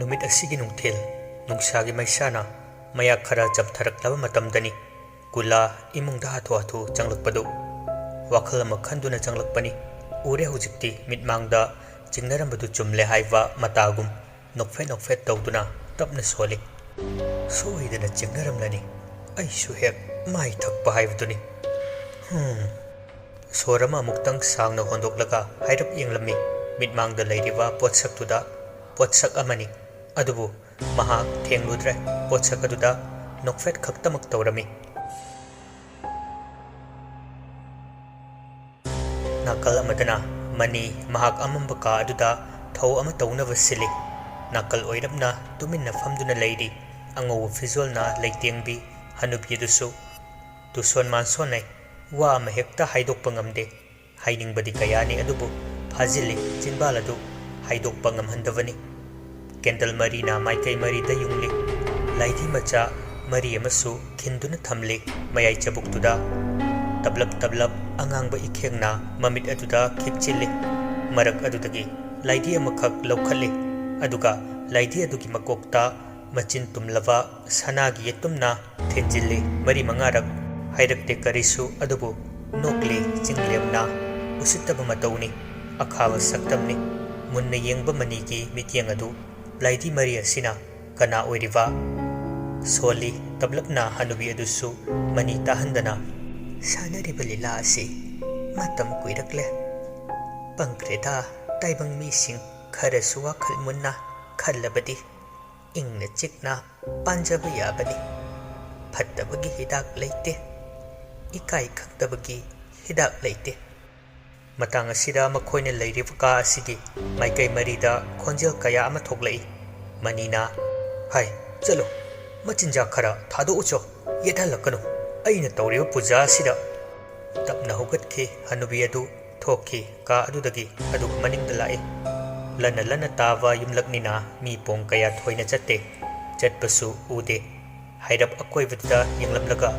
नुमित असिगी नुंगथेल नुंगसागी मैसाना मया खरा चपथरक्लबा मतमदनी कुला इमुंगदा हाथो हाथो चंगलकपदो वाखल अमा खंदुना चंगलकपनी उरे हुजिक्ति मिटमांगदा चिंगनरंबदु चुमले हाइवा मतागुम नोकफे तौदुना तपना सोले सोइदना चिंगनरंलनी अइसु हेक माइ थक्पा हाइबदुनी सोरमा अमुक्तंग सांगना होंदोकलगा हाइरप यंगलमी मिटमांगदा लैरिबा पोत्सक्तुदा पोत्सक अमनी अदुबु महाक थेंगलुद्रे पोत्सक अदुदा नोकफेट खक्तमक तौरमी नाकल अमदना मनी महाक अमंब का अदुदा थौ अमा तौनब सिली नाकल ओइरपना तुमिन्ना फमदुना लैरी अंगो फिजोलना लैतेंबी हनुबी दुसु तुसोन मानसोनै वा अमा हेक्ता हाइदोकपा ngamde हाइनिंगबदी कयानी अदुबु फाजिली चिनबाल अदु हाइदोकपा ngamहंदबनी कैंडल मरीना माइकई मरीदा युंगली लाइधी मचा मरी अमसु खिंदुना थमली मयाई चबुकतुदा तबलब अंगांग इखेंगना ममित अदुदा खिपचिल्ली मरक अदुदगी लाइधी अमखक लौखल्ली अदुगा लाइधी अदुगी मकोक्ता मचिन तुमलवा सनागी येतुमना थेंजिल्ली मरी मंगारक हाइरक्ते करिसु अदुबु नोकली चिंगलेमना उसितब मतौनी अखाव सक्तमनी मुन्न येंगब मनीगी मित्यंग अदु लाइधी मरी असिना कना ओइरिवा सोली तबलपना हनुबी अदुसु मनी ताहंदना सानरिबा लीला असी मतम कुइरक्ले पंक्रेदा ताइबंग मीसिंग खरसु वाखल मुन्ना खल्लबदी इंगना चिकना पांजब याबनी फत्तबगी हिदाक लैते इकाई खक्तबगी हिदाक लैते मतंग असिदा मखोइना लैरिबा का असिगी माइकई मरीदा खोंजेल कया अमा थोकलई मनीना हाय चलो मचिंजा खरा थादो उचो येथलकनो अइना तौरिबा पूजा असिदा तपना होगतखी हनुबी अदु थोकी का अदुदगी अदु मनिंगदा लाए लना तावा युमलकनिना मी पोंग कया थोइना चत्ते चटपसु उदे हाइरप अकोइबदा यंगलमलगा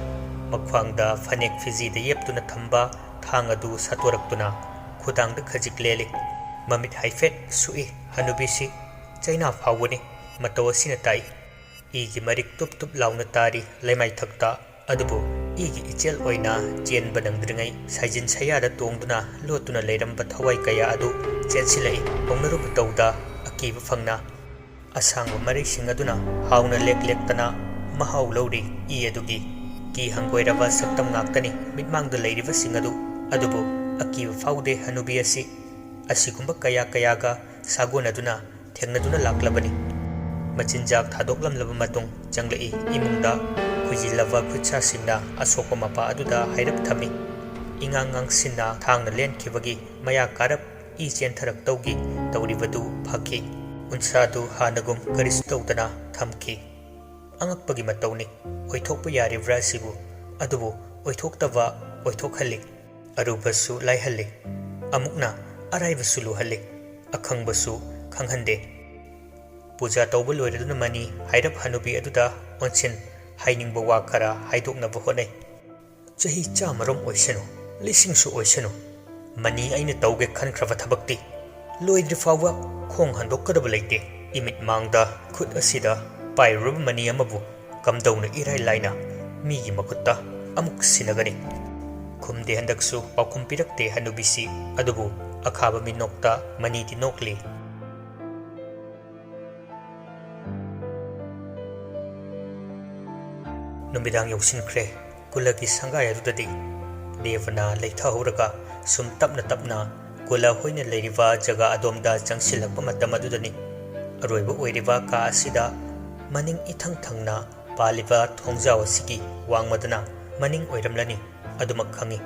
मख्वांगदा फनेक फिजीदा येपतुना थंबा थांग अदु सतोरक्तुना खुदांगदा खजिक लेले ममित हाइफेट सुई हनुबीसी चाइना फावनी मतौ असिना ताई इगी मरिक तुप लाउना तारी लेमाई थक्ता अदुबु इगी इचेल ओइना चेन बनंगद्रिङै साइजिन सयादा तोंगदुना लोतुना लेरंबा थवाई कया अदु चेनसिलै होंगनरुब तौदा अकीब फंगना असांग मरिसिंग अदुना हाउना लेकतना महाउ लौरी इ अदुगी की हंगोइरबा सक्तम ngaktani मिटमांगदा लैरिबा सिंग अदु अदुबु अकीब फाउदे हनुबी असि असिगुंबा कयागा सागोन अदुना थेंगनदुना लाक्लबनी मचिंजाक थादोकलमलबा मतुंग चंगलई इमुंगदा खुजिलबा खुचासिंगना असोकपा मपा अदुदा हाइरप थमी इंगांगांग सिन्ना थांगना लेनखिबगी मया कारप इ चेनथरक तौगी तौरिबदु फखी उनसादु हानगुम करिसु तौदना थमखी अंगकपगी मतौनी ओइथोकपा यारिब्रा सिबु अदुबु ओइथोकतबा ओइथोकहल्ली अरुबसु लाइहल्ली अमुकना अराइबसु लुहल्ली अखंगबसु खंगहंदे पूजा तौब लोइरदुना मनी हाइरप हनुबी अदुदा ओनसिन हाइनिंग वा खरा हाइदोकनब होनै चही चामरम ओइसनु लिसिंगसु ओइसनु मनी अइना तौगे खनख्रबा थबक्ति लोइद्रि फावा खोंग हंदोकदब लैते इमिट मांगदा खुद असिदा पाइरुब मनी अमबु कमदौना इराइ लाइना मीगी मकुत्ता अमुक सिनगनी खुमदे हंदकसु पाउखुम पिरक्ते हनुबीसी अदुबु अखाबा मिनोक्ता मनीति नोकली नुमिदांग यौसिनख्रे कुलगी संगाय अदुददी देवना लैथाहौरगा सुम तपना कुला होइना लैरिबा जगा अदोमदा चंगसिलकपा मतम अदुदनी अरोइबा ओइरिबा का असिदा मनिंग इथंग थंगना पालिबा थोंजाव असिगी वांगमदना मनिंग ओइरमलनी अदुमक खंगी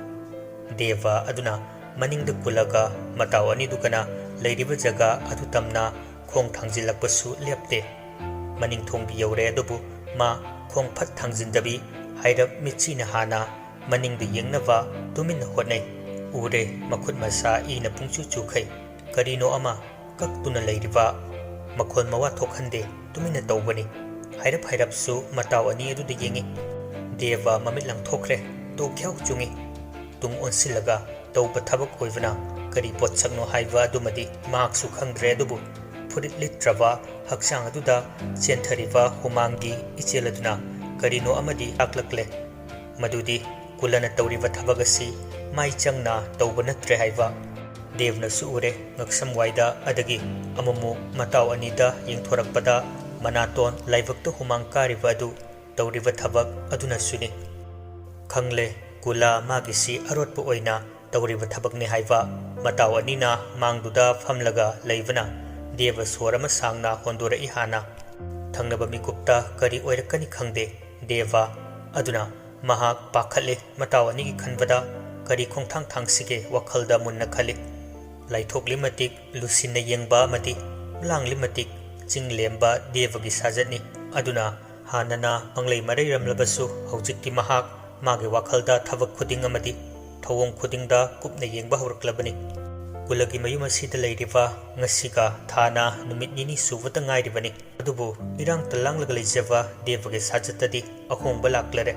देवा अदुना मनिंगद कुलगा मताव अनिदुगना लैरिबा जगा अदु तमना खोंग थांजिलकपसु लेपते मनिंग थोंबी यौरे अदुबु मा खोंग फत थांजिंदबी हाइरप मिचिना हाना मनिंग येंगनबा तुमिन होनै उरे मखुद मसा इना पुंचु चुखै करिनो अमा कक्तुना लैरिबा मखोल मवा थोखंदे तुमिन तौबनी हाइरप सु मताव अनि अदुद येंगी देवा ममित लंगथोखरे तोख्याउ चुंगी तुम ओनसिलगा तौब थबक ओइबना करी पोत्सकनो हाइबा अदुमदी माकसु खंगद्रे अदुबु फुरित लिट्रबा हक्चांग अदुदा चेंथरिबा हुमांगी इचेलदुना करिनो अमदी आक्लक्ले मदुदी कुलना तौरिबा थबक असि माई चंगना तौब नत्रे हाइबा देवना सुउरे ngksam waida adagi amumu matau anida yengthorakpada manaton laibakto humang kariba adu tawriba thabak aduna suni khangle kula magisi arotpu oina tawriba thabak ne haiba matau anina mangduda phamlaga leibana deva swarama sangna hondora ihana thangnaba mikupta kari oirakani khangde deva aduna mahak pakhale matau ani gi khanbada kari khongthang thangsige wakhalda munna khali लाइथोक लिमतिक लुसिन यंगबा मति लांग लिमतिक चिंग लेम्बा देवगी साजनी अदुना हानना पंगलै मरै रमलबसु हौजिक्ति महाक मागे वाखलदा थबक खुदिंग अमदि थवोंग खुदिंगदा कुपना यंगबा हौरक्लबनी कुलगी मयुम असिदा लैरिबा ngasiga thana numit nini suwata ngairibani adubu irang talanglग लैजबा Devaki साजतदी अहोंगबा लाक्लरे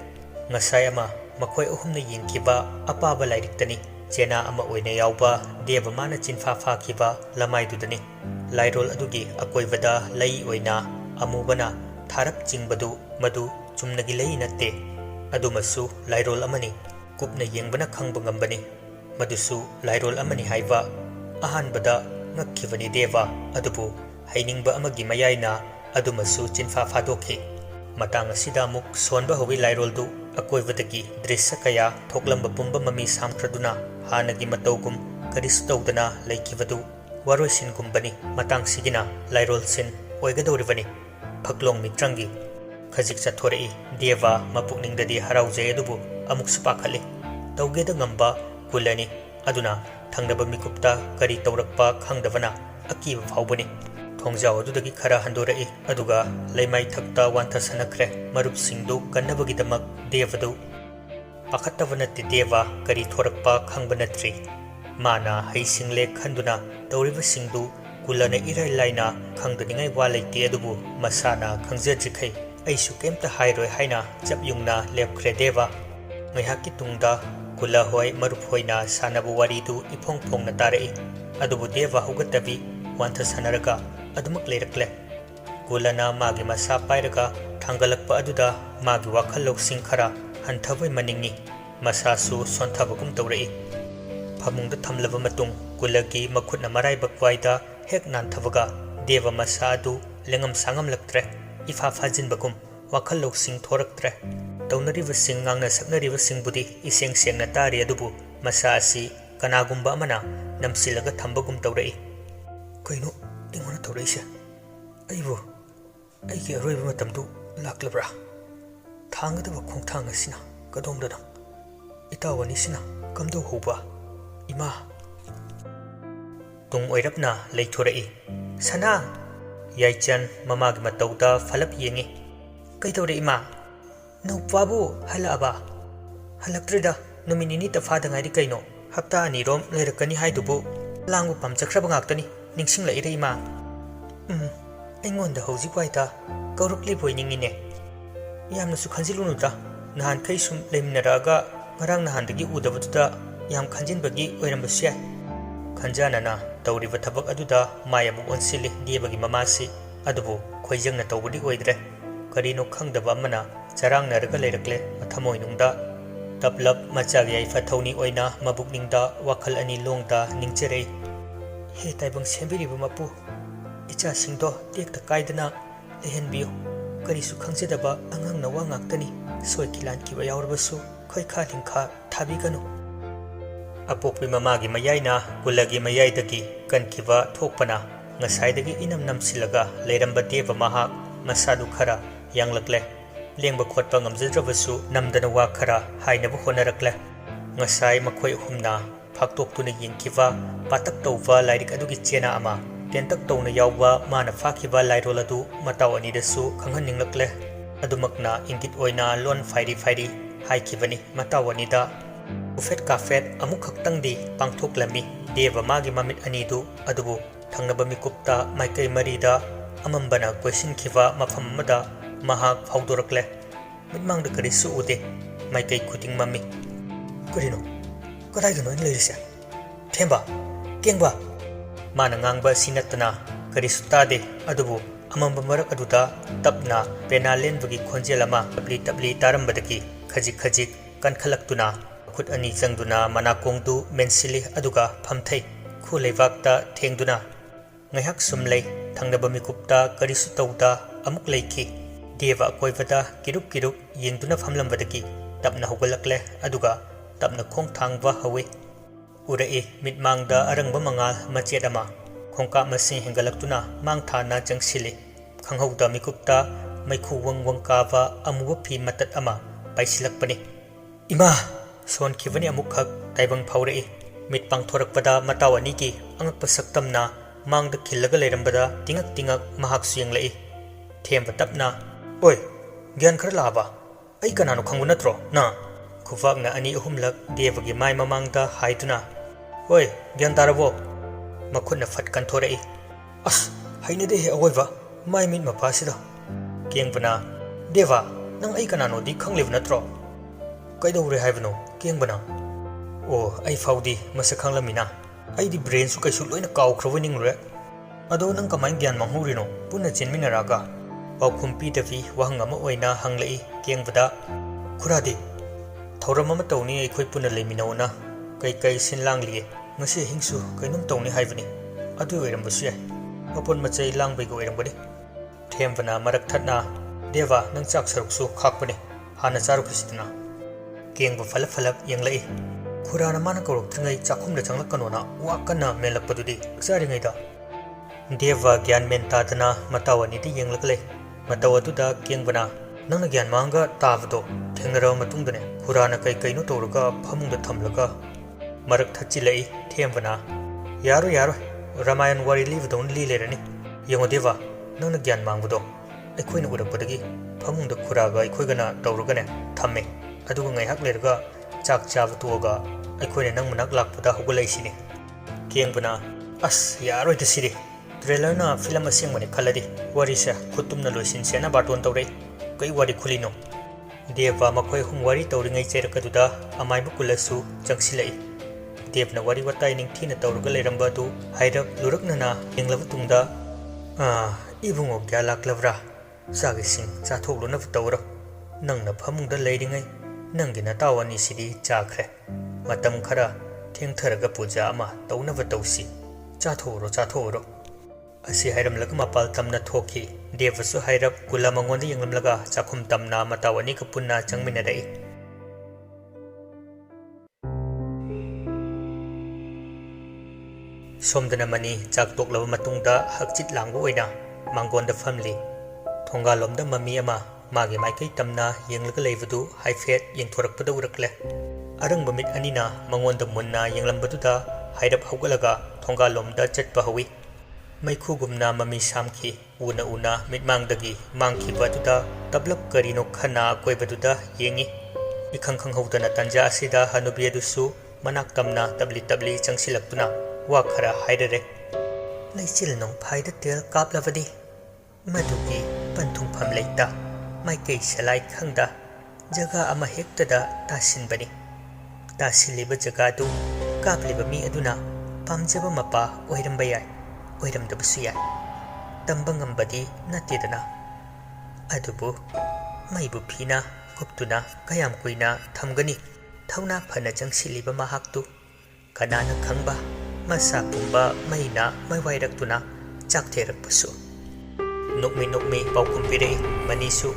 ngasai ama makhoi ahumna yengkiba apaba lairiktani चेना अमा ओइने यावबा देव माना चिनफा फाखिबा लमाइदुदनी लाइरोल अदुगी अकोइबदा लई ओइना अमुबना थारप चिंगबदु मदु चुमनगी लई नत्ते अदुमसु लाइरोल अमनी कुपना येंगबना खंगब ngambani मदुसु लाइरोल अमनी हाइबा अहानबदा ngakkhibani देवा अदुबु हाइनिंगबा अमगी मयाइना अदुमसु चिनफा फादोखि matang asida muk sonba hobi lairoldu akoibadagi drisya kaya thoklamba pumba mami samkhraduna hanagi matogum karisu tawdana laikibadu waroisin gumbani matang sigina lairol sin oigadoribani phaklong mitrangi khajik chathorei deva mapukningdadi haraujai adubu amuk supakhali tawgeda ngamba kulani aduna thangnaba mikupta kari tawrakpa khangdabana akiba phawbani थोंजाव अदुदगी खरा हंदोरई अदुगा लेमाई थक्ता वांथा सनखरे मरुप सिंगदु कन्नबगिदमक देवदु पाखत्तब नत्ति देवा करी थोरकपा खंगब नत्रि माना हैसिंगले खंदुना तौरिब सिंगदु कुलना इराय लाइना खंगदनिंगाय वा लैते अदुबु मसाना खंगजजिखै ऐसु केमता हाइरोय हाइना जपयुंगना लेपख्रे देवा ngaihakki tungda kula hoi marup hoina sanabu waridu iphong phongna tarei adubu deva hugatabi wantha sanaraga अदुमक लेरक्ले कुलना मागी मसा पाइरगा थांगलकपा अदुदा मागी वाखल लौसिंग खरा हंथबै मनिंगी मसासु सोंथबगुम तौरई फमुंगदा थमलब मतुंग कुलगी मखुटना मराइबक वाइदा हेक नानथबगा देव मसा अदु लेंगम सांगम लक्त्रे इफा फाजिनबगुम वाखल लौसिंग थोरक्त्रे तौनरिब सिंग ngang saknariba singbudi iseng sengna tari adubu masa asi kanagumba amana namsilaga thambagum taurai kaino ingona taureise aibu aigi aroiba matamdu laklabra thangadaba khongthang asina kadongdana itawani sina kamdo hoba ima tung oirapna leithorai sana yaichan mamagi matauda falap yengi kaitore ima नौपाबु हलाबा हलक्ट्रिदा नुमिनिनी तफादा ngairi kaino hapta ani rom lerakani haidubu langbu pamchakraba ngaktani ningsing laire ima aingonda hauji paita kaurukli boiningine yamna su khanjilunudra nahan kai sum leminaraga ngarang nahandagi udabaduda yam khanjinbagi oirambasya khanjanana tawriba thabak aduda mayamu onsili diebagi mamasi adubu khoijangna tawbudi oidre karino khangdaba amana charang narga lerakle mathamoi nungda taplap machag yai fathoni oina mabuk ningda wakhal ani longda ningcherei he taibang sembiriba mapu icha singdo tekta kaidana lehenbiyo karisu khangjedaba angang na wangaktani soikilan kiba yaurbasu khoi kha lingkha thabiganu apokpi mamagi mayaina kulagi mayaidagi kankiba thokpana ngasaidagi inam namsilaga leiramba deva maha masadu khara yanglakle लेंब खोटपा ngamjadrabsu namdana wa khara hainaba honarakle ngasai makhoi humna phaktoktuna yengkiwa patak tawwa lairik adugi chena ama tentak tawna yawwa mana fakhiba lairol adu mataw ani dasu khanghaninglakle adumakna ingit oina lon fairi fairi haikibani mataw ani da ufet kafet amuk khaktangdi pangthoklami deva magi mamit ani du adubu thangnaba mikupta maikai marida amambana question khiwa mafam mada mahak phaudorakle mitmang de kari su ude mai kai khuting mami kurino kadai gano lerise themba kengba mana ngangba sinatna ꯀꯔꯤꯁꯨ ꯇꯥꯗꯦ ꯑꯗꯨꯕꯨ ꯑꯃꯝꯕ ꯃꯔꯛ ꯑꯗꯨꯗ ꯇꯞꯅ ꯄꯦꯅꯥ ꯂꯦꯟꯕꯒꯤ ꯈꯣꯟꯖꯦꯜ ꯑꯃ ꯇꯞꯂꯤ ꯇꯞꯂꯤ ꯇꯥꯔꯝꯕꯗꯒꯤ ꯈꯖꯤꯛ ꯈꯖꯤꯛ ꯀꯟꯈꯠꯂꯛꯇꯨꯅ ꯈꯨꯠ ꯑꯅꯤ ꯆꯪꯗꯨꯅ ꯃꯅꯥꯀꯣꯡꯗꯨ ꯃꯦꯟꯁꯤꯜꯂꯤ ꯑꯗꯨꯒ ꯐꯝꯊꯩ ꯈꯨ ꯂꯩꯕꯥꯛꯇ ꯊꯦꯡꯗꯨꯅ ꯉꯥꯏꯍꯥꯛ ꯁꯨꯝ ꯂꯩ ꯊꯪꯅꯕ ꯃꯤꯀꯨꯞꯇ ꯀꯔꯤꯁꯨ ꯇꯧꯗ ꯑꯃꯨꯛ ꯂꯩꯈꯤ ꯗꯦꯕ ꯑꯀꯣꯏꯕꯗ ꯀꯤꯔꯨꯛ ꯀꯤꯔꯨꯛ ꯌꯦꯡꯗꯨꯅ ꯐꯝꯂꯝꯕꯗꯒꯤ ꯇꯞꯅ ꯍꯧꯒꯠꯂꯛꯂꯦ ꯑꯗꯨꯒ ꯇꯞꯅ ꯈꯣꯡ ꯊꯥꯡꯕ ꯍꯧꯏ ꯎꯔꯛꯏ ꯃꯤꯠꯃꯥꯡꯗ ꯑꯔꯪꯕ ꯃꯉꯥꯜ ꯃꯆꯦꯠ ꯑꯃ ꯈꯣꯡꯀꯥꯞ ꯃꯁꯤꯡ ꯍꯦꯟꯒꯠꯂꯛꯇꯨꯅ ꯃꯥꯡ ꯊꯥꯅ ꯆꯪꯁꯤꯜꯂꯤ ꯈꯪꯍꯧꯗ ꯃꯤꯀꯨꯞꯇ ꯃꯩꯈꯨ ꯋꯪ ꯋꯪ ꯀꯥꯕ ꯑꯃꯨꯕ ꯐꯤ ꯃꯇꯠ ꯑꯃ ꯄꯥꯏꯁꯤꯜꯂꯛꯄꯅꯤ ꯏꯃꯥ ꯁꯣꯟꯈꯤꯕꯅꯤ ꯑꯃꯨꯛꯈꯛ ꯇꯥꯏꯕꯪ ꯐꯥꯎꯔꯛꯏ ꯃꯤꯠ ꯄꯥꯡꯊꯣꯔꯛꯄꯗ ꯃꯇꯥꯎ ꯑꯅꯤꯒꯤ ꯑꯉꯛꯄ ꯁꯛꯇꯝꯅ ꯃꯥꯡꯗ ꯈꯤꯜꯂꯒ ꯂꯩꯔꯝꯕꯗ ꯇꯤꯡꯉꯛ ꯇꯤꯡꯉꯛ ꯃꯍꯥꯛꯁꯨ ꯌꯦꯡꯂꯛꯏ ꯊꯦꯝꯕ ꯇꯞꯅ ꯑꯣꯏ ꯒ꯭ꯌꯥꯟ ꯈꯔ ꯂꯥꯛꯑꯕ ꯑꯩ ꯀꯅꯥꯅꯣ ꯈꯪꯕ ꯅꯠꯇ꯭ꯔꯣ ꯅ ꯈꯨꯐꯥꯛꯅ ꯑꯅꯤ ꯑꯍꯨꯝꯂꯛ ꯗꯦꯕꯒꯤ ꯃꯥꯏ ꯃꯃꯥꯡꯗ ꯍꯥꯏꯗꯨꯅ ꯍꯣꯏ ꯒ꯭ꯌꯥꯟ ꯇꯥꯔꯕꯣ ꯃꯈꯨꯠꯅ ꯐꯠ ꯀꯟꯊꯣꯔꯛꯏ ꯑꯁ ꯍꯩꯅꯗꯦꯍꯦ ꯑꯋꯣꯏꯕ ꯃꯥꯏ ꯃꯤꯠ ꯃꯄꯥꯁꯤꯗ ꯀꯦꯡꯕꯅ ꯗꯦꯕ ꯅꯪ ꯑꯩ ꯀꯅꯥꯅꯣꯗꯤ ꯈꯪꯂꯤꯕ ꯅꯠꯇ꯭ꯔꯣ ꯀꯩꯗꯧꯔꯦ ꯍꯥꯏꯕꯅꯣ ꯀꯦꯡꯕꯅ ꯑꯣ ꯑꯩ ꯐꯥꯎꯗꯤ ꯃꯁꯛ ꯈꯪꯂꯝꯃꯤꯅ ꯑꯩꯗꯤ ꯕ꯭ꯔꯦꯟꯁꯨ ꯀꯩꯁꯨ ꯂꯣꯏꯅ ꯀꯥꯎꯈ꯭ꯔꯕ ꯅꯤꯡꯂꯨꯔꯦ ꯑꯗꯣ ꯅꯪ ꯀꯃꯥꯏꯅ ꯒ꯭ꯌꯥꯟ ꯃꯥꯡꯍꯧꯔꯤꯅꯣ ꯄꯨꯟꯅ ꯆꯦꯟꯃꯤꯟꯅꯔꯛꯑꯒ ꯄꯥꯎꯈꯨꯝ ꯄꯤꯗꯕꯤ ꯋꯥꯍꯪ ꯑꯃ ꯑꯣꯏꯅ ꯍꯪꯂꯛꯏ ꯀꯦꯡꯕꯗ ꯈꯨꯔꯥꯗꯤ ꯊꯧꯔꯝ ꯑꯃ ꯇꯧꯅꯤ ꯑꯩꯈꯣꯏ ꯄꯨꯟꯅ ꯂꯩꯃꯤꯟꯅꯧꯅ ꯀꯩ ꯁꯤꯟ ꯂꯥꯡꯂꯤꯌꯦ ꯉꯁꯤ ꯑꯍꯤꯡꯁꯨ ꯀꯩꯅꯣꯝ ꯇꯧꯅꯤ ꯍꯥꯏꯕꯅꯤ ꯑꯗꯨ ꯑꯣꯏꯔꯝꯕꯁꯨ ꯌꯥꯏ ꯃꯄꯣꯟ ꯃꯆꯩ ꯂꯥꯡꯕꯩꯒ ꯑꯣꯏꯔꯝꯒꯅꯤ ꯊꯦꯝꯕꯅ ꯃꯔꯛ ꯊꯠꯅ ꯗꯦꯕ ꯅꯪ ꯆꯥꯛ ꯁꯔꯨꯛꯁꯨ ꯈꯥꯛꯄꯅꯤ ꯍꯥꯟꯅ ꯆꯥꯔꯨꯈꯤꯁꯤꯗꯅ ꯀꯦꯡꯕ ꯐꯂꯞ ꯐꯂꯞ ꯌꯦꯡꯂꯛꯏ ꯈꯨꯔꯥꯅ ꯃꯥꯅ ꯀꯧꯔꯛꯇ꯭ꯔꯤꯉꯩ ꯆꯥꯛꯈꯨꯝꯗ ꯆꯪꯂꯛꯀꯅꯣꯅ ꯋꯥ ꯀꯟꯅ ꯃꯦꯜꯂꯛꯄꯗꯨꯗꯤ ꯆꯥꯔꯤꯉꯩꯗ ꯗꯦꯕ ꯒ꯭ꯌꯥꯟ ꯃꯦꯟ ꯇꯥꯗꯅ ꯃꯇꯥꯎ ꯑꯅꯤꯗꯤ ꯌꯦꯡꯂꯒ ꯂꯩ ꯃꯇꯧ ꯑꯗꯨꯗ ꯀꯦꯡꯕꯅ ꯅꯪꯅ ꯒ꯭ꯌꯥꯟ ꯃꯥꯡꯒ ꯇꯥꯕꯗꯣ ꯊꯦꯡꯅꯔꯕ ꯃꯇꯨꯡꯗꯅꯦ ꯈꯨꯔꯥꯅ ꯀꯩꯅꯣ ꯇꯧꯔꯒ ꯐꯃꯨꯡꯗ ꯊꯝꯂꯒ ꯃꯔꯛ ꯊꯠꯆꯤꯜꯂꯛꯏ ꯊꯦꯝꯕꯅ ꯌꯥꯔꯣꯏ ꯔꯥꯃꯥꯌꯟ ꯋꯥꯔꯤ ꯂꯤꯕꯗꯧꯅ ꯂꯤ ꯂꯩꯔꯅꯤ ꯌꯦꯡꯉꯣ ꯗꯦꯕ ꯅꯪꯅ ꯒ꯭ꯌꯥꯟ ꯃꯥꯡꯕꯗꯣ ꯑꯩꯈꯣꯏꯅ ꯎꯔꯛꯄꯗꯒꯤ ꯐꯃꯨꯡꯗ ꯈꯨꯔꯥꯒ ꯑꯩꯈꯣꯏꯒꯅ ꯇꯧꯔꯒꯅꯦ ꯊꯝꯃꯦ ꯑꯗꯨꯒ ꯉꯥꯏꯍꯥꯛ ꯂꯩꯔꯒ ꯆꯥꯛ ꯆꯥꯕ ꯇꯣꯛꯑꯒ ꯑꯩꯈꯣꯏꯅ ꯅꯪ ꯃꯅꯥꯛ ꯂꯥꯛꯄꯗ ꯍꯧꯒꯠꯂꯛꯏꯁꯤꯅꯤ ꯀꯦꯡꯕꯅ ꯑꯁ ꯌꯥꯔꯣꯏꯗ ꯁꯤꯗꯤ ꯇ꯭ꯔꯦꯂꯔꯅ ꯐꯤꯂꯝ ꯑꯁꯦꯡꯕꯅꯤ ꯈꯜꯂꯗꯤ ꯋꯥꯔꯤꯁꯦ ꯈꯨꯠꯇꯨꯝꯅ ꯂꯣꯏꯁꯤꯟꯁꯦꯅ ꯕꯥꯔꯇꯣꯟ ꯇꯧꯔꯛꯏ ꯀꯩ ꯋꯥꯔꯤ ꯈꯨꯜꯂꯤꯅꯣ ꯗꯦꯕ ꯃꯈꯣꯏ ꯑꯍꯨꯝ ꯋꯥꯔꯤ ꯇꯧꯔꯤꯉꯩ ꯆꯩꯔꯛꯀꯗꯨꯗ ꯑꯃꯥꯏꯕ ꯀꯨꯜꯂꯁꯨ ꯆꯪꯁꯤꯜꯂꯛꯏ ꯗꯦꯕꯅ ꯋꯥꯔꯤ ꯋꯥꯇꯥꯏ ꯅꯤꯡꯊꯤꯅ ꯇꯧꯔꯒ ꯂꯩꯔꯝꯕ ꯑꯗꯨ ꯍꯥꯏꯔꯞ ꯂꯨꯔꯛꯅꯅ ꯌꯦꯡꯂꯕ ꯇꯨꯡꯗ ꯏꯕꯨꯡꯉꯣ ꯀꯌꯥ ꯂꯥꯛꯂꯕ꯭ꯔꯥ ꯆꯥꯛ ꯏꯁꯤꯡ ꯆꯥꯊꯣꯛꯂꯨꯅꯕ ꯇꯧꯔꯣ ꯅꯪꯅ ꯐꯃꯨꯡꯗ ꯂꯩꯔꯤꯉꯩ ꯅꯪꯒꯤ ꯅꯇꯥꯎ ꯑꯅꯤꯁꯤꯗꯤ ꯆꯥꯈ꯭ꯔꯦ ꯃꯇꯝ ꯈꯔ ꯊꯦꯡꯊꯔꯒ ꯄꯨꯖꯥ ꯑꯃ ꯇꯧꯅꯕ ꯇꯧꯁꯤ ꯆꯥꯊꯣꯛꯎꯔꯣ ꯑꯁꯤ ꯍꯥꯏꯔꯝꯂꯒ ꯃꯄꯥꯜ ꯇꯝꯅ ꯊꯣꯛꯈꯤ ꯗꯦꯕꯁꯨ ꯍꯥꯏꯔꯞ ꯀꯨꯜ ꯃꯉꯣꯟꯗ ꯌꯦꯡꯂꯝꯂꯒ ꯆꯥꯛꯈꯨꯝ ꯇꯝꯅ ꯃꯇꯥꯎ ꯑꯅꯤꯒ ꯄꯨꯟꯅ ꯆꯪꯃꯤꯟꯅꯔꯛꯏ ꯁꯣꯝꯗꯅ ꯃꯅꯤ ꯆꯥꯛ ꯇꯣꯛꯂꯕ ꯃꯇꯨꯡꯗ ꯍꯛꯆꯤꯠ ꯂꯥꯡꯕ ꯑꯣꯏꯅ ꯃꯥꯡꯒꯣꯟꯗ ꯐꯝꯂꯤ ꯊꯣꯡꯒꯥꯜꯂꯣꯝꯗ ꯃꯃꯤ ꯑꯃ ꯃꯥꯒꯤ ꯃꯥꯏꯀꯩ ꯇꯝꯅ ꯌꯦꯡꯂꯒ ꯂꯩꯕꯗꯨ ꯍꯥꯏꯐꯦꯠ ꯌꯦꯡꯊꯣꯔꯛꯄꯗ ꯎꯔꯛꯂꯦ ꯑꯔꯪꯕ ꯃꯤꯠ ꯑꯅꯤꯅ ꯃꯉꯣꯟꯗ ꯃꯨꯟꯅ ꯌꯦꯡꯂꯝꯕꯗꯨꯗ ꯍꯥꯏꯔꯞ ꯍꯧꯒꯠꯂꯒ ꯊꯣꯡꯒꯥꯜꯂꯣꯝꯗ ꯆꯠꯄ ꯍꯧꯏ ꯃꯩꯈꯨꯒꯨꯝꯅ ꯃꯃꯤ ꯁꯥꯝꯈꯤ ꯎꯅ ꯃꯤꯠꯃꯥꯡꯗꯒꯤ ꯃꯥꯡꯈꯤꯕ ꯑꯗꯨꯗ ꯇꯞꯂꯞ ꯀꯔꯤꯅꯣ ꯈꯟꯅ ꯑꯀꯣꯏꯕꯗꯨꯗ ꯌꯦꯡꯉꯤ ꯏꯈꯪ ꯈꯪꯍꯧꯗꯅ ꯇꯟꯖꯥ ꯑꯁꯤꯗ ꯍꯅꯨꯕꯤ ꯑꯗꯨꯁꯨ ꯃꯅꯥꯛ ꯇꯝꯅ ꯇꯞꯂꯤ ꯆꯪꯁꯤꯜꯂꯛꯇꯨꯅ ꯋꯥ ꯈꯔ ꯍꯥꯏꯔꯔꯦ ꯂꯩꯆꯤꯜ ꯅꯣꯡꯐꯥꯏꯗ ꯇꯦꯜ ꯀꯥꯞꯂꯕꯗꯤ ꯃꯗꯨꯒꯤ ꯄꯟꯊꯨꯡꯐꯝ ꯂꯩꯇ ꯃꯥꯏꯀꯩ ꯁꯂꯥꯏ ꯈꯪꯗ ꯖꯒꯥ ꯑꯃ ꯍꯦꯛꯇꯗ ꯇꯥꯁꯤꯟꯕꯅꯤ ꯇꯥꯁꯤꯜꯂꯤꯕ ꯖꯒꯥꯗꯨ ꯀꯥꯞꯂꯤꯕ ꯃꯤ ꯑꯗꯨꯅ ꯄꯥꯝꯖꯕ ꯃꯄꯥ ꯑꯣꯏꯔꯝꯕ ꯌꯥꯏ ꯑꯣꯏꯔꯝꯗꯕꯁꯨ ꯌꯥꯏ ꯇꯝꯕ ꯉꯝꯕꯗꯤ ꯅꯠꯇꯦꯗꯅ ꯑꯗꯨꯕꯨ ꯃꯩꯕꯨ ꯐꯤꯅ ꯀꯨꯞꯇꯨꯅ ꯀꯌꯥꯝ ꯀꯨꯏꯅ ꯊꯝꯒꯅꯤ ꯊꯧꯅꯥ ꯐꯅ ꯆꯪꯁꯤꯜꯂꯤꯕ ꯃꯍꯥꯛꯇꯨ ꯀꯅꯥꯅ ꯈꯪꯕ ꯃꯁꯥ ꯄꯨꯝꯕ ꯃꯩꯅ ꯃꯩꯋꯥꯏꯔꯛꯇꯨꯅ ꯆꯥꯛꯊꯦꯔꯛꯄꯁꯨ ꯅꯣꯛꯃꯤ ꯄꯥꯎꯈꯨꯝ ꯄꯤꯔꯛꯏ ꯃꯅꯤꯁꯨ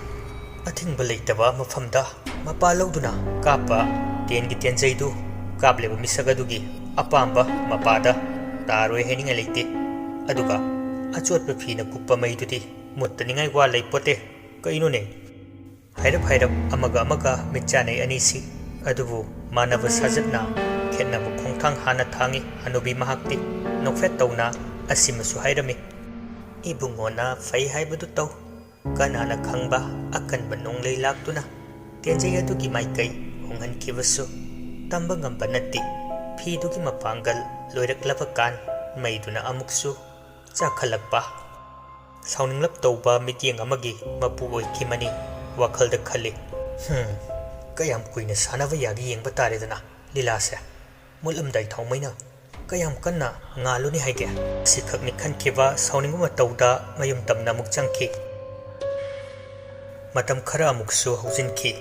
ꯑꯊꯤꯡꯕ ꯂꯩꯇꯕ ꯃꯐꯝꯗ ꯃꯄꯥ ꯂꯧꯗꯨꯅ ꯀꯥꯞꯄ ꯇꯦꯟꯒꯤ ꯇꯦꯟꯖꯩꯗꯨ ꯀꯥꯞꯂꯤꯕ ꯃꯤꯁꯛ ꯑꯗꯨꯒꯤ ꯑꯄꯥꯝꯕ ꯃꯄꯥꯗ ꯇꯥꯔꯣꯏ ꯍꯥꯏꯅꯤꯡꯉꯥꯏ ꯂꯩꯇꯦ ꯑꯗꯨꯒ ꯑꯆꯣꯠꯄ ꯐꯤꯅ ꯀꯨꯞꯄ ꯃꯩꯗꯨꯗꯤ ꯃꯨꯠꯇꯅꯤꯡꯉꯥꯏ ꯋꯥ ꯂꯩꯄꯣꯠꯇꯦ ꯀꯩꯅꯣꯅꯦ ꯍꯥꯏꯔꯞ ꯑꯃꯒ ꯃꯤꯠ ꯆꯥꯅꯩ ꯑꯅꯤꯁꯤ ꯑꯗꯨꯕꯨ ꯃꯥꯟꯅꯕ ꯁꯥꯖꯠꯅ ꯈꯦꯠꯅꯕ ꯈꯣꯡꯊꯥꯡ ꯍꯥꯟꯅ ꯊꯥꯡꯉꯤ ꯍꯅꯨꯕꯤ ꯃꯍꯥꯛꯇꯤ ꯅꯣꯛꯐꯦꯠ ꯇꯧꯅ ꯑꯁꯤꯃꯁꯨ ꯍꯥꯏꯔꯝꯃꯤ ꯏꯕꯨꯡꯉꯣꯅ ꯐꯩ ꯍꯥꯏꯕꯗꯨ ꯇꯧ ꯀꯅꯥꯅ ꯈꯪꯕ ꯑꯀꯟꯕ ꯅꯣꯡꯂꯩ ꯂꯥꯛꯇꯨꯅ ꯇꯦꯟꯖꯩ ꯑꯗꯨꯒꯤ ꯃꯥꯏꯀꯩ ꯍꯣꯡꯍꯟꯈꯤꯕꯁꯨ ꯇꯝꯕ ꯉꯝꯕ ꯅꯠꯇꯦ ꯐꯤꯗꯨꯒꯤ ꯃꯄꯥꯡꯒꯜ ꯂꯣꯏꯔꯛꯂꯕ ꯀꯥꯟ ꯃꯩꯗꯨꯅ ꯑꯃꯨꯛꯁꯨ ꯆꯥꯛꯈꯠꯂꯛꯄ ꯁꯥꯎꯅꯤꯡꯂꯞ ꯇꯧꯕ ꯃꯤꯠꯌꯦꯡ ꯑꯃꯒꯤ ꯃꯄꯨ ꯑꯣꯏꯈꯤꯃꯅꯤ ꯋꯥꯈꯜꯗ ꯈꯜꯂꯤ ꯀꯌꯥꯝ ꯀꯨꯏꯅ ꯁꯥꯟꯅꯕ ꯌꯥꯒꯦ ꯌꯦꯡꯕ ꯇꯥꯔꯦꯗꯅ ꯂꯤꯂꯥꯁꯦ ꯃꯨꯠꯂꯝꯗꯥꯏ ꯊꯥꯎꯃꯩꯅ ꯀꯌꯥꯝ ꯀꯟꯅ ꯉꯥꯜꯂꯨꯅꯤ ꯍꯥꯏꯒꯦ ꯁꯤꯈꯛꯅꯤ ꯈꯟꯈꯤꯕ ꯁꯥꯎꯅꯤꯡꯕ ꯃꯇꯧꯗ ꯃꯌꯨꯝ ꯇꯝꯅ ꯑꯃꯨꯛ ꯆꯪꯈꯤ ꯃꯇꯝ ꯈꯔ ꯑꯃꯨꯛꯁꯨ ꯍꯧꯖꯤꯟꯈꯤ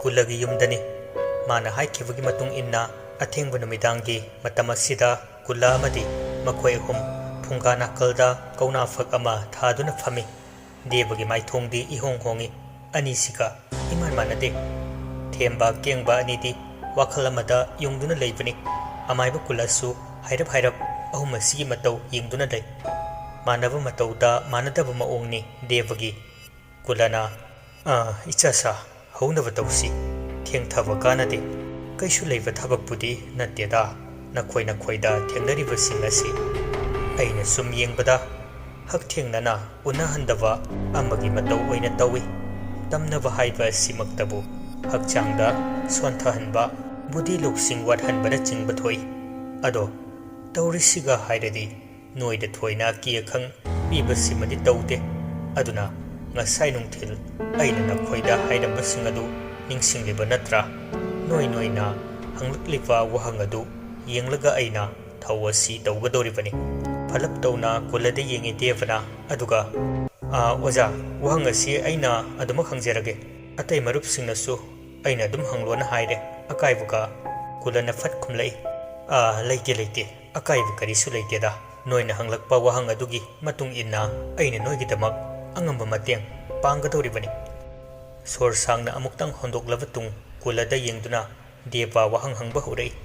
ꯀꯨꯂꯒꯤ ꯌꯨꯝꯗꯅꯤ ꯃꯥꯅ ꯍꯥꯏꯈꯤꯕꯒꯤ ꯃꯇꯨꯡ ꯏꯟꯅ ꯑꯊꯦꯡꯕ ꯅꯨꯃꯤꯗꯥꯡꯒꯤ ꯃꯇꯝ ꯑꯁꯤꯗ ꯀꯨꯂ ꯑꯃꯗꯤ ꯃꯈꯣꯏ ꯑꯍꯨꯝ ꯐꯨꯡꯒꯥ ꯅꯥꯀꯜꯗ ꯀꯧꯅꯥ ꯐꯛ ꯑꯃ ꯊꯥꯗꯨꯅ ꯐꯝꯃꯤ ꯗꯦꯕꯒꯤ ꯃꯥꯏꯊꯣꯡꯗꯤ ꯏꯍꯣꯡ ꯍꯣꯡꯉꯤ ꯑꯅꯤꯁꯤꯒ ꯏꯃꯥꯟ ꯃꯥꯟꯅꯗꯦ ꯊꯦꯝꯕ ꯀꯦꯡꯕ ꯑꯅꯤꯗꯤ ꯋꯥꯈꯜ ꯑꯃꯗ ꯌꯨꯡꯗꯨꯅ ꯂꯩꯕꯅꯤ ꯑꯃꯥꯏꯕ ꯀꯨꯂꯁꯨ ꯍꯥꯏꯔꯞ ꯍꯥꯏꯔꯞ ꯑꯍꯨꯝ ꯑꯁꯤꯒꯤ ꯃꯇꯧ ꯌꯦꯡꯗꯨꯅ ꯂꯩ ꯃꯥꯟꯅꯕ ꯃꯇꯧꯗ ꯃꯥꯟꯅꯗꯕ ꯃꯑꯣꯡꯅꯤ ꯗꯦꯕꯒꯤ ꯀꯨꯂꯅ ꯏꯆꯥꯁꯥ ꯍꯧꯅꯕ ꯇꯧꯁꯤ ꯊꯦꯡꯊꯕ ꯀꯥꯟꯅꯗꯦ ꯀꯩꯁꯨ ꯂꯩꯕ ꯊꯕꯛꯄꯨꯗꯤ ꯅꯠꯇꯦꯗ ꯅꯈꯣꯏꯗ ꯊꯦꯡꯅꯔꯤꯕꯁꯤꯡ ꯑꯁꯤ ꯑꯩꯅ ꯁꯨꯝ ꯌꯦꯡꯕꯗ ꯍꯛꯊꯦꯡꯅꯅ ꯎꯅꯍꯟꯗꯕ ꯑꯃꯒꯤ ꯃꯇꯧ ꯑꯣꯏꯅ ꯇꯧꯏ ꯇꯝꯅꯕ ꯍꯥꯏꯕ ꯑꯁꯤꯃꯛꯇꯕꯨ ꯍꯛꯆꯥꯡꯗ ꯁꯣꯟꯊꯍꯟꯕ ꯕꯨꯗꯤ ꯂꯧꯁꯤꯡ ꯋꯥꯠꯍꯟꯕꯅꯆꯤꯡꯕ ꯊꯣꯛꯏ ꯑꯗꯣ ꯇꯧꯔꯤꯁꯤꯒ ꯍꯥꯏꯔꯗꯤ ꯅꯣꯏꯗ ꯊꯣꯏꯅ ꯀꯤꯌꯥꯈꯪ ꯄꯤꯕꯁꯤꯃꯗꯤ ꯇꯧꯗꯦ ꯑꯗꯨꯅ ꯉꯁꯥꯏ ꯅꯨꯡꯊꯤꯜ ꯑꯩꯅ ꯅꯈꯣꯏꯗ ꯍꯥꯏꯔꯝꯕꯁꯤꯡ ꯑꯗꯨ ꯅꯤꯡꯁꯤꯡꯂꯤꯕ ꯅꯠꯇ꯭ꯔꯥ ꯅꯣꯏꯅ ꯍꯪꯂꯛꯂꯤꯕ ꯋꯥꯍꯪ ꯑꯗꯨ ꯌꯦꯡꯂꯒ ꯑꯩꯅ ꯊꯧ ꯑꯁꯤ ꯇꯧꯒꯗꯧꯔꯤꯕꯅꯤ ꯐꯂꯞ ꯇꯧꯅ ꯀꯨꯂꯗ ꯌꯦꯡꯉꯤ ꯗꯦꯕꯅ ꯑꯗꯨꯒ ꯑꯣꯖꯥ ꯋꯥꯍꯪ ꯑꯁꯤ ꯑꯩꯅ ꯑꯗꯨꯃꯛ ꯍꯪꯖꯔꯒꯦ ꯑꯇꯩ ꯃꯔꯨꯞꯁꯤꯡꯅꯁꯨ ꯑꯩꯅ ꯑꯗꯨꯝ ꯍꯪꯂꯣꯅ ꯍꯥꯏꯔꯦ ꯑꯀꯥꯏꯕꯒ ꯀꯨꯂꯅ ꯐꯠ ꯈꯨꯝꯂꯛꯏ ꯂꯩꯇꯦ ꯑꯀꯥꯏꯕ ꯀꯔꯤꯁꯨ ꯂꯩꯇꯦꯗ ꯅꯣꯏꯅ ꯍꯪꯂꯛꯄ ꯋꯥꯍꯪ ꯑꯗꯨꯒꯤ ꯃꯇꯨꯡ ꯏꯟꯅ ꯑꯩꯅ ꯅꯣꯏꯒꯤꯗꯃꯛ ꯑꯉꯝꯕ ꯃꯇꯦꯡ ꯄꯥꯡꯒꯗꯧꯔꯤꯕꯅꯤ ꯁꯣꯔ ꯁꯥꯡꯅ ꯑꯃꯨꯛꯇꯪ ꯍꯣꯟꯗꯣꯛꯂꯕ ꯇꯨꯡ ꯀꯨꯂꯗ ꯌꯦꯡꯗꯨꯅ ꯗꯦꯕ ꯋꯥꯍꯪ ꯍꯪꯕ ꯍꯧꯔꯛꯏ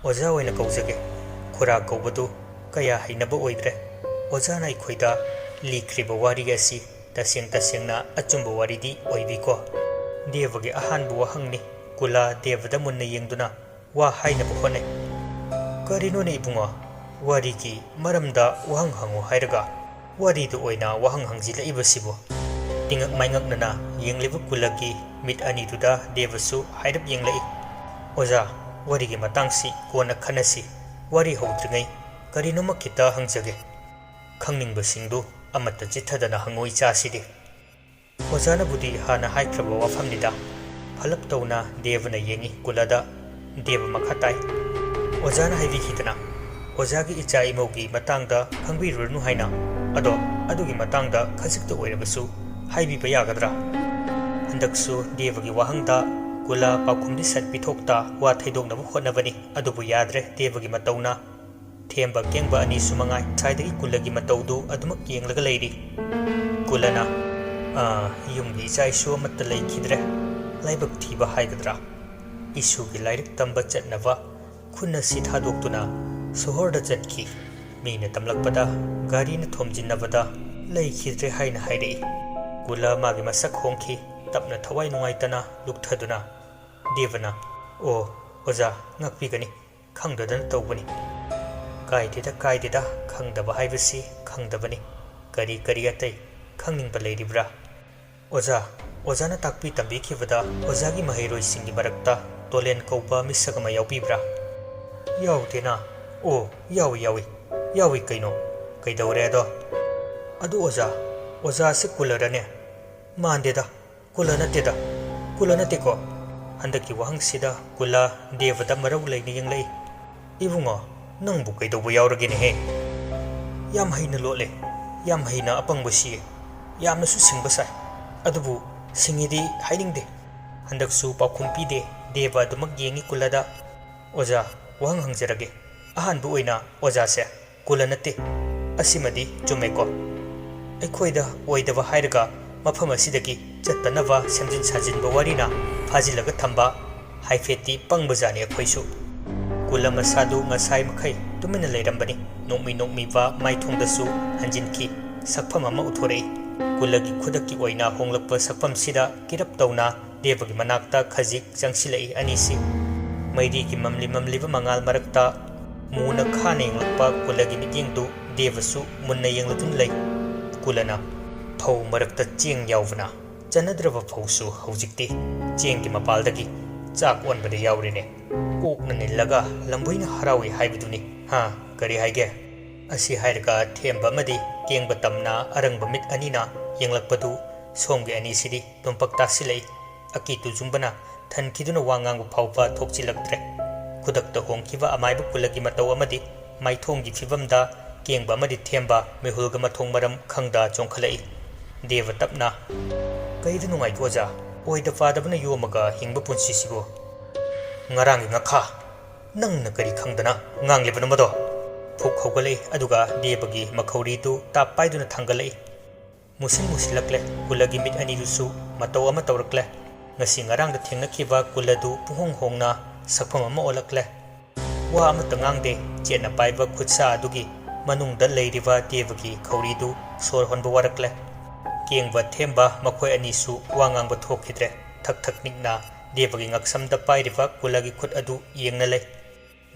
ꯑꯣꯖꯥ ꯑꯣꯏꯅ ꯀꯧꯖꯒꯦ ꯈꯨꯔꯥ ꯀꯧꯕꯗꯨ ꯀꯌꯥ ꯍꯩꯅꯕ ꯑꯣꯏꯗ꯭ꯔꯦ ꯑꯣꯖꯥꯅ ꯑꯩꯈꯣꯏꯗ ꯂꯤꯈ꯭ꯔꯤꯕ ꯋꯥꯔꯤ ꯑꯁꯤ ꯇꯁꯦꯡꯅ ꯑꯆꯨꯝꯕ ꯋꯥꯔꯤꯗꯤ ꯑꯣꯏꯕꯤꯀꯣ ꯗꯦꯕꯒꯤ ꯑꯍꯥꯟꯕ ꯋꯥꯍꯪꯅꯤ ꯀꯨꯂ ꯗꯦꯕꯗ ꯃꯨꯟꯅ ꯌꯦꯡꯗꯨꯅ ꯋꯥ ꯍꯥꯏꯅꯕ ꯍꯣꯠꯅꯩ ꯀꯔꯤꯅꯣꯅꯦ ꯏꯕꯨꯡꯉꯣ ꯋꯥꯔꯤꯒꯤ ꯃꯔꯝꯗ ꯋꯥꯍꯪ ꯍꯪꯉꯨ ꯍꯥꯏꯔꯒ ꯋꯥꯔꯤꯗ ꯑꯣꯏꯅ ꯋꯥꯍꯪ ꯍꯪꯖꯤꯜꯂꯛꯏꯕꯁꯤꯕꯨ ꯇꯤꯡꯉꯛ ꯃꯥꯏꯉꯛꯅꯅ ꯌꯦꯡꯂꯤꯕ ꯀꯨꯂꯒꯤ ꯃꯤꯠ ꯑꯅꯤꯗꯨꯗ ꯗꯦꯕꯁꯨ ꯍꯥꯏꯔꯞ ꯌꯦꯡꯂꯛꯏ ꯑꯣꯖꯥ ꯋꯥꯔꯤꯒꯤ ꯃꯇꯥꯡꯁꯤ ꯀꯣꯟꯅ ꯈꯟꯅꯁꯤ ꯋꯥꯔꯤ ꯍꯧꯗ꯭ꯔꯤꯉꯩ ꯀꯔꯤꯅꯣꯃ ꯈꯤꯇ ꯍꯪꯖꯒꯦ ꯈꯪꯅꯤꯡꯕꯁꯤꯡꯗꯨ ꯑꯃꯠꯇ ꯆꯤꯠꯊꯗꯅ ꯍꯪꯉꯨ ꯏꯆꯥꯁꯤꯗꯤ ꯑꯣꯖꯥꯅꯕꯨꯗꯤ ꯍꯥꯟꯅ ꯍꯥꯏꯈ꯭ꯔꯕ ꯋꯥꯐꯝꯅꯤꯗ ꯐꯂꯞ ꯇꯧꯅ ꯗꯦꯕꯅ ꯌꯦꯡꯉꯤ ꯀꯨꯂꯗ ꯗꯦꯕ ꯃꯈꯥ ꯇꯥꯏ ꯑꯣꯖꯥꯅ ꯍꯥꯏꯕꯤꯈꯤꯗꯅ ꯑꯣꯖꯥꯒꯤ ꯏꯆꯥ ꯏꯃꯧꯒꯤ ꯃꯇꯥꯡꯗ ꯈꯪꯕꯤꯔꯨꯔꯅꯨ ꯍꯥꯏꯅ ꯑꯗꯣ ꯑꯗꯨꯒꯤ ꯃꯇꯥꯡꯗ ꯈꯖꯤꯛꯇ ꯑꯣꯏꯔꯕꯁꯨ ꯍꯥꯏꯕꯤꯕ ꯌꯥꯒꯗ꯭ꯔꯥ ꯍꯟꯗꯛꯁꯨ ꯗꯦꯕꯒꯤ ꯋꯥꯍꯪꯗ ꯀꯨꯂ ꯄꯥꯎꯈꯨꯝꯗꯤ ꯁꯠ ꯄꯤꯊꯣꯛꯇ ꯋꯥ ꯊꯩꯗꯣꯛꯅꯕ ꯍꯣꯠꯅꯕꯅꯤ ꯑꯗꯨꯕꯨ ꯌꯥꯗ꯭ꯔꯦ ꯗꯦꯕꯒꯤ ꯃꯇꯧꯅ ꯊꯦꯝꯕ ꯀꯦꯡꯕ ꯑꯅꯤꯁꯨ ꯃꯉꯥꯏ ꯉꯁꯥꯏꯗꯒꯤ ꯀꯨꯂꯒꯤ ꯃꯇꯧꯗꯨ ꯑꯗꯨꯃꯛ ꯌꯦꯡꯂꯒ ꯂꯩꯔꯤ ꯀꯨꯂꯅ ꯌꯨꯝꯒꯤ ꯏꯆꯥ ꯏꯁꯨ ꯑꯃꯠꯇ ꯂꯩꯈꯤꯗ꯭ꯔꯦ ꯂꯥꯏꯕꯛ ꯊꯤꯕ ꯍꯥꯏꯒꯗ꯭ꯔꯥ ꯏꯁꯨꯒꯤ ꯂꯥꯏꯔꯤꯛ ꯇꯝꯕ ꯆꯠꯅꯕ ꯈꯨꯟ ꯑꯁꯤ ꯊꯥꯗꯣꯛꯇꯨꯅ ꯁꯣꯍꯣꯔꯗ ꯆꯠꯈꯤ ꯃꯤꯅ ꯇꯝꯂꯛꯄꯗ ꯒꯥꯔꯤꯅ ꯊꯣꯝꯖꯤꯟꯅꯕꯗ ꯂꯩꯈꯤꯗ꯭ꯔꯦ ꯍꯥꯏꯅ ꯍꯥꯏꯔꯛꯏ ꯀꯨꯂ ꯃꯥꯒꯤ ꯃꯁꯛ ꯍꯣꯡꯈꯤ ꯇꯞꯅ ꯊꯋꯥꯏ ꯅꯨꯡꯉꯥꯏꯇꯅ ꯂꯨꯛꯊꯗꯨꯅ ꯗꯦꯕꯅ ꯑꯣꯖꯥ ꯉꯥꯛꯄꯤꯒꯅꯤ ꯈꯪꯗꯗꯅ ꯇꯧꯕꯅꯤ ꯀꯥꯏꯗꯦꯗ ꯈꯪꯗꯕ ꯍꯥꯏꯕꯁꯤ ꯈꯪꯗꯕꯅꯤ ꯀꯔꯤ ꯑꯇꯩ ꯈꯪꯅꯤꯡꯕ ꯂꯩꯔꯤꯕ꯭ꯔꯥ ꯑꯣꯖꯥꯅ ꯇꯥꯛꯄꯤ ꯇꯝꯕꯤꯈꯤꯕꯗ ꯑꯣꯖꯥꯒꯤ ꯃꯍꯩꯔꯣꯏꯁꯤꯡꯒꯤ ꯃꯔꯛꯇ ꯇꯣꯂꯦꯟ ꯀꯧꯕ ꯃꯤꯁꯛ ꯑꯃ ꯌꯥꯎꯕꯤꯕ꯭ꯔꯥ ꯌꯥꯎꯗꯦꯅ ꯌꯥꯎꯏ ꯀꯩꯅꯣ ꯀꯩꯗꯧꯔꯦ ꯑꯗꯨ ꯑꯣꯖꯥꯁꯤ ꯀꯨꯂꯔꯅꯦ ꯃꯥꯟꯗꯦꯗ ꯀꯨꯂ ꯅꯠꯇꯦꯀꯣ ꯍꯟꯗꯛꯀꯤ ꯋꯥꯍꯪꯁꯤꯗ ꯀꯨꯂ ꯗꯦꯕꯗ ꯃꯔꯧ ꯂꯩꯅ ꯌꯦꯡꯂꯛꯏ ꯏꯕꯨꯡꯉꯣ ꯅꯪꯕꯨ ꯀꯩꯗꯧꯕ ꯌꯥꯎꯔꯒꯦꯅꯦꯍꯦ ꯌꯥꯝ ꯍꯩꯅ ꯂꯣꯠꯂꯦ ꯌꯥꯝ ꯍꯩꯅ ꯑꯄꯪꯕ ꯁꯤꯌꯦ ꯌꯥꯝꯅꯁꯨ ꯁꯤꯡꯕ ꯁꯥꯏ ꯑꯗꯨꯕꯨ ꯁꯤꯡꯉꯤꯗꯤ ꯍꯥꯏꯅꯤꯡꯗꯦ ꯍꯟꯗꯛꯁꯨ ꯄꯥꯎꯈꯨꯝ ꯄꯤꯗꯦ ꯗꯦꯕ ꯑꯗꯨꯃꯛ ꯌꯦꯡꯉꯤ ꯀꯨꯂꯗ ꯑꯣꯖꯥ ꯋꯥꯍꯪ ꯍꯪꯖꯔꯒꯦ ꯑꯍꯥꯟꯕ ꯑꯣꯏꯅ ꯑꯣꯖꯥꯁꯦ ꯀꯨꯂ ꯅꯠꯇꯦ ꯑꯁꯤꯃꯗꯤ ꯆꯨꯝꯃꯦꯀꯣ ꯑꯩꯈꯣꯏꯗ ꯑꯣꯏꯗꯕ ꯍꯥꯏꯔꯒ ꯃꯐꯝ ꯑꯁꯤꯗꯒꯤ ꯆꯠꯇꯅꯕ ꯁꯦꯝꯖꯤꯟ ꯁꯥꯖꯤꯟꯕ ꯋꯥꯔꯤꯅ ꯐꯥꯖꯤꯜꯂꯒ ꯊꯝꯕ ꯍꯥꯏꯐꯦꯠꯇꯤ ꯄꯪꯕꯖꯥꯠꯅꯤ ꯑꯩꯈꯣꯏꯁꯨ ꯀꯨꯂ ꯃꯁꯥꯗꯨ ꯉꯁꯥꯏ ꯃꯈꯩ ꯇꯨꯃꯤꯟꯅ ꯂꯩꯔꯝꯕꯅꯤ ꯅꯣꯛꯃꯤꯕ ꯃꯥꯏꯊꯣꯡꯗꯁꯨ ꯍꯟꯖꯤꯟꯈꯤ ꯁꯛꯐꯝ ꯑꯃ ꯎꯠꯊꯣꯔꯛꯏ ꯀꯨꯂꯒꯤ ꯈꯨꯗꯛꯀꯤ ꯑꯣꯏꯅ ꯍꯣꯡꯂꯛꯄ ꯁꯛꯐꯝꯁꯤꯗ ꯀꯤꯔꯞ ꯇꯧꯅ ꯗꯦꯕꯒꯤ ꯃꯅꯥꯛꯇ ꯈꯖꯤꯛ ꯆꯪꯁꯤꯜꯂꯛꯏ ꯑꯅꯤꯁꯤ ꯃꯩꯔꯤꯒꯤ ꯃꯝꯂꯤꯕ ꯃꯉꯥꯜ ꯃꯔꯛꯇ ꯃꯨꯅ ꯈꯥꯅ ꯌꯦꯡꯂꯛꯄ ꯀꯨꯂꯒꯤ ꯃꯤꯠꯌꯦꯡꯗꯨ ꯗꯦꯕꯁꯨ ꯃꯨꯟꯅ ꯌꯦꯡꯂꯗꯨꯅ ꯂꯩ ꯀꯨꯂꯅ ꯐꯧ ꯃꯔꯛꯇ ꯆꯦꯡ ꯌꯥꯎꯕꯅ ꯆꯟꯅꯗ꯭ꯔꯕ ꯐꯧꯁꯨ ꯍꯧꯖꯤꯛꯇꯤ ꯆꯦꯡꯒꯤ ꯃꯄꯥꯜꯗꯒꯤ ꯆꯥꯛ ꯑꯣꯟꯕꯗ ꯌꯥꯎꯔꯤꯅꯦ ꯀꯣꯛꯅ ꯅꯤꯜꯂꯒ ꯂꯝꯕꯣꯏꯅ ꯍꯔꯥꯎꯏ ꯍꯥꯏꯕꯗꯨꯅꯤ ꯀꯔꯤ ꯍꯥꯏꯒꯦ ꯑꯁꯤ ꯍꯥꯏꯔꯒ ꯊꯦꯝꯕ ꯑꯃꯗꯤ ꯀꯦꯡꯕ ꯇꯝꯅ ꯑꯔꯪꯕ ꯃꯤꯠ ꯑꯅꯤꯅ ꯌꯦꯡꯂꯛꯄꯗꯨ ꯁꯣꯝꯒꯤ ꯑꯅꯤꯁꯤꯗꯤ ꯇꯨꯝꯄꯛ ꯇꯥꯁꯤꯜꯂꯛꯏ ꯑꯀꯤ ꯇꯨꯖꯨꯡꯕꯅ ꯊꯟꯈꯤꯗꯨꯅ ꯋꯥ ꯉꯥꯡꯕ ꯐꯥꯎꯕ ꯊꯣꯛꯆꯤꯜꯂꯛꯇ꯭ꯔꯦ ꯈꯨꯗꯛꯇ ꯍꯣꯡꯈꯤꯕ ꯑꯃꯥꯏꯕ ꯀꯨꯂꯒꯤ ꯃꯇꯧ ꯑꯃꯗꯤ माइथोंगी फिवमदा केंगबा अमदि थेंबा मेहुलगा मथोंग मरम खंगदा चोंखलई देव तपना कईद नुंगाई ओजा ओइदा फादबना योमगा हिंगबा पुंसिसिबो ngarang ngakha nang na kari khangdana ngang lebana mado phuk hogale aduga debagi makhori tu ta paiduna thangalai musin musilakle kulagi mit ani rusu mataw ama tawrakle ngasi ngarang da thengna khiba kuladu puhong hongna sakpham ama olakle wa ama tangang de chena paiba khutsa adugi manung da leiriba debagi khori du sor honba warakle kengba themba makhoi ani su wangang ba thokhidre thak thak nikna Devaki ngaksamda pairiba kulagi khut adu yengna lei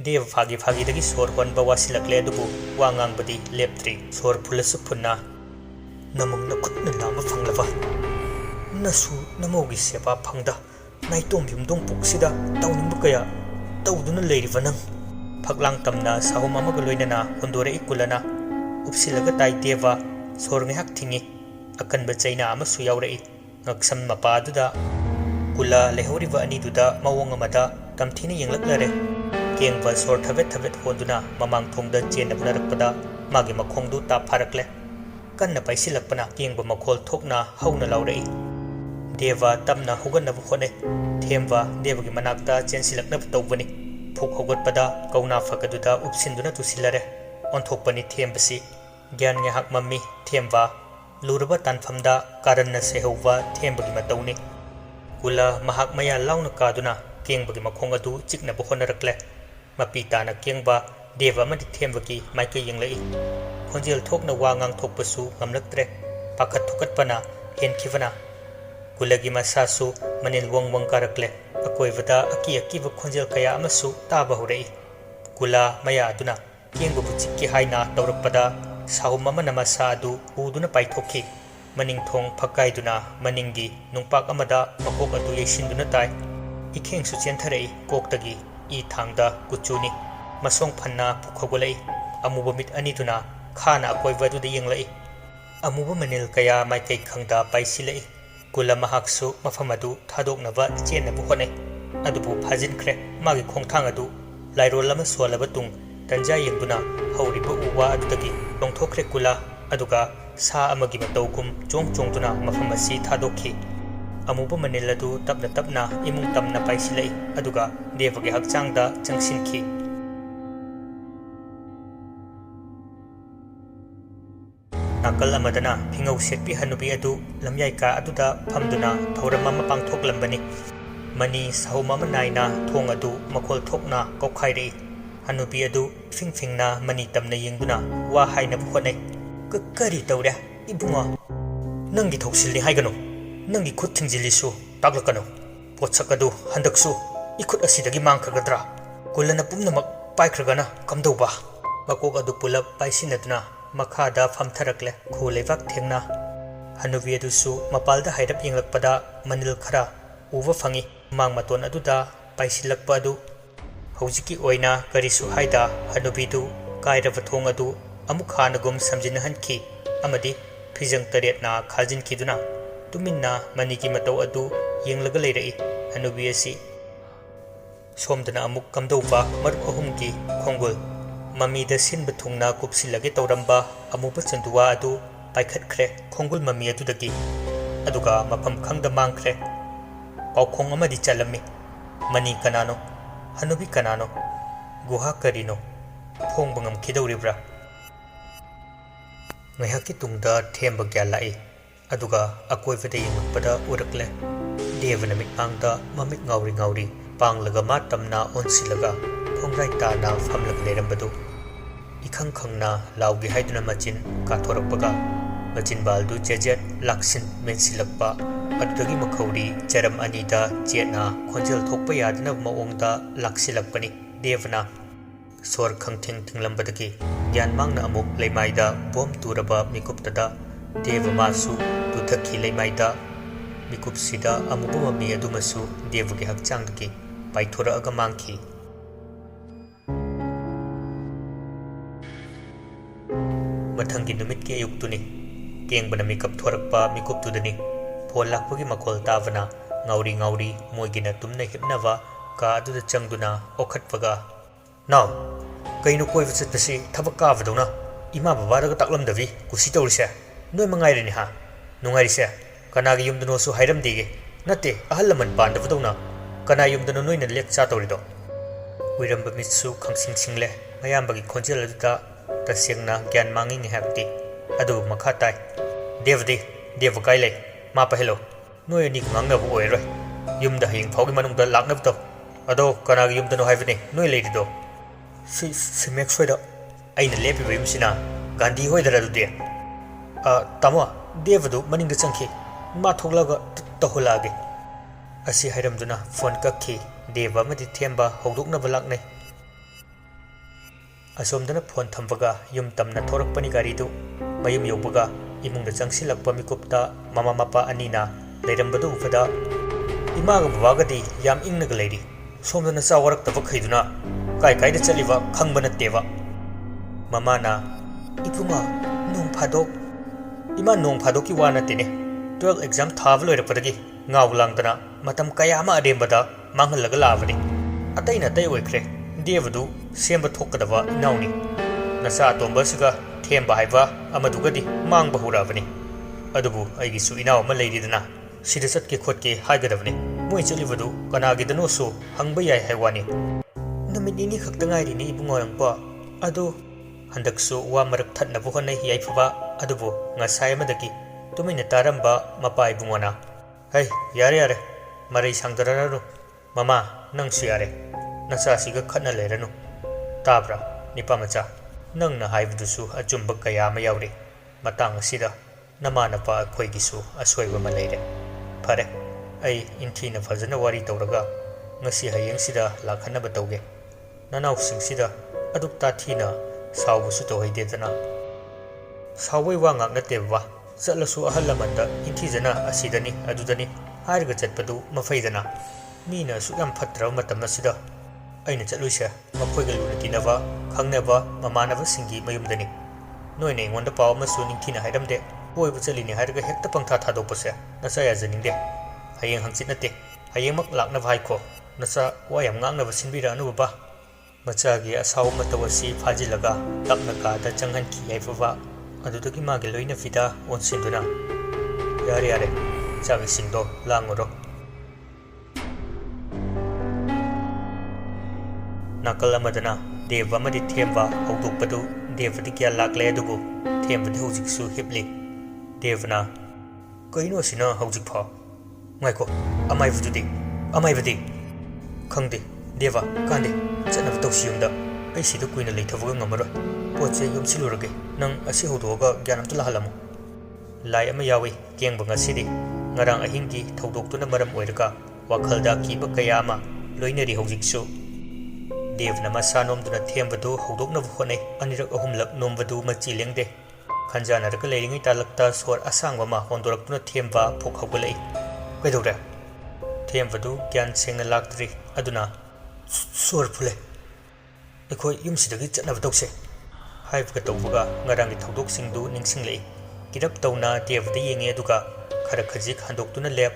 dev phagi phagi dagi sor honba wasilakle adubu wangang badi leptri sor phulasu phunna namung na khutna lama phanglaba nasu namogi sepa phangda naitom yumdong puksida tawnimba kaya tawduna leiriba nang phaklang tamna sahum amaga loinana hondore ikulana upsilaga tai deva sor ngehak thingi akanba chaina amasu yaurei ngaksam mapaduda kula lehoriba ani duda mawong amada tamthina yenglaklarre kengba sor thabet thabet honduna mamang thongda chena bunarakpada magi makhongdu ta pharakle kanna paisilakpana kengba makhol thokna hauna laurei deva tamna hoganna khone themba devagi manakta chensilakna tawbani phuk hogatpada kauna fakaduda upsinduna tusilare onthokpani thembasi gyan nge hak mammi themba lurba tanfamda karanna sehova thembagi matawni kula mahak maya launa kaduna kengbagi makhong adu chikna bohonarakle mapita na kengba deva amadi thembagi maike yenglei khonjel thokna wangang thokpasu ngamlaktre pakhat thokatpana henkhivana kulagi masasu manil wangwang karakle akoivada aki akiba khonjel kaya amasu taba horei kula maya aduna kengbu buchikki haina tawrakpada sahum amana masa adu uduna paithokhi maning thong phakaiduna maningi nungpak amada makok adu yeisinduna tai ikheng su chenthare koktagi I thangda kuchuni masong phanna pukhogolai amuba mit ani duna khana akoiwadu de yenglai amuba manil kaya mai kai khangda paisilai kula mahaksu mafamadu thadoknaba chenna bu honai adubu phajin khre magi khongthang adu lairo lama swalaba tung tanja yengduna hawriba uwa adutagi longthokre kula aduga sa amagi matawkum chong chongduna mafam asi thadokhi amuba manil adu tapna tapna imung tamna paisilai aduga devagi hakchangda changsinkhi nakal amadana phingau setpi hanubi adu lamyai ka aduda phamduna thorama mapangthok lambani mani sahuma manaina thong adu makhol thokna kokhairi hanubi adu phingphingna mani tamna yengduna wa haina bkhonai kari tawre ibunga nangi thoksilni haigano nangi khut thingzilisu taklakano potsakadu handaksu ikhut asidagi mangkhagadra kulana pumnamak paikragana kamdauba makok adu pulap paisinaduna makhada phamtharakle kholeibak thengna hanubi adusu mapalda hairap yenglakpada manil khara uwa phangi mangmaton aduda paisilakpa adu hojiki oina karisu haida hanubi du kairava thong adu amuk hanagum samjina hanki amadi phijang taret na khaljin kiduna tuminna manigi matau adu yenglaga leirei hanubi asi somdana amuk kamdauba marup ahumgi khongol mamida sinba thungna kupsilage tawramba amuba chanduwa adu paikhatkhre khongol mami adudagi aduga mafam khangda mangkhre paukhong amadi chalami mani kanano hanubi kanano guha karino phongbangam khidawribra ngayhaki tungda themba gyalai aduga akoivada yengpada urakle devana mitangda mamit ngauri ngauri panglaga ma tamna onsilaga khongrai tana famlag lerambadu ikhang khangna laugi haiduna machin kathorakpaga machin baldu jejet laksin mensilakpa adudagi makhauri charam anida chena khonjel thokpa yadna maongda laksilakpani devana sor khangthing thinglambadagi gyan mangna amuk leimaida bom turaba mikuptada deva masu tuthakhi leimaida mikupsida amuba mami adumasu devagi hakchangdagi paithora aga mangki mathangi numit ke ayuktuni kengbana mikap thorakpa mikuptudani phol lakpagi makhol tavana ngauri ngauri moigina tumna hipnava ka aduda changduna okhatpaga now Kaino koiba chatpasi thabak kaabadona ima babaraga taklamdavi kusi tawrise noi mangairani ha nungairise kanagi yumdano su hairamdige nate ahal laman pandavadona kana yumdano noina lek cha tawrido uiramba mitsu khangsing single mayambagi khonjel aduda tasengna gyan mangi ni habti adu makha tai devdi devakai le ma pahelo noi ni ngangna bu oiroi yumda hing phaugi manungda laknab to ado kanagi yumdano haivne noi leidido Simek soida aina lepi bimsina Gandhi hoidara du de tamo devadu maninga changki ma thoklaga tahulage asi hairamduna phone kakhi deva madi themba hogdukna balaknai asomdana phone thambaga yum tamna thorakpani gari du mayum yobaga imungda changsilakpa mikupta mama mapa anina leirambadu ufada imaga babagadi yam ingnaga leiri somdana chawarak taba khaiduna kai kai da chaliwa khangba natteva mamana ipuma nong phadok ima nong phadok ki wa natte ne 12 exam thav loirapadagi ngaw langdana matam kaya ma adembada manghalaga lavani ataina tai oikre devadu semba thokadaba inauni nasa tomba siga themba haiba amadugadi mangba huravani adubu aigi su inaw ma leiridana sida satke khotke haigadavani moi chalivadu kanagi dano su hangba yai haiwani namini khakta ngai ni ibungorangpa adu handaksu wa marak thatna bu honai yaifaba adubu ngasai madagi tumina taramba mapai bungona hai yare yare marai sangdaranu mama nangsu yare nasa siga khatna leranu tabra nipamacha nangna haibudusu achumba kaya ma yauri matang asida namana pa khoigisu asoi ma leire phare ai inthina fazana wari tawraga ngasi hayeng sida lakhana ba tawge nanau sing sida aduk ta thina sawu su to haidedana sawai wa ngak nate ba chatlasu ahalamanda inthijana asidani adudani harga chatpadu mafaidana mina su yam phatra matam asida aina chatluise maphoi galu tinaba khangneba mamanaba singi mayumdani noine ngonda paw masu ningthina hairamde boibu chalini harga hekta pangtha thadopase nasa ya janingde hayeng hangchit nate hayeng mak lakna vai ko nasa wayam ngangna sinbira anu ba machagi asaw matawasi phajilaga takna ka da changhan ki yaifaba adudagi mage loina fida onsinduna yare yare chagi sindo langoro nakal amadana deva madi themba hogdukpadu devadi kya lakle adubu thembadi hojiksu hipli devna kaino sina hojik pha ngaiko amai vudi khangde deva kande chanav tawsiumda ai sida kuina leithavuga ngamaro poche yumsilurage nang asi hodoga gyanam tula halamu lai ama yawi kengba ngasidi ngarang ahingi thaudoktuna maram oiraga wakhalda kiba kayama loinari hojiksu devna masanomduna thembadu hodokna honai anirak ahumlak nombadu machi lengde khanjana raka leiringai talakta sor asangwa ma hondoraktuna themba phokhawgalai kaidore thembadu gyan sengna laktri aduna sor phule ekhoi yumsidagi chatnab tawse haibga tawbuga ngarangi thodok singdu ningsinglei kirap tawna devda yenge aduga khara khajik handoktuna lep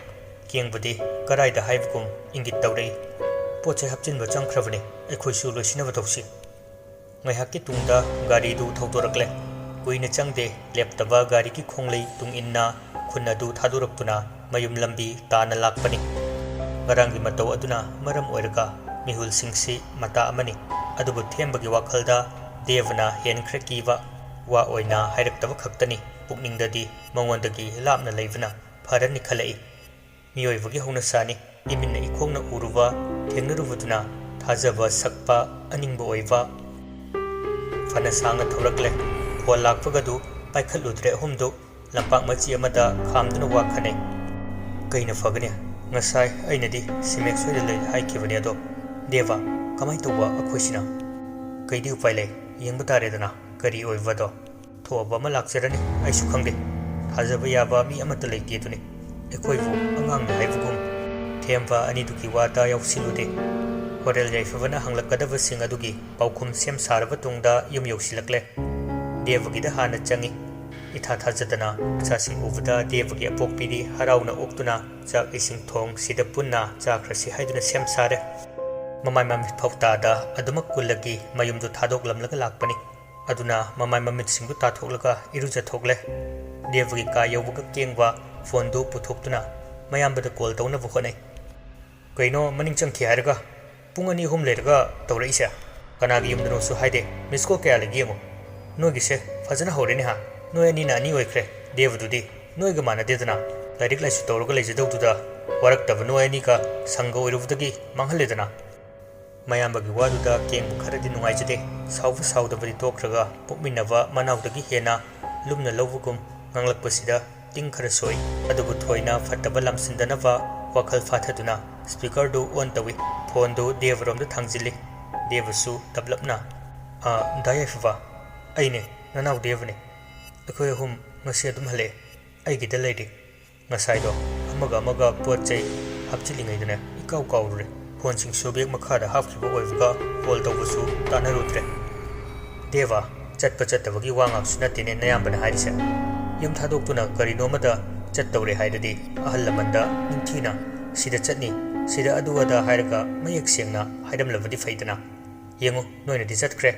kengbadi karaida haibgum ingit tawrei poche hapchinba changkhrabani ekhoi su loisinaba tawsi ngaihakki tungda gari du thawdorakle kuina changde leptaba gari ki khonglei tung inna khunna du thadurakpuna mayum lambi tana lakpani ngarangi mataw aduna maram oiraga mihul singsi mata amani adubu thembagi wakhalda devna henkhre kiwa wa oina hairaktaba khaktani pukningdadi mangondagi lapna leivna pharani khalai miyoibagi hona sani iminna ikhongna uruwa thengnarubaduna thajaba sakpa aningba oiba fana sanga thorakle phol lakpagadu paikhaludre humdu lampak machi amada khamduna wakhanai kaina fagane ngasai ainadi simek soida lei haikibani ado deva kamai toba akhoisina kaidi upai lei yengba taredana kari oivado thoba ma lakserani aisu khangde thajaba yaba mi amata leite duni ekhoibu angang na haibugum themba ani duki wata yausilude hotel jaifavana hanglakadaba sing adugi paukhum sem saraba tungda yum yausilakle devagida hana changi itha thajadana chasi ubda devagi apokpiri harauna oktuna chak ising thong sida punna chakrasi haiduna sem sare ꯃꯃꯥꯏ ꯃꯃꯤꯠ ꯐꯧꯇꯥꯗ ꯑꯗꯨꯃꯛ ꯀꯨꯜꯂꯒꯤ ꯃꯌꯨꯝꯗꯨ ꯊꯥꯗꯣꯛꯂꯝꯂꯒ ꯂꯥꯛꯄꯅꯤ ꯑꯗꯨꯅ ꯃꯃꯥꯏ ꯃꯃꯤꯠꯁꯤꯡꯗꯨ ꯇꯥꯊꯣꯛꯂꯒ ꯏꯔꯨꯖꯊꯣꯛꯂꯦ ꯗꯦꯕꯒꯤ ꯀꯥ ꯌꯧꯕꯒ ꯀꯦꯡꯕ ꯐꯣꯟꯗꯨ ꯄꯨꯊꯣꯛꯇꯨꯅ ꯃꯌꯥꯝꯕꯗ call ꯇꯧꯅꯕ ꯍꯣꯠꯅꯩ ꯀꯩꯅꯣ ꯃꯅꯤꯡ ꯆꯪꯈꯤ ꯍꯥꯏꯔꯒ ꯄꯨꯡ 2-3 ꯂꯩꯔꯒ ꯇꯧꯔꯛꯏꯁꯦ ꯀꯅꯥꯒꯤ ꯌꯨꯝꯗꯅꯣꯁꯨ ꯍꯥꯏꯗꯦ ꯃꯤꯁ ꯀꯣꯜ ꯀꯌꯥ ꯂꯩꯒꯦ ꯌꯦꯡꯉꯣ ꯅꯣꯏꯒꯤꯁꯦ ꯐꯖꯅ ꯍꯧꯔꯦꯅꯦ ꯍꯥ ꯅꯣꯏ ꯑꯅꯤꯅ ꯑꯅꯤ ꯑꯣꯏꯈ꯭ꯔꯦ ꯗꯦꯕꯗꯨꯗꯤ ꯅꯣꯏꯒ ꯃꯥꯟꯅꯗꯦꯗꯅ ꯂꯥꯏꯔꯤꯛ ꯂꯥꯏꯁꯨ ꯇꯧꯔꯒ ꯂꯩꯖꯗꯧꯗꯨꯗ ꯋꯥꯔꯛꯇꯕ ꯅꯣꯏ ꯑꯅꯤꯒ ꯁꯪꯒ ꯑꯣꯏꯔꯨꯕꯗꯒꯤ ꯃꯥꯡꯍꯜꯂꯦꯗꯅ ꯃꯌꯥꯝꯕꯒꯤ ꯋꯥꯗꯨꯗ ꯀꯦꯡꯕ ꯈꯔꯗꯤ ꯅꯨꯡꯉꯥꯏꯖꯗꯦ ꯁꯥꯎꯕ ꯁꯥꯎꯗꯕꯗꯤ ꯇꯣꯛꯈ꯭ꯔꯒ ꯄꯣꯛꯃꯤꯟꯅꯕ ꯃꯅꯥꯎꯗꯒꯤ ꯍꯦꯟꯅ ꯂꯨꯝꯅ ꯂꯧꯕꯒꯨꯝ ꯉꯥꯡꯂꯛꯄꯁꯤꯗ ꯇꯤꯡ ꯈꯔ ꯁꯣꯏ ꯑꯗꯨꯕꯨ ꯊꯣꯏꯅ ꯐꯠꯇꯕ ꯂꯝꯁꯤꯟꯗꯅꯕ ꯋꯥꯈꯜ ꯐꯥꯊꯗꯨꯅ ꯁ꯭ꯄꯤꯀꯔꯗꯨ ꯑꯣꯟ ꯇꯧꯏ ꯐꯣꯟꯗꯨ ꯗꯦꯕꯔꯣꯝꯗ ꯊꯥꯡꯖꯤꯜꯂꯤ ꯗꯦꯕꯁꯨ ꯇꯞꯂꯞꯅ ꯗꯥ ꯌꯥꯏꯐꯕ ꯑꯩꯅꯦ ꯅꯅꯥꯎ ꯗꯦꯕꯅꯦ ꯑꯩꯈꯣꯏ ꯑꯍꯨꯝ ꯉꯁꯤ ꯑꯗꯨꯝ ꯍꯜꯂꯛꯑꯦ ꯑꯩꯒꯤꯗ ꯂꯩꯔꯤ ꯉꯁꯥꯏꯗꯣ ꯑꯃꯒ ꯄꯣꯠ ꯆꯩ ꯍꯥꯞꯆꯤꯜꯂꯤꯉꯩꯗꯅꯦ ꯏꯀꯥꯎ ꯀꯥꯎꯔꯨꯔꯦ ꯐꯣꯟꯁꯤꯡꯁꯨ ꯕꯦꯒ ꯃꯈꯥꯗ ꯍꯥꯞꯈꯤꯕ ꯑꯣꯏꯕꯒ ꯀꯣꯜ ꯇꯧꯕꯁꯨ ꯇꯥꯟꯅꯔꯨꯗ꯭ꯔꯦ ꯗꯦꯕ ꯆꯠꯄ ꯆꯠꯇꯕꯒꯤ ꯋꯥ ꯉꯥꯛꯁꯨ ꯅꯠꯇꯦꯅꯦ ꯅꯌꯥꯝꯕꯅ ꯍꯥꯏꯔꯤꯁꯦ ꯌꯨꯝ ꯊꯥꯗꯣꯛꯇꯨꯅ ꯀꯔꯤꯅꯣꯃꯗ ꯆꯠꯇꯧꯔꯦ ꯍꯥꯏꯔꯗꯤ ꯑꯍꯜ ꯂꯃꯟꯗ ꯅꯤꯡꯊꯤꯅ ꯁꯤꯗ ꯆꯠꯅꯤ ꯁꯤꯗ ꯑꯗꯨ ꯑꯗꯥ ꯍꯥꯏꯔꯒ ꯃꯌꯦꯛ ꯁꯦꯡꯅ ꯍꯥꯏꯔꯝꯂꯕꯗꯤ ꯐꯩꯗꯅ ꯌꯦꯡꯉꯨ ꯅꯣꯏꯅꯗꯤ ꯆꯠꯈ꯭ꯔꯦ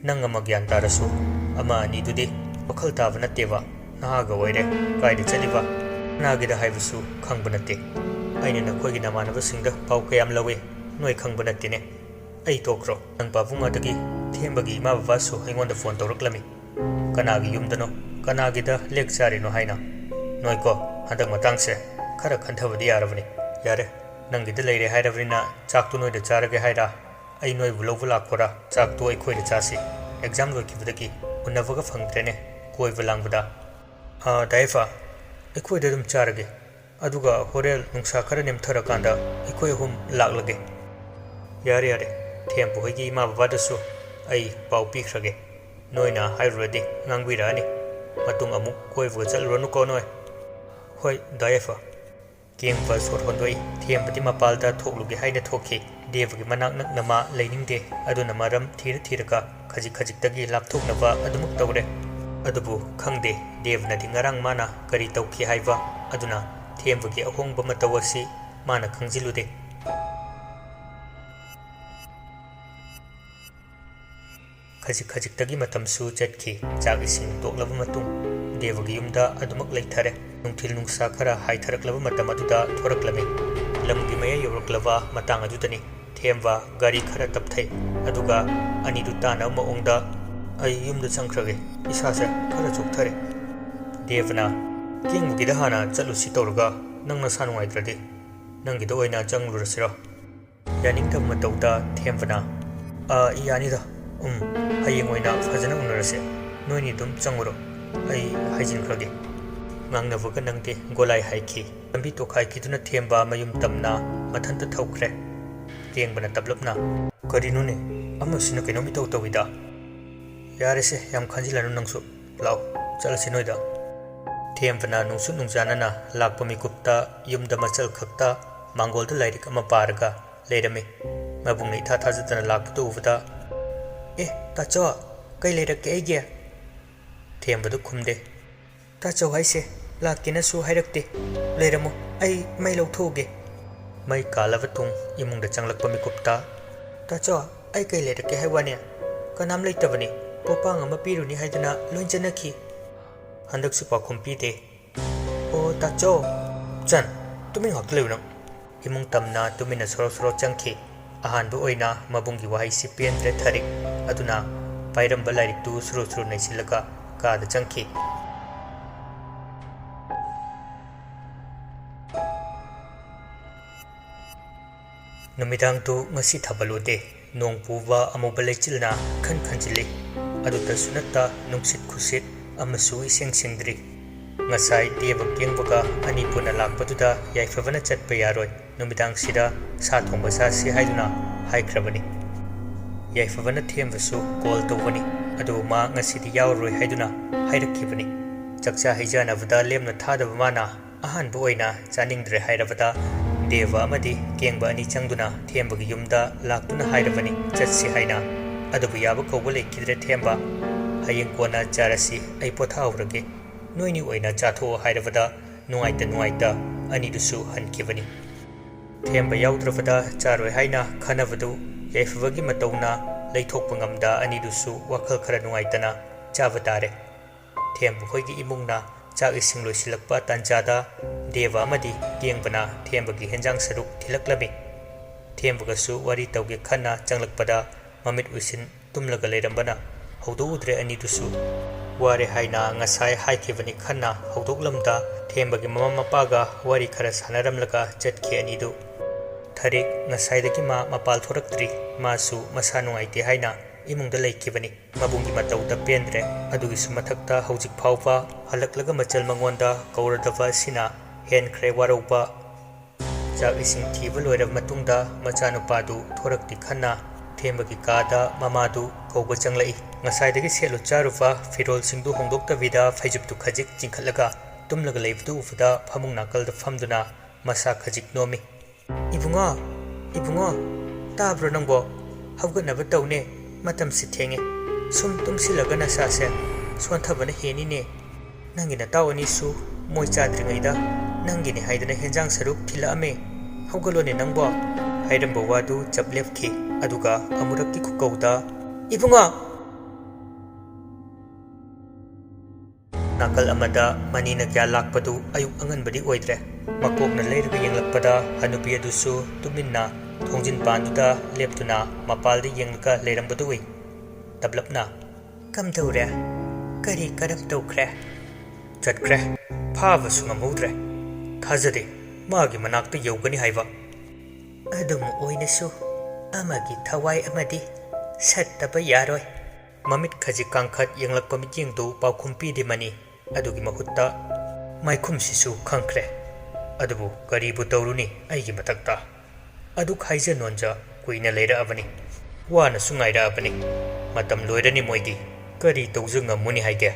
ꯅꯪ ꯑꯃ ꯒ꯭ꯌꯥꯟ ꯇꯥꯔꯁꯨ ꯑꯃ ꯑꯅꯤꯗꯨꯗꯤ ꯋꯥꯈꯜ ꯇꯥꯕ ꯅꯠꯇꯦꯕ ꯅꯍꯥꯒ ꯑꯣꯏꯔꯦ ꯀꯥꯏꯗ ꯆꯠꯂꯤꯕ ꯀꯅꯥꯒꯤꯗ ꯍꯥꯏꯕꯁꯨ ꯈꯪꯕ ꯅꯠꯇꯦ ꯑꯩꯅ ꯅꯈꯣꯏꯒꯤ ꯅꯃꯥꯟꯅꯕꯁꯤꯡꯗ ꯄꯥꯎ ꯀꯌꯥꯝ ꯂꯧꯏ ꯅꯣꯏ ꯈꯪꯕ ꯅꯠꯇꯦꯅꯦ ꯑꯩ ꯇꯣꯛꯈ꯭ꯔꯣ ꯅꯪ ꯄꯥꯕꯨꯡ ꯑꯗꯒꯤ ꯊꯦꯝꯕꯒꯤ ꯏꯃꯥ ꯕꯕꯥꯁꯨ ꯑꯩꯉꯣꯟꯗ ꯐꯣꯟ ꯇꯧꯔꯛꯂꯝꯃꯤ ꯀꯅꯥꯒꯤ ꯌꯨꯝꯗꯅꯣ ꯀꯅꯥꯒꯤꯗ ꯂꯦꯛ ꯆꯥꯔꯤꯅꯣ ꯍꯥꯏꯅ ꯅꯣꯏꯀꯣ ꯍꯟꯗꯛ ꯃꯇꯥꯡꯁꯦ ꯈꯔ ꯈꯟꯊꯕꯗꯤ ꯌꯥꯔꯕꯅꯤ ꯌꯥꯔꯦ ꯅꯪꯒꯤꯗ ꯂꯩꯔꯦ ꯍꯥꯏꯔꯕꯅꯤ나 ꯆꯥꯛꯇꯨ ꯅꯣꯏꯗ ꯆꯥꯔꯒꯦ ꯍꯥꯏꯔ ꯑꯩ ꯅꯣꯏꯕꯨ ꯂꯧꯕ ꯂꯥꯛꯈꯣꯔꯥ ꯆꯥꯛꯇꯨ ꯑꯩꯈꯣꯏꯗ ꯆꯥꯁꯤ ꯑꯦꯛꯖꯥꯝ ꯂꯣꯏꯈꯤꯕꯗꯒꯤ ꯎꯅꯕꯒ ꯐꯪꯗ꯭ꯔꯦꯅꯦ ꯀꯣꯏꯕ ꯂꯥꯡꯕꯗ ꯗꯥꯏꯐꯥ ꯑꯩꯈꯣꯏꯗ ꯑꯗꯨꯝ ꯆꯥꯔꯒꯦ ꯑꯗꯨꯒ ꯍꯣꯔꯦꯟ ꯅꯨꯡꯁꯥ ꯈꯔ ꯅꯦꯝꯊꯔꯀꯥꯟꯗ ꯑꯩꯈꯣꯏ ꯑꯍꯨꯝ ꯂꯥꯛꯂꯒꯦ ꯌꯥꯔꯦ ꯊꯦꯝꯕ ꯍꯣꯏꯒꯤ ꯏꯃꯥ ꯕꯕꯥꯗꯁꯨ ꯑꯩ ꯄꯥꯎ ꯄꯤꯈ꯭ꯔꯒꯦ ꯅꯣꯏꯅ ꯍꯥꯏꯔꯨꯔꯗꯤ ꯉꯥꯡꯕꯤꯔꯛꯑꯅꯤ ꯃꯇꯨꯡ ꯑꯃꯨꯛ ꯀꯣꯏꯕꯒ ꯆꯠꯂꯨꯔꯅꯨꯀꯣ ꯅꯣꯏ ꯍꯣꯏ ꯗꯥꯏꯐꯥ ꯀꯦꯡꯕ ꯁꯣꯔ ꯍꯣꯟꯗꯣꯛꯏ ꯊꯦꯝꯕꯗꯤ ꯃꯄꯥꯜꯗ ꯊꯣꯛꯂꯨꯒꯦ ꯍꯥꯏꯅ ꯊꯣꯛꯈꯤ ꯗꯦꯕꯒꯤ ꯃꯅꯥꯛ ꯅꯛꯅ ꯃꯥ ꯂꯩꯅꯤꯡꯗꯦ ꯑꯗꯨꯅ ꯃꯔꯝ ꯊꯤꯔꯒ ꯈꯖꯤꯛꯇꯒꯤ ꯂꯥꯞꯊꯣꯛꯅꯕ ꯑꯗꯨꯃꯛ ꯇꯧꯔꯦ ꯑꯗꯨꯕꯨ ꯈꯪꯗꯦ ꯗꯦꯕꯅꯗꯤ ꯉꯔꯥꯡ ꯃꯥꯅ ꯀꯔꯤ ꯇꯧꯈꯤ ꯍꯥꯏꯕ ꯑꯗꯨꯅ ꯊꯦꯝꯕꯒꯤ ꯑꯍꯣꯡꯕ ꯃꯇꯧ ꯑꯁꯤ ꯃꯥꯅ ꯈꯪꯖꯤꯜꯂꯨꯗꯦ ꯈꯖꯤꯛꯇꯒꯤ ꯃꯇꯝꯁꯨ ꯆꯠꯈꯤ ꯆꯥꯛ ꯏꯁꯤꯡ ꯇꯣꯛꯂꯕ ꯃꯇꯨꯡ ꯗꯦꯕꯒꯤ ꯌꯨꯝꯗ ꯑꯗꯨꯃꯛ ꯂꯩꯊꯔꯦ ꯅꯨꯡꯊꯤꯜ ꯅꯨꯡꯁꯥ ꯈꯔ ꯍꯥꯏꯊꯔꯛꯂꯕ ꯃꯇꯝ ꯑꯗꯨꯗ ꯊꯣꯔꯛꯂꯝꯃꯤ ꯂꯝꯒꯤ ꯃꯌꯥꯏ ꯌꯧꯔꯛꯂꯕ ꯃꯇꯥꯡ ꯑꯗꯨꯗꯅꯤ ꯊꯦꯝꯕ ꯒꯥꯔꯤ ꯈꯔ ꯇꯞꯊꯩ ꯑꯗꯨꯒ ꯑꯅꯤꯗꯨ ꯇꯥꯟꯅꯕ ꯃꯑꯣꯡꯗ ꯑꯩ ꯌꯨꯝꯗ ꯆꯪꯈ꯭ꯔꯒꯦ ꯏꯁꯥꯁꯦ ꯈꯔ ꯆꯣꯛꯊꯔꯦ ꯗꯦꯕꯅ ꯀꯦꯡꯕꯒꯤꯗ ꯍꯥꯟꯅ ꯆꯠꯂꯨꯁꯤ ꯇꯧꯔꯒ ꯅꯪ ꯅꯁꯥ ꯅꯨꯡꯉꯥꯏꯇ꯭ꯔꯗꯤ ꯅꯪꯒꯤꯗ ꯑꯣꯏꯅ ꯆꯪꯂꯨꯔꯁꯤꯔꯣ ꯌꯥꯅꯤꯡꯗꯕ ꯃꯇꯧꯗ ꯊꯦꯝꯕꯅ ꯌꯥꯅꯤꯗ ꯍꯌꯦꯡ ꯑꯣꯏꯅ ꯐꯖꯅ ꯎꯅꯔꯁꯦ ꯅꯣꯏꯅꯤ ꯑꯗꯨꯝ ꯆꯪꯉꯨꯔꯣ ꯑꯩ ꯍꯥꯏꯖꯤꯟꯈ꯭ꯔꯒꯦ ꯉꯥꯡꯅꯕꯒ ꯅꯪꯗꯦ ꯒꯣꯂꯥꯏ ꯍꯥꯏꯈꯤ ꯂꯝꯕꯤ ꯇꯣꯈꯥꯏꯈꯤꯗꯨꯅ ꯊꯦꯝꯕ ꯃꯌꯨꯝ ꯇꯝꯅ ꯃꯊꯟꯇ ꯊꯧꯈ꯭ꯔꯦ ꯀꯦꯡꯕꯅ ꯇꯞꯂꯞꯅ ꯀꯔꯤꯅꯣꯅꯦ ꯑꯃꯁꯤꯅ ꯀꯩꯅꯣꯝ ꯏꯇꯧ ꯇꯧꯏꯗ ꯌꯥꯔꯦꯁꯦ ꯌꯥꯝ ꯈꯟꯖꯤꯜꯂꯅꯨ ꯅꯪꯁꯨ ꯂꯥꯛꯑꯣ ꯆꯠꯂꯁꯤ ꯅꯣꯏꯗ ꯊꯦꯝꯕꯅ ꯅꯨꯡꯁꯨ ꯅꯨꯡꯖꯥꯅꯅ ꯂꯥꯛꯄ ꯃꯤꯀꯨꯞꯇ ꯌꯨꯝꯗ ꯃꯆꯜ ꯈꯛꯇ ꯃꯥꯡꯒꯣꯜꯗ ꯂꯥꯏꯔꯤꯛ ꯑꯃ ꯄꯥꯔꯒ ꯂꯩꯔꯝꯃꯤ ꯃꯕꯨꯡꯅ ꯏꯊꯥ ꯊꯥꯖꯗꯅ ꯂꯥꯛꯄꯗꯨ ꯎꯕꯗ ꯇꯥꯆꯧ ꯀꯩ ꯂꯩꯔꯛꯀꯦ ꯑꯩꯒꯤ ꯊꯦꯝꯕꯗꯨ ꯈꯨꯝꯗꯦ ꯇꯥꯆꯧ ꯍꯥꯏꯁꯦ ꯂꯥꯛꯀꯦꯅꯁꯨ ꯍꯥꯏꯔꯛꯇꯦ ꯂꯩꯔꯝꯃꯣ ꯑꯩ ꯃꯩ ꯂꯧꯊꯣꯛꯎꯒꯦ ꯃꯩ ꯀꯥꯜꯂꯕ ꯇꯨꯡ ꯏꯃꯨꯡꯗ ꯆꯪꯂꯛꯄ ꯃꯤꯀꯨꯞꯇ ꯇꯥꯆꯧ ꯑꯩ ꯀꯩ ꯂꯩꯔꯛꯀꯦ ꯍꯥꯏꯕꯅꯦ ꯀꯅꯥꯝ ꯂꯩꯇꯕꯅꯤ ꯄꯣꯄꯥꯡ ꯑꯃ ꯄꯤꯔꯨꯅꯤ ꯍꯥꯏꯗꯅ ꯂꯣꯏ ꯆꯠꯅꯈꯤ ꯍꯟꯗꯛꯁꯨ ꯄꯥꯎꯈꯨꯝ ꯄꯤꯗꯦ ꯑꯣ ꯇꯥꯆꯧ ꯆꯟ ꯇꯨꯃꯤꯟ ꯉꯥꯛꯇ ꯂꯩꯌꯨ ꯅꯪ ꯏꯃꯨꯡ ꯇꯝꯅ ꯇꯨꯃꯤꯟꯅ ꯁꯣꯔꯣ ꯆꯪꯈꯤ ꯑꯍꯥꯟꯕ ꯑꯣꯏꯅ ꯃꯕꯨꯡꯒꯤ ꯋꯥꯍꯩꯁꯤ ꯄꯦꯟꯗ꯭ꯔꯦ ꯊꯔꯤꯛ ꯑꯗꯨꯅ ꯄꯥꯏꯔꯝꯕ ꯂꯥꯏꯔꯤꯛꯇꯨ ꯁꯨꯔꯨ ꯅꯩꯁꯤꯜꯂꯒ ꯀꯥꯗ ꯆꯪꯈꯤ ꯅꯨꯃꯤꯗꯥꯡꯗꯨ ꯉꯁꯤ ꯊꯥꯕꯜꯂꯨꯗꯦ ꯅꯣꯡ ꯄꯨꯕ ꯑꯃꯨꯕ ꯂꯩꯆꯤꯜꯅ ꯈꯟꯖꯤꯜꯂꯤ ꯑꯗꯨꯇꯁꯨ ꯅꯠꯇ ꯅꯨꯡꯁꯤꯠ ꯈꯨꯁꯤꯠ ꯑꯃꯁꯨ ꯏꯁꯦꯡ ꯁꯦꯡꯗ꯭ꯔꯤ ꯉꯁꯥꯏ ꯗꯦꯕ ꯀꯦꯡꯕꯒ ꯑꯅꯤ ꯄꯨꯟꯅ ꯂꯥꯛꯄꯗꯨꯗ ꯌꯥꯏꯐꯕꯅ ꯆꯠꯄ ꯌꯥꯔꯣꯏ ꯅꯨꯃꯤꯗꯥꯡꯁꯤꯗ ꯁꯥ ꯊꯣꯡꯕ ꯆꯥꯁꯤ ꯍꯥꯏꯗꯨꯅ ꯍꯥꯏꯈ꯭ꯔꯕꯅꯤ ꯌꯥꯏꯐꯕꯅ ꯊꯦꯝꯕꯁꯨ ꯀꯣꯜ ꯇꯧꯕꯅꯤ ꯑꯗꯨꯕꯨ ꯃꯥ ꯉꯁꯤꯗꯤ ꯌꯥꯎꯔꯔꯣꯏ ꯍꯥꯏꯗꯨꯅ ꯍꯥꯏꯔꯛꯈꯤꯕꯅꯤ ꯆꯥꯛꯆꯥ ꯍꯩꯖꯥꯅꯕꯗ ꯂꯦꯝꯅ ꯊꯥꯗꯕ ꯃꯥꯅ ꯑꯍꯥꯟꯕ ꯑꯣꯏꯅ ꯆꯥꯅꯤꯡꯗ꯭ꯔꯦ ꯍꯥꯏꯔꯕꯗ ꯗꯦꯕ ꯑꯃꯗꯤ ꯀꯦꯡꯕ ꯑꯅꯤ ꯆꯪꯗꯨꯅ ꯊꯦꯝꯕꯒꯤ ꯌꯨꯝꯗ ꯂꯥꯛꯇꯨꯅ ꯍꯥꯏꯔꯕꯅꯤ ꯆꯠꯁꯤ ꯍꯥꯏꯅ ꯑꯗꯨꯕꯨ ꯌꯥꯕ ꯀꯧꯕ ꯂꯩꯈꯤꯗ꯭ꯔꯦ ꯊꯦꯝꯕ ꯍꯌꯦꯡ ꯀꯣꯟꯅ ꯆꯥꯔꯁꯤ ꯑꯩ ꯄꯣꯊꯥꯍꯧꯔꯒꯦ ꯅꯣꯏꯅꯤ ꯑꯣꯏꯅ ꯆꯥꯊꯣꯛꯑꯣ ꯍꯥꯏꯔꯕꯗ ꯅꯨꯡꯉꯥꯏꯇ ꯑꯅꯤꯗꯨꯁꯨ ꯍꯟꯈꯤꯕꯅꯤ ꯊꯦꯝꯕ ꯌꯥꯎꯗ꯭ꯔꯕꯗ ꯆꯥꯔꯣꯏ ꯍꯥꯏꯅ ꯈꯟꯅꯕꯗꯨ ꯌꯥꯏꯐꯕꯒꯤ ꯃꯇꯧꯅ ꯂꯩꯊꯣꯛꯄ ꯉꯝꯗ ꯑꯅꯤꯗꯨꯁꯨ ꯋꯥꯈꯜ ꯈꯔ ꯅꯨꯡꯉꯥꯏꯇꯅ ꯆꯥꯕ ꯇꯥꯔꯦ꯫ ꯊꯦꯝꯕ ꯈꯣꯏꯒꯤ ꯏꯃꯨꯡꯅ ꯆꯥꯛ ꯏꯁꯤꯡ ꯂꯣꯏꯁꯤꯜꯂꯛꯄ ꯇꯥꯟꯖꯥꯗ ꯗꯦꯕ ꯑꯃꯗꯤ ꯇꯦꯡꯕꯅ ꯊꯦꯝꯕꯒꯤ ꯍꯦꯟꯖꯥꯡ ꯁꯔꯨꯛ ꯊꯤꯜꯂꯛꯂꯝꯃꯤ꯫ ꯊꯦꯝꯕꯒꯁꯨ ꯋꯥꯔꯤ ꯇꯧꯒꯦ ꯈꯟꯅ ꯆꯪꯂꯛꯄꯗ ꯃꯃꯤꯠ ꯎꯏꯁꯤꯟ ꯇꯨꯝꯂꯒ ꯂꯩꯔꯝꯕꯅ ꯍꯧꯗꯣꯛꯎꯗ꯭ꯔꯦ ꯑꯅꯤꯗꯨꯁꯨ꯫ ꯋꯥꯔꯦ ꯍꯥꯏꯅ ꯉꯁꯥꯏ ꯍꯥꯏꯈꯤꯕꯅꯤ ꯈꯟꯅ ꯍꯧꯗꯣꯛꯂꯝꯗ ꯊꯦꯝꯕꯒꯤ ꯃꯃꯥ ꯃꯄꯥꯒ ꯋꯥꯔꯤ ꯈꯔ ꯁꯥꯟꯅꯔꯝꯂꯒ ꯆꯠꯈꯤ ꯑꯅꯤꯗꯨ꯫ ꯊꯔꯤꯛ ꯉꯁꯥꯏꯗꯒꯤ ꯃꯄꯥꯜ ꯊꯣꯔꯛꯇ꯭ꯔꯤ, ꯃꯥꯁꯨ ꯃꯁꯥ ꯅꯨꯡꯉꯥꯏꯇꯦ ꯍꯥꯏꯅ ꯏꯃꯨꯡꯗ ꯂꯩꯈꯤꯕꯅꯤ꯫ ꯃꯕꯨꯡꯒꯤ ꯃꯇꯧꯗ ꯄꯦꯟꯗ꯭ꯔꯦ, ꯑꯗꯨꯒꯤꯁꯨ ꯃꯊꯛꯇ ꯍꯧꯖꯤꯛ ꯐꯥꯎꯕ ꯍꯜꯂꯛꯂꯒ ꯃꯆꯜ ꯃꯉꯣꯟꯗ ꯀꯧꯔꯗꯕ ꯑꯁꯤꯅ ꯍꯦꯟꯈ꯭ꯔꯦ ꯋꯥꯔꯧꯕ꯫ ꯆꯥꯛ ꯏꯁꯤꯡ ꯊꯤꯕ ꯂꯣꯏꯔꯕ ꯃꯇꯨꯡꯗ ꯃꯆꯥꯅꯨꯄꯥꯗꯨ ꯊꯣꯔꯛꯇꯤ ꯈꯟꯅ ꯊꯦꯝꯕꯒꯤ ꯀꯥꯗ ꯃꯃꯥꯗꯨ ꯀꯧꯕ ꯆꯪꯂꯛꯏ꯫ ꯉꯁꯥꯏꯗꯒꯤ ꯁꯦꯠꯂꯨ ꯆꯥꯔꯨꯕ ꯐꯤꯔꯣꯜꯁꯤꯡꯗꯨ ꯍꯣꯡꯗꯣꯛꯇꯕꯤꯗ ꯐꯩꯖꯨꯞꯇꯨ ꯈꯖꯤꯛ ꯆꯤꯡꯈꯠꯂꯒ ꯇꯨꯝꯂꯒ ꯂꯩꯕꯗꯨ ꯎꯕꯗ ꯐꯃꯨꯡ ꯅꯥꯀꯜꯗ ꯐꯝꯗꯨꯅ ꯃꯁꯥ ꯈꯖꯤꯛ ꯅꯣꯝꯃꯤ꯫ "ꯏꯕꯨꯡꯉꯣ, ꯏꯕꯨꯡꯉꯣ, ꯇꯥꯕ꯭ꯔꯣ ꯅꯪꯕꯣ? ꯍꯧꯒꯠꯅꯕ ꯇꯧꯅꯦ, ꯃꯇꯝꯁꯤ ꯊꯦꯡꯉꯦ꯫ ꯁꯨꯝ ꯇꯨꯝꯁꯤꯜꯂꯒ ꯅꯁꯥꯁꯦ ꯁꯣꯟꯊꯕꯅ ꯍꯦꯟꯅꯤꯅꯦ꯫ ꯅꯪꯒꯤ ꯅꯇꯥꯎ ꯑꯅꯤꯁꯨ ꯃꯣꯏ ꯆꯥꯗ꯭ꯔꯤꯉꯩꯗ ꯅꯪꯒꯤꯅꯤ ꯍꯥꯏꯗꯅ ꯍꯦꯟꯖꯥꯡ ꯁꯔꯨꯛ ꯊꯤꯜꯂꯛꯑꯝꯃꯦ꯫ ꯍꯧꯒꯠꯂꯣꯅꯦ ꯅꯪꯕꯣ!" ꯍꯥꯏꯔꯝꯕ ꯋꯥꯗꯨ ꯆꯞ ꯂꯦꯞꯈꯤ꯫ ꯑꯗꯨꯒ ꯑꯃꯨꯔꯛꯀꯤ ꯈꯨꯀꯧꯗ "ꯏꯕꯨꯡꯉꯣ!" ꯅꯥꯀꯜ ꯑꯃꯗ ꯃꯅꯤꯅ ꯀꯌꯥ ꯂꯥꯛꯄꯗꯨ ꯑꯌꯨꯛ ꯑꯉꯟꯕꯗꯤ ꯑꯣꯏꯗ꯭ꯔꯦ꯫ ꯃꯀꯣꯛꯅ ꯂꯩꯔꯒ ꯌꯦꯡꯂꯛꯄꯗ ꯍꯅꯨꯕꯤ ꯑꯗꯨꯁꯨ ꯇꯨꯃꯤꯟꯅ ꯊꯣꯡꯖꯤꯟ ꯄꯥꯟꯗꯨꯗ ꯂꯦꯞꯇꯨꯅ ꯃꯄꯥꯜꯗ ꯌꯦꯡꯂꯒ ꯂꯩꯔꯝꯕꯗꯨ ꯎꯏ꯫ ꯇꯞꯂꯞꯅ "ꯀꯝꯗꯧꯔꯦ? ꯀꯔꯤ ꯀꯔꯝ ꯇꯧꯈ꯭ꯔꯦ?" "ꯆꯠꯈ꯭ꯔꯦ, ꯐꯥꯕꯁꯨ ꯉꯝꯍꯧꯗ꯭ꯔꯦ꯫ ꯊꯥꯖꯗꯦ ꯃꯥꯒꯤ ꯃꯅꯥꯛꯇ ꯌꯧꯒꯅꯤ ꯍꯥꯏꯕ." "ꯑꯗꯨꯝ ꯑꯣꯏꯅꯁꯨ ꯑꯃꯒꯤ ꯊꯋꯥꯏ ꯑꯃꯗꯤ ꯁꯠꯇꯕ ꯌꯥꯔꯣꯏ." ꯃꯃꯤꯠ ꯈꯖꯤꯛ ꯀꯥꯡꯈꯠ ꯌꯦꯡꯂꯛꯄ ꯃꯤꯠꯌꯦꯡꯗꯨ ꯄꯥꯎꯈꯨꯝ ꯄꯤꯗꯦ ꯃꯅꯤ꯫ ꯑꯗꯨꯒꯤ ꯃꯍꯨꯠꯇ ꯃꯥꯏꯈꯨꯝꯁꯤꯁꯨ ꯈꯪꯈ꯭ꯔꯦ꯫ "ꯑꯗꯨꯕꯨ ꯀꯔꯤꯕꯨ ꯇꯧꯔꯨꯅꯤ ꯑꯩꯒꯤ ꯃꯊꯛꯇ? ꯑꯗꯨꯛ ꯍꯥꯏꯖ ꯅꯣꯟꯖ ꯀꯨꯏꯅ ꯂꯩꯔꯛꯑꯕꯅꯤ, ꯋꯥꯅꯁꯨ ꯉꯥꯏꯔꯛꯑꯕꯅꯤ꯫ ꯃꯇꯝ ꯂꯣꯏꯔꯅꯤ ꯃꯣꯏꯗꯤ, ꯀꯔꯤ ꯇꯧꯖ ꯉꯝꯃꯨꯅꯤ ꯍꯥꯏꯒꯦ?"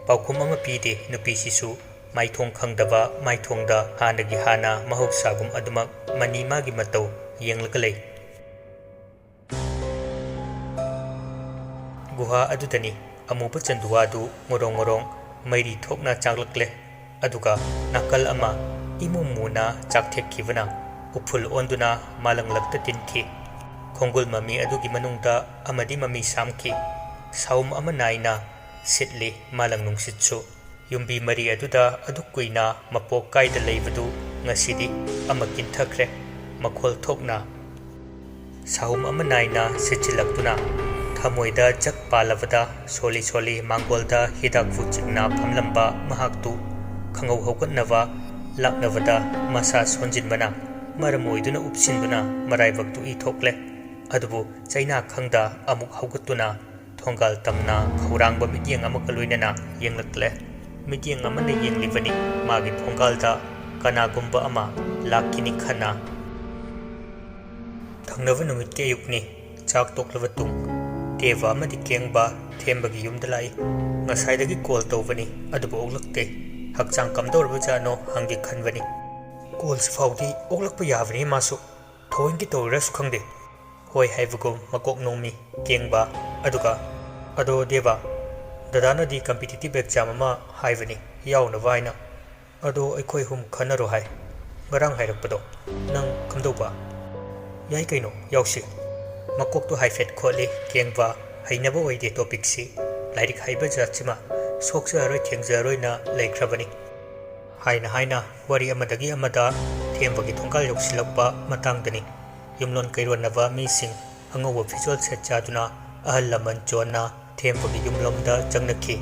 ꯄꯥꯎꯈꯨꯝ ꯑꯃ ꯄꯤꯗꯦ ꯅꯨꯄꯤꯁꯤꯁꯨ꯫ ꯃꯥꯏꯊꯣꯡ ꯈꯪꯗꯕ ꯃꯥꯏꯊꯣꯡꯗ ꯍꯥꯟꯅꯒꯤ ꯍꯥꯟꯅ ꯃꯍꯧꯁꯥꯒꯨꯝ ꯑꯗꯨꯃꯛ ꯃꯅꯤ ꯃꯥꯒꯤ ꯃꯇꯧ ꯌꯦꯡꯂꯒ ꯂꯩ꯫ ꯒꯨꯍꯥ ꯑꯗꯨꯗꯅꯤ ꯑꯃꯨꯕ ꯆꯟꯗꯨꯋꯥꯗꯨ ꯉꯣꯔꯣꯡ ꯉꯣꯔꯣꯡ ꯃꯩꯔꯤ ꯊꯣꯛꯅ ꯆꯥꯛꯂꯛꯂꯦ꯫ ꯑꯗꯨꯒ ꯅꯥꯀꯜ ꯑꯃ ꯏꯃꯨ ꯃꯨꯅ ꯆꯥꯛꯊꯦꯛꯈꯤꯕꯅ ꯎꯐꯨꯜ ꯑꯣꯟꯗꯨꯅ ꯃꯥꯂꯪꯂꯛꯇ ꯇꯤꯟꯈꯤ꯫ ꯈꯣꯡꯒꯨꯜ ꯃꯃꯤ ꯑꯗꯨꯒꯤ ꯃꯅꯨꯡꯗ ꯑꯃꯗꯤ ꯃꯃꯤ ꯁꯥꯝꯈꯤ꯫ ꯁꯥꯎꯝ ꯑꯃ ꯅꯥꯏꯅ ꯁꯤꯠꯂꯤ ꯃꯥꯂꯪ ꯅꯨꯡꯁꯤꯠꯁꯨ꯫ ꯌꯨꯝꯕꯤ ꯃꯔꯤ ꯑꯗꯨꯗ ꯑꯗꯨꯛ ꯀꯨꯏꯅ ꯃꯄꯣꯛ ꯀꯥꯏꯗ ꯂꯩꯕꯗꯨ ꯉꯁꯤꯗꯤ ꯑꯃ ꯀꯤꯟꯊꯈ꯭ꯔꯦ ꯃꯈꯣꯜ ꯊꯣꯛꯅ꯫ ꯁꯥꯍꯨꯝ ꯑꯃ ꯅꯥꯏꯅ ꯁꯤꯠꯆꯤꯜꯂꯛꯇꯨꯅ ꯊꯃꯣꯏꯗ ꯖꯛ ꯄꯥꯜꯂꯕꯗ ꯁꯣꯜꯂꯤ ꯁꯣꯜꯂꯤ ꯃꯥꯡꯒꯣꯜꯗ ꯍꯤꯗꯥꯛꯄꯨ ꯆꯤꯡꯅ ꯐꯝꯂꯝꯕ ꯃꯍꯥꯛꯇꯨ ꯈꯪꯍꯧ ꯍꯧꯒꯠꯅꯕ ꯂꯥꯛꯅꯕꯗ ꯃꯁꯥ ꯁꯣꯟꯖꯤꯟꯕꯅ ꯃꯔꯝ ꯑꯣꯏꯗꯨꯅ ꯎꯞꯁꯤꯟꯗꯨꯅ ꯃꯔꯥꯏꯕꯛꯇꯨ ꯏ ꯊꯣꯛꯂꯦ꯫ ꯑꯗꯨꯕꯨ ꯆꯩꯅꯥꯈꯪꯗ ꯑꯃꯨꯛ ꯍꯧꯒꯠꯇꯨꯅ ꯊꯣꯡꯒꯥꯜ ꯇꯝꯅ ꯈꯧꯔꯥꯡꯕ ꯃꯤꯠꯌꯦꯡ ꯑꯃꯒ ꯂꯣꯏꯅꯅ ꯌꯦꯡꯂꯛꯂꯦ꯫ ꯃꯤꯠꯌꯦꯡ ꯑꯃꯅ ꯌꯦꯡꯂꯤꯕꯅꯤ ꯃꯥꯒꯤ ꯊꯣꯡꯒꯥꯜꯗ ꯀꯅꯥꯒꯨꯝꯕ ꯑꯃ ꯂꯥꯛꯈꯤꯅꯤ ꯈꯟꯅ꯫ ꯊꯪꯅꯕ ꯅꯨꯃꯤꯠꯀꯤ ꯑꯌꯨꯛꯅꯤ꯫ ꯆꯥꯛ ꯇꯣꯛꯂꯕ ꯇꯨꯡ ꯗꯦꯕ ꯑꯃꯗꯤ ꯀꯦꯡꯕ ꯊꯦꯝꯕꯒꯤ ꯌꯨꯝꯗ ꯂꯥꯛꯏ꯫ ꯉꯁꯥꯏꯗꯒꯤ ꯀꯣꯜ ꯇꯧꯕꯅꯤ, ꯑꯗꯨꯕꯨ ꯑꯣꯛꯂꯛꯇꯦ꯫ ꯍꯛꯆꯥꯡ ꯀꯝꯗꯧꯔꯕꯖꯥꯠꯅꯣ ꯍꯪꯒꯦ ꯈꯟꯕꯅꯤ꯫ ꯀꯣꯜꯁꯤ ꯐꯥꯎꯗꯤ ꯑꯣꯛꯂꯛꯄ ꯌꯥꯕꯅꯤ ꯃꯥꯁꯨ, ꯊꯑꯣꯏꯟꯀꯤ ꯇꯧꯔꯤꯔꯁꯨ ꯈꯪꯗꯦ꯫ ꯍꯣꯏ ꯍꯥꯏꯕꯒꯨꯝ ꯃꯀꯣꯛ ꯅꯣꯝꯃꯤ ꯀꯦꯡꯕ꯫ ꯑꯗꯨꯒ "ꯑꯗꯣ ꯗꯦꯕ, ꯗꯗꯥꯅꯗꯤ ꯀꯝꯄꯤꯇꯤꯇꯤꯚ ꯑꯦꯛꯖꯥꯝ ꯑꯃ ꯍꯥꯏꯕꯅꯤ ꯌꯥꯎꯅꯕ ꯍꯥꯏꯅ꯫ ꯑꯗꯣ ꯑꯩꯈꯣꯏ ꯑꯍꯨꯝ ꯈꯟꯅꯔꯣ ꯍꯥꯏ꯫ ꯉꯔꯥꯡ ꯍꯥꯏꯔꯛꯄꯗꯣ ꯅꯪ ꯀꯝꯗꯧꯕ?" "ꯌꯥꯏ ꯀꯩꯅꯣ, ꯌꯥꯎꯁꯤ." ꯃꯀꯣꯛꯇꯨ ꯍꯥꯏꯐꯦꯠ ꯈꯣꯠꯂꯤ ꯀꯦꯡꯕ꯫ ꯍꯩꯅꯕ ꯑꯣꯏꯗꯦ ꯇꯣꯄꯤꯛꯁꯤ꯫ ꯂꯥꯏꯔꯤꯛ ꯍꯩꯕ ꯖꯥꯠꯁꯤꯃ ꯁꯣꯛꯆꯔꯣꯏ ꯊꯦꯡꯖꯔꯣꯏꯅ ꯂꯩꯈ꯭ꯔꯕꯅꯤ꯫ ꯍꯥꯏꯅ ꯍꯥꯏꯅ ꯋꯥꯔꯤ ꯑꯃꯗꯒꯤ ꯑꯃꯗ ꯊꯦꯝꯕꯒꯤ ꯊꯣꯡꯒꯥꯜ ꯌꯧꯁꯤꯜꯂꯛꯄ ꯃꯇꯥꯡꯗꯅꯤ ꯌꯨꯝꯂꯣꯟ ꯀꯩꯔꯣꯟꯅꯕ ꯃꯤꯁꯤꯡ ꯑꯉꯧꯕ ꯐꯤꯖꯣꯜ ꯁꯦꯠ ꯆꯥꯗꯨꯅ ꯑꯍꯜ ꯂꯃꯟ ꯖꯣꯟꯅ ꯊꯦꯝꯕꯒꯤ ꯌꯨꯝꯂꯣꯝꯗ ꯆꯪꯅꯈꯤ꯫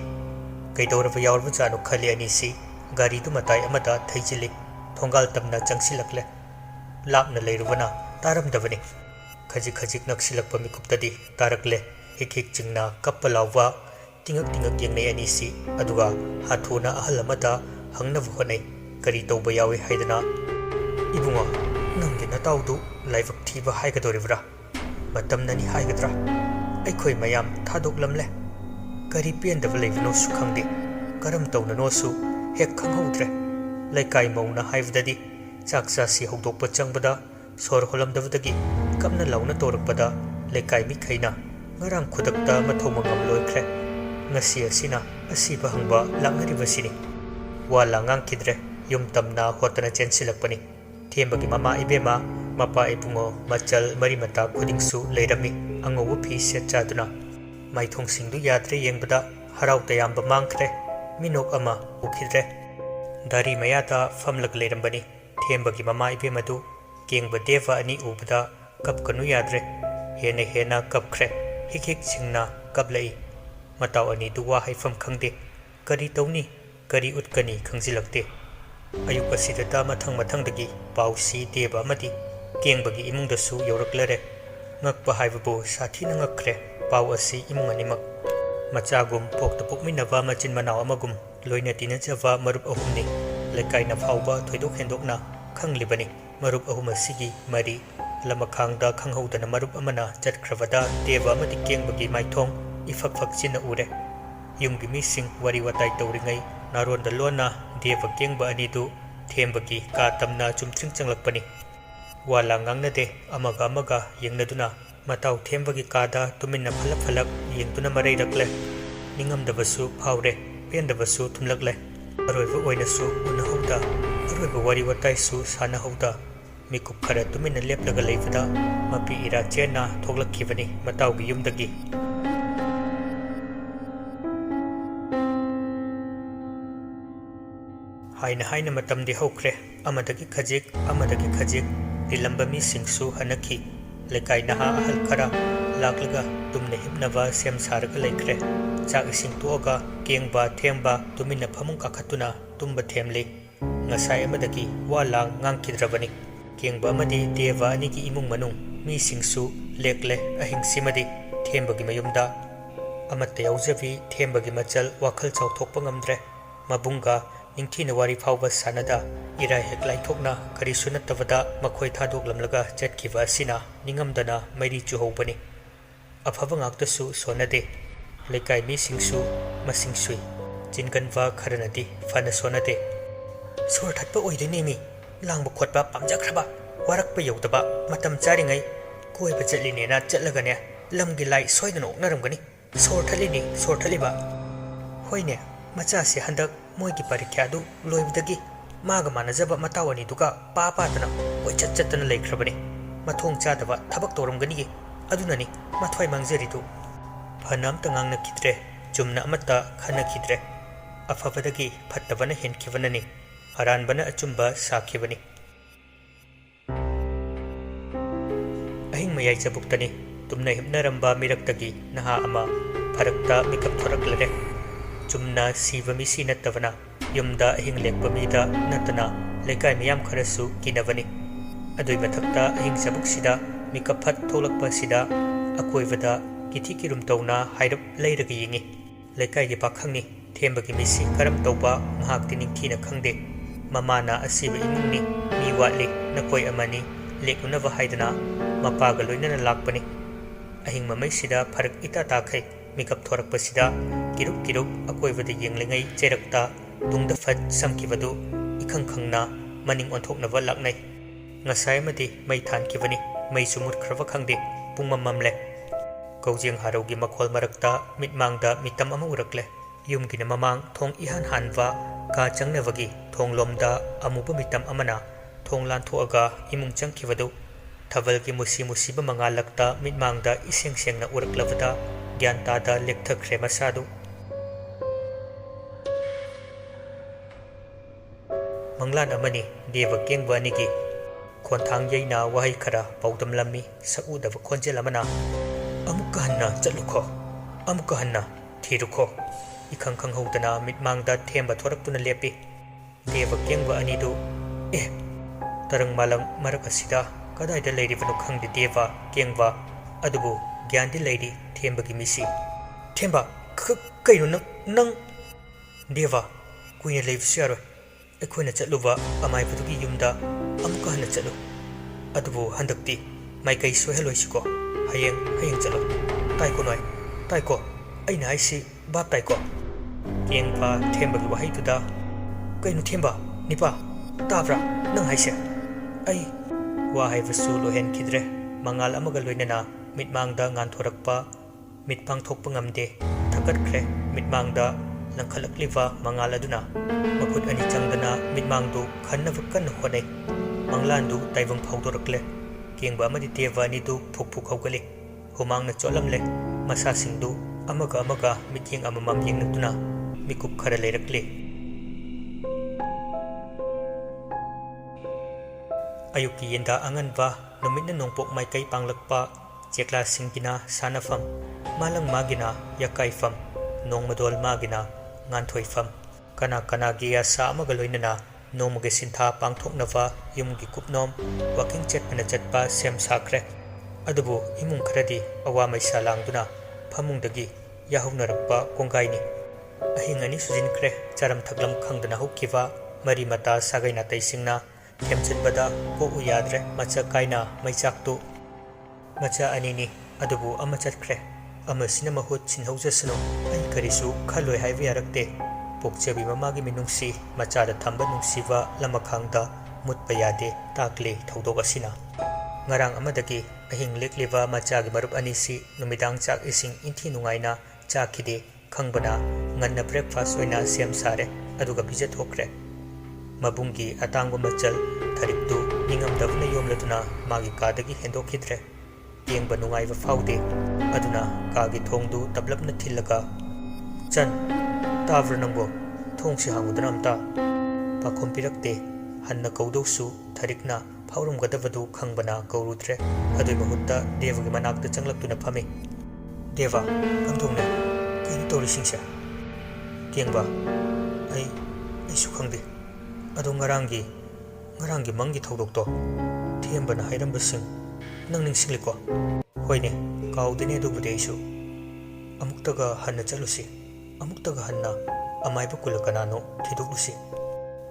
ꯀꯩꯗꯧꯔꯕ ꯌꯥꯎꯔꯕꯖꯥꯠꯅꯣ ꯈꯜꯂꯤ ꯑꯅꯤꯁꯤ꯫ ꯒꯥꯔꯤꯗꯨ ꯃꯇꯥꯏ ꯑꯃꯗ ꯊꯩꯖꯤꯜꯂꯤ꯫ ꯊꯣꯡꯒꯥꯜ ꯇꯝꯅ ꯆꯪꯁꯤꯜꯂꯛꯂꯦ꯫ ꯂꯥꯞꯅ ꯂꯩꯔꯨꯕꯅ ꯇꯥꯔꯝꯗꯕꯅꯤ꯫ ꯈꯖꯤꯛ ꯈꯖꯤꯛ ꯅꯛꯁꯤꯜꯂꯛꯄ ꯃꯤꯀꯨꯞꯇꯗꯤ ꯇꯥꯔꯛꯂꯦ꯫ ꯍꯤꯛ ꯍꯤꯛ ꯆꯤꯡꯅ ꯀꯞꯄ ꯂꯥꯎꯕ꯫ ꯇꯤꯡꯉꯛ ꯇꯤꯡꯉꯛ ꯌꯦꯡꯅꯩ ꯑꯅꯤꯁꯤ꯫ ꯑꯗꯨꯒ ꯍꯥꯊꯨꯅ ꯑꯍꯜ ꯑꯃꯗ ꯍꯪꯅꯕ ꯍꯣꯠꯅꯩ ꯀꯔꯤ ꯇꯧꯕ ꯌꯥꯎꯏ ꯍꯥꯏꯗꯅ꯫ "ꯏꯕꯨꯡꯉꯣ, ꯅꯪꯒꯤ ꯅꯇꯥꯎꯗꯨ ꯂꯥꯏꯕꯛ ꯊꯤꯕ ꯍꯥꯏꯒꯗꯧꯔꯤꯕ꯭ꯔꯥ, ꯃꯇꯝꯅꯅꯤ ꯍꯥꯏꯒꯗ꯭ꯔꯥ? ꯑꯩꯈꯣꯏ ꯃꯌꯥꯝ ꯊꯥꯗꯣꯛꯂꯝꯂꯦ꯫ ꯀꯔꯤ ꯄꯦꯟꯗꯕ ꯂꯩꯕꯅꯣꯁꯨ ꯈꯪꯗꯦ, ꯀꯔꯝ ꯇꯧꯅꯅꯣꯁꯨ ꯍꯦꯛ ꯈꯪꯍꯧꯗ꯭ꯔꯦ꯫ ꯂꯩꯀꯥꯏ ꯃꯧꯅ ꯍꯥꯏꯕꯗꯗꯤ ꯆꯥꯛ ꯆꯥꯁꯤ ꯍꯧꯗꯣꯛꯄ ꯆꯪꯕꯗ ꯁꯣꯔ ꯍꯣꯜꯂꯝꯗꯕꯗꯒꯤ ꯀꯞꯅ ꯂꯥꯎꯅ ꯇꯧꯔꯛꯄꯗ ꯂꯩꯀꯥꯏ ꯃꯤꯈꯩꯅ ꯉꯔꯥꯡ ꯈꯨꯗꯛꯇ ꯃꯊꯧ ꯃꯉꯝ ꯂꯣꯏꯈ꯭ꯔꯦ꯫ ꯉꯁꯤ ꯑꯁꯤꯅ ꯑꯁꯤꯕ ꯍꯪꯕ ꯂꯥꯛꯅꯔꯤꯕꯁꯤꯅꯤ." ꯋꯥ ꯂꯥꯡ ꯉꯥꯡꯈꯤꯗ꯭ꯔꯦ꯫ ꯌꯨꯝ ꯇꯝꯅ ꯍꯣꯠꯇꯅ ꯆꯦꯟꯁꯤꯜꯂꯛꯄꯅꯤ꯫ ꯊꯦꯝꯕꯒꯤ ꯃꯃꯥ ꯏꯕꯦꯝꯃ ꯃꯄꯥ ꯏꯕꯨꯡꯉꯣ ꯃꯆꯜ ꯃꯔꯤ ꯃꯇꯥ ꯈꯨꯗꯤꯡꯁꯨ ꯂꯩꯔꯝꯃꯤ ꯑꯉꯧꯕ ꯐꯤ ꯁꯦꯠ ꯆꯥꯗꯨꯅ ꯃꯥꯏꯊꯣꯡꯁꯤꯡꯗꯨ ꯌꯥꯗ꯭ꯔꯦ ꯌꯦꯡꯕꯗ ꯍꯔꯥꯎ ꯇꯌꯥꯝꯕ ꯃꯥꯡꯈ꯭ꯔꯦ ꯃꯤꯅꯣꯛ ꯑꯃ ꯎꯈꯤꯗ꯭ꯔꯦ ꯗꯥꯔꯤ ꯃꯌꯥꯗ ꯐꯝꯂꯒ ꯂꯩꯔꯝꯕꯅꯤ ꯊꯦꯝꯕꯒꯤ ꯃꯃꯥ ꯏꯕꯦꯝꯃꯗꯨ ꯀꯦꯡꯕ ꯗꯦꯕ ꯑꯅꯤ ꯎꯕꯗ ꯀꯞꯀꯅꯨ ꯌꯥꯗ꯭ꯔꯦ ꯍꯦꯟꯅ ꯀꯞꯈ꯭ꯔꯦ ꯍꯤꯛ ꯍꯤꯛ ꯁꯤꯡꯅ ꯀꯞꯂꯛꯏ ꯃꯇꯥꯎ ꯑꯅꯤꯗꯨ ꯋꯥ ꯍꯥꯏꯐꯝ ꯈꯪꯗꯦ ꯀꯔꯤ ꯇꯧꯅꯤ ꯀꯔꯤ ꯎꯠꯀꯅꯤ ꯈꯪꯖꯤꯜꯂꯛꯇꯦ ꯑꯌꯨꯛ ꯑꯁꯤꯗꯇ ꯃꯊꯪꯗꯒꯤ ꯄꯥꯎꯁꯤ ꯗꯦꯕ ꯑꯃꯗꯤ ꯀꯦꯡꯕꯒꯤ ꯏꯃꯨꯡꯗꯁꯨ ꯌꯧꯔꯛꯂꯔꯦ ꯉꯛꯄ ꯍꯥꯏꯕꯕꯨ ꯁꯥꯊꯤꯅ ꯉꯛꯈ꯭ꯔꯦ ꯄꯥꯎ ꯑꯁꯤ ꯏꯃꯨꯡ ꯑꯅꯤꯃꯛ ꯃꯆꯥꯒꯨꯝ ꯄꯣꯛꯇ ꯄꯣꯛꯃꯤꯟꯅꯕ ꯃꯆꯤꯟ ꯃꯅꯥꯎ ꯑꯃꯒꯨꯝ ꯂꯣꯏꯅ ꯇꯤꯟꯅꯖꯕ ꯃꯔꯨꯞ ꯑꯍꯨꯝꯅꯤ ꯂꯩꯀꯥꯏꯅ ꯐꯥꯎꯕ ꯊꯣꯏꯗꯣꯛ ꯍꯦꯟꯗꯣꯛꯅ ꯈꯪꯂꯤꯕꯅꯤ ꯃꯔꯨꯞ ꯑꯍꯨꯝ ꯑꯁꯤꯒꯤ ꯃꯔꯤ ꯂꯃꯈꯥꯡꯗ ꯈꯪꯍꯧꯗꯅ ꯃꯔꯨꯞ ꯑꯃꯅ ꯆꯠꯈ꯭ꯔꯕꯗ ꯗꯦꯕ ꯑꯃꯗꯤ ꯀꯦꯡꯕꯒꯤ ꯃꯥꯏꯊꯣꯡ ꯏꯐꯛ ꯐꯛꯆꯤꯟꯅ ꯎꯔꯦ ꯌꯨꯝꯒꯤ ꯃꯤꯁꯤꯡ ꯋꯥꯔꯤ ꯋꯥꯇꯥꯏ ꯇꯧꯔꯤꯉꯩ ꯅꯥꯔꯣꯟꯗ ꯂꯣꯟꯅ ꯗꯦꯕ ꯀꯦꯡꯕ ꯑꯅꯤꯗꯨ ꯊꯦꯝꯕꯒꯤ ꯀꯥ ꯇꯝꯅ ꯆꯨꯝꯊ꯭ꯔꯤꯡ ꯆꯪꯂꯛꯄꯅꯤ ꯋꯥ ꯂꯥꯡ ꯉꯥꯡꯅꯗꯦ ꯑꯃꯒ ꯌꯦꯡꯅꯗꯨꯅ ꯃꯇꯥꯎ ꯊꯦꯝꯕꯒꯤ ꯀꯥꯗ ꯇꯨꯃꯤꯟꯅ ꯐꯂꯛ ꯌꯦꯡꯗꯨꯅ ꯃꯔꯩꯔꯛꯂꯦ ꯅꯤꯡꯉꯝꯗꯕꯁꯨ ꯐꯥꯎꯔꯦ ꯄꯦꯟꯗꯕꯁꯨ ꯊꯨꯝꯂꯛꯂꯦ ꯑꯔꯣꯏꯕ ꯑꯣꯏꯅꯁꯨ ꯎꯅꯍꯧꯗ ꯑꯔꯣꯏꯕ ꯋꯥꯔꯤ ꯋꯥꯇꯥꯏꯁꯨ ꯁꯥꯟꯅꯍꯧꯗ ꯃꯤꯀꯨꯞ ꯈꯔ ꯇꯨꯃꯤꯟꯅ ꯂꯦꯞꯂꯒ ꯂꯩꯕꯗ ꯃꯄꯤ ꯏꯔꯥ ꯆꯦꯟꯅ ꯊꯣꯛꯂꯛꯈꯤꯕꯅꯤ ꯃꯇꯥꯎꯒꯤ ꯌꯨꯝꯗꯒꯤ ꯍꯥꯏꯅ ꯃꯇꯝꯗꯤ ꯍꯧꯈ꯭ꯔꯦ ꯑꯃꯗꯒꯤ ꯈꯖꯤꯛ ꯇꯤꯜꯂꯝꯕ ꯃꯤꯁꯤꯡꯁꯨ ꯍꯟꯅꯈꯤ ꯂꯩꯀꯥꯏ ꯅꯍꯥ ꯑꯍꯜ ꯈꯔ ꯂꯥꯛꯂꯒ ꯇꯨꯝꯅ ꯍꯤꯞꯅꯕ ꯁꯦꯝ ꯁꯥꯔꯒ ꯂꯩꯈ꯭ꯔꯦ ꯆꯥꯛ ꯏꯁꯤꯡ ꯇꯣꯛꯑꯒ ꯀꯦꯡꯕ ꯊꯦꯝꯕ ꯇꯨꯃꯤꯟꯅ ꯐꯃꯨꯡ ꯀꯥꯈꯠꯇꯨꯅ ꯇꯨꯝꯕ ꯊꯦꯝꯂꯤ ꯉꯁꯥꯏ ꯑꯃꯗꯒꯤ ꯋꯥ ꯂꯥꯡ ꯉꯥꯡꯈꯤꯗ꯭ꯔꯕꯅꯤ ꯀꯦꯡꯕ ꯑꯃꯗꯤ ꯗꯦꯕ ꯑꯅꯤꯒꯤ ꯏꯃꯨꯡ ꯃꯅꯨꯡ ꯃꯤꯁꯤꯡꯁꯨ ꯂꯦꯛꯂꯦ ꯑꯍꯤꯡꯁꯤꯃꯗꯤ ꯊꯦꯝꯕꯒꯤ ꯃꯌꯨꯝꯗ ꯑꯃꯠꯇ ꯌꯥꯎꯖꯕꯤ ꯊꯦꯝꯕꯒꯤ ꯃꯆꯜ ꯋꯥꯈꯜ ꯆꯥꯎꯊꯣꯛꯄ ꯉꯝꯗ꯭ꯔꯦ ꯃꯕꯨꯡꯒ ꯅꯤꯡꯊꯤꯅ ꯋꯥꯔꯤ ꯐꯥꯎꯕ ꯁꯥꯟꯅꯗ ꯏꯔꯥꯏ ꯍꯦꯛ ꯂꯥꯏꯊꯣꯛꯅ ꯀꯔꯤꯁꯨ ꯅꯠꯇꯕꯗ ꯃꯈꯣꯏ ꯊꯥꯗꯣꯛꯂꯝꯂꯒ ꯆꯠꯈꯤꯕ ꯑꯁꯤꯅ ꯅꯤꯡꯉꯝꯗꯅ ꯃꯩꯔꯤ ꯆꯨꯍꯧꯕꯅꯤ ꯑꯐꯕ ꯉꯥꯛꯇꯁꯨ ꯁꯣꯟꯅꯗꯦ ꯂꯩꯀꯥꯏ ꯃꯤꯁꯤꯡꯁꯨ ꯃꯁꯤꯡ ꯁꯨꯏ ꯆꯤꯟꯒꯟꯕ ꯈꯔꯅꯗꯤ ꯐꯅ ꯁꯣꯟꯅꯗꯦ ꯁꯣꯔ ꯊꯠꯄ ꯑꯣꯏꯗꯣꯏꯅꯦꯃꯤ ꯂꯥꯡꯕ ꯈꯣꯠꯄ ꯄꯥꯝꯖꯈ꯭ꯔꯕ ꯋꯥꯔꯛꯄ ꯌꯧꯗꯕ ꯃꯇꯝ ꯆꯥꯔꯤꯉꯩ ꯀꯣꯏꯕ ꯆꯠꯂꯤꯅꯦꯅ ꯆꯠꯂꯒꯅꯦ ꯂꯝꯒꯤ ꯂꯥꯏ ꯁꯣꯏꯗꯅ ꯑꯣꯛꯅꯔꯝꯒꯅꯤ ꯁꯣꯔ ꯊꯠꯂꯤꯕ ꯍꯣꯏꯅꯦ ꯃꯆꯥꯁꯦ ꯍꯟꯗꯛ ꯃꯣꯏꯒꯤ ꯄꯔꯤꯈ꯭ꯌꯥ ꯑꯗꯨ ꯂꯣꯏꯕꯗꯒꯤ ꯃꯥꯒ ꯃꯥꯟꯅꯖꯕ ꯃꯇꯥꯎ ꯑꯅꯤꯗꯨꯒ ꯄꯥꯗꯅ ꯀꯣꯏꯆꯠ ꯆꯠꯇꯅ ꯂꯩꯈ꯭ꯔꯕꯅꯤ ꯃꯊꯣꯡ ꯆꯥꯗꯕ ꯊꯕꯛ ꯇꯧꯔꯝꯒꯅꯤꯌꯦ ꯑꯗꯨꯅꯅꯤ ꯃꯊ꯭ꯋꯥꯏ ꯃꯥꯡꯖꯔꯤꯗꯨ ꯐꯅ ꯑꯝꯇ ꯉꯥꯡꯅꯈꯤꯗ꯭ꯔꯦ ꯆꯨꯝꯅ ꯑꯃꯠꯇ ꯈꯟꯅꯈꯤꯗ꯭ꯔꯦ ꯑꯐꯕꯗꯒꯤ ꯐꯠꯇꯕꯅ ꯍꯦꯟꯈꯤꯕꯅꯅꯤ ꯑꯔꯥꯟꯕꯅ ꯑꯆꯨꯝꯕ ꯁꯥꯈꯤꯕꯅꯤ ꯑꯍꯤꯡ ꯃꯌꯥꯏ ꯆꯕꯨꯛꯇꯅꯤ ꯇꯨꯝꯅ ꯍꯤꯞꯅꯔꯝꯕ ꯃꯤꯔꯛꯇꯒꯤ ꯅꯍꯥ ꯑꯃ ꯐꯔꯛꯇ ꯃꯤꯀꯞ ꯊꯣꯔꯛꯂꯔꯦ ꯆꯨꯝꯅ ꯁꯤꯕ ꯃꯤꯁꯤ ꯅꯠꯇꯕꯅ ꯌꯨꯝꯗ ꯑꯍꯤꯡ ꯂꯦꯛꯄ ꯃꯤꯗ ꯅꯠꯇꯅ ꯂꯩꯀꯥꯏ ꯃꯤꯌꯥꯝ ꯈꯔꯁꯨ ꯀꯤꯅꯕꯅꯤ ꯑꯗꯨꯏ ꯃꯊꯛꯇ ꯑꯍꯤꯡ ꯆꯕꯨꯛꯁꯤꯗ ꯃꯤꯀꯞ ꯐꯠ ꯊꯣꯛꯂꯛꯄꯁꯤꯗ ꯑꯀꯣꯏꯕꯗ ꯀꯤꯊꯤ ꯀꯤꯔꯨꯝ ꯇꯧꯅ ꯍꯥꯏꯔꯞ ꯂꯩꯔꯒ ꯌꯦꯡꯉꯤ ꯂꯩꯀꯥꯏꯒꯤ ꯄꯥꯈꯪꯅꯤ ꯊꯦꯝꯕꯒꯤ ꯃꯤꯁꯤ ꯀꯔꯝ ꯇꯧꯕ ꯉꯍꯥꯛꯇꯤ ꯅꯤꯡꯊꯤꯅ ꯈꯪꯗꯦ ꯃꯃꯥꯅ ꯑꯁꯤꯕ ꯏꯃꯨꯡꯅꯤ ꯃꯤ ꯋꯥꯠꯂꯤ ꯅꯈꯣꯏ ꯑꯃꯅꯤ ꯂꯦꯛꯂꯨꯅꯕ ꯍꯥꯏꯗꯅ ꯃꯄꯥꯒ ꯂꯣꯏꯅꯅ ꯂꯥꯛꯄꯅꯤ ꯑꯍꯤꯡ ꯃꯃꯩꯁꯤꯗ ꯐꯔꯛ ꯏꯇꯥ ꯇꯥꯈꯩ ꯃꯤꯀꯞ ꯊꯣꯔꯛꯄꯁꯤꯗ ꯀꯤꯔꯨꯞ ꯑꯀꯣꯏꯕꯗ ꯌꯦꯡꯂꯤꯉꯩ ꯆꯩꯔꯛꯇ ꯇꯨꯡꯗ ꯐꯠ ꯁꯝꯈꯤꯕꯗꯨ ꯏꯈꯪ ꯈꯪꯅ ꯃꯅꯤꯡ ꯑꯣꯟꯊꯣꯛꯅꯕ ꯂꯥꯛꯅꯩ ꯉꯁꯥꯏ ꯑꯃꯗꯤ ꯃꯩ ꯊꯥꯟꯈꯤꯕꯅꯤ ꯃꯩꯁꯨ ꯃꯨꯠꯈ꯭ꯔꯕ ꯈꯪꯗꯦ ꯄꯨꯡ ꯃꯝꯂꯦ ꯀꯧꯖꯦꯡ ꯍꯥꯔꯧꯒꯤ ꯃꯈꯣꯜ ꯃꯔꯛꯇ ꯃꯤꯠꯃꯥꯡꯗ ꯃꯤꯇꯝ ꯑꯃ ꯎꯔꯛꯂꯦ ꯌꯨꯝꯒꯤꯅ ꯃꯃꯥꯡ ꯊꯣꯡ ꯏꯍꯥꯟ ꯍꯥꯟꯕ ꯀꯥ ꯆꯪꯅꯕꯒꯤ ꯊꯣꯡꯂꯣꯝꯗ ꯑꯃꯨꯕ ꯃꯤꯇꯝ ꯑꯃꯅ ꯊꯣꯡ ꯂꯥꯟꯊꯣꯛꯑꯒ ꯏꯃꯨꯡ ꯆꯪꯈꯤꯕꯗꯨ ꯊꯥꯕꯜꯒꯤ ꯃꯨꯁꯤꯕ ꯃꯉꯥꯜꯂꯛꯇ ꯃꯤꯠꯃꯥꯡꯗ ꯏꯁꯦꯡ ꯁꯦꯡꯅ ꯎꯔꯛꯂꯕꯗ ꯒ꯭ꯌꯥꯟ ꯇꯥꯗ ꯂꯦꯛꯊꯈ꯭ꯔꯦ ꯃꯁꯥꯗꯨ ꯃꯪꯂꯥꯟ ꯑꯃꯅꯤ ꯗꯦꯕ ꯀꯦꯡꯕ ꯑꯅꯤꯒꯤ ꯈꯣꯟꯊꯥꯡ ꯌꯩꯅ ꯋꯥꯍꯩ ꯈꯔ ꯄꯥꯎꯗꯝꯂꯝꯃꯤ ꯁꯛꯎꯗꯕ ꯈꯣꯟꯖꯦꯜ ꯑꯃꯅ ꯑꯃꯨꯛꯀ ꯍꯟꯅ ꯆꯠꯂꯨꯈꯣ ꯑꯃꯨꯛꯀ ꯍꯟꯅ ꯊꯤꯔꯨꯈꯣ इखंग खंगहौदना मिटमांगदा थेंब थोरक्तुना लेपि देव केंगब अनिदु तरंग मालंग मरक असिदा कदाइदा लेरिबनो खंगदे देवा केंगबा अदुबु ग्यानदि लेरि थेंबगी मिसि थेंबा कइनो नंग देवा कुइने लेबसु यारो अखोइना चलुबा अमाइबदुगी युमदा अमुका हन चलु अदुबु हंदक्ति माइकई सोहेलोइसिको हयेंग चलो ताइको नोय ताइको अइना हाइसि बाप ताइको केंगबा थेंबगी वहाइदुदा कइनो थेंबा निपा ताब्रा नंग हाइसे अई वा हाइबसु लोहेनखिद्रे मंगाल अमगा लोइनना मिटमांगदा nganthorакpa मिटपांगथोकpa ngamde thakatkhre मिटमांगदा लंखलक्लिबा मंगाल अदुना मखुत अनि चंगदना मिटमांगदु खन्नब कन्न होनै मंगलांदु ताइबंग फाउदोरक्ले केंगबा अमदि देवा अनिदु फुक फुक हौगले हुमांगना चोलमले मसासिंदु अमगा मिथिंग अममम येंगनतुना मिकुप खरा लेरक्ले अयुकी येंदा अंगनबा नुमितना नोंपोक माइकई पांगलकपा चेक्ला सिंगिना सानाफम मालंग मागिना यकाइफम नोंमदोल मागिना nganthoi kana kana gi asa amaga loinana nomuge sintha pangthoknava yumgi kupnom walking chetpana chetpa sem sakre adubu imung kharadi awa maisa langduna phamungdagi yahunarappa kongaini ahingani sujinkre charam thaglam khangdana hokkiwa mari mata sagaina taisingna themchenbada ko uyadre macha kaina maichaktu macha anini adubu ama chatkre amasina mahut chinhaujasano ai karisu khaloi haiwe arakte pokchabi mamagi minungsi machada thamba nungsiwa lamakhangda mutpa yade takle thodok asina ngarang amadagi ahing lekliwa machagi marup anisi numidang chak ising inthi nungaina chakhide khangbana nganna breakfast oina sem sare aduga pije thokre mabungi atangwa machal thariktu ningamdavna yomladuna magi kadagi hendokhidre yengba nungaiwa faude aduna kagi thongdu tablapna thillaga chan tavra nangbo thongsi hangudana amta pakhom pirakte hanna kaudosu tharikna phaurum gadavadu khangbana kaurudre adui mahutta devagi manakta changlaktuna phame deva kamthongna kaini tori singsa tiengba ai su khangde adu ngarangi mangi thodokto thiembana hairamba sing nang ningsingliko hoine kaudene dubudi isu amuktaga hanna chalusi amuktaga hanna amaiba kulakanano thidoklusi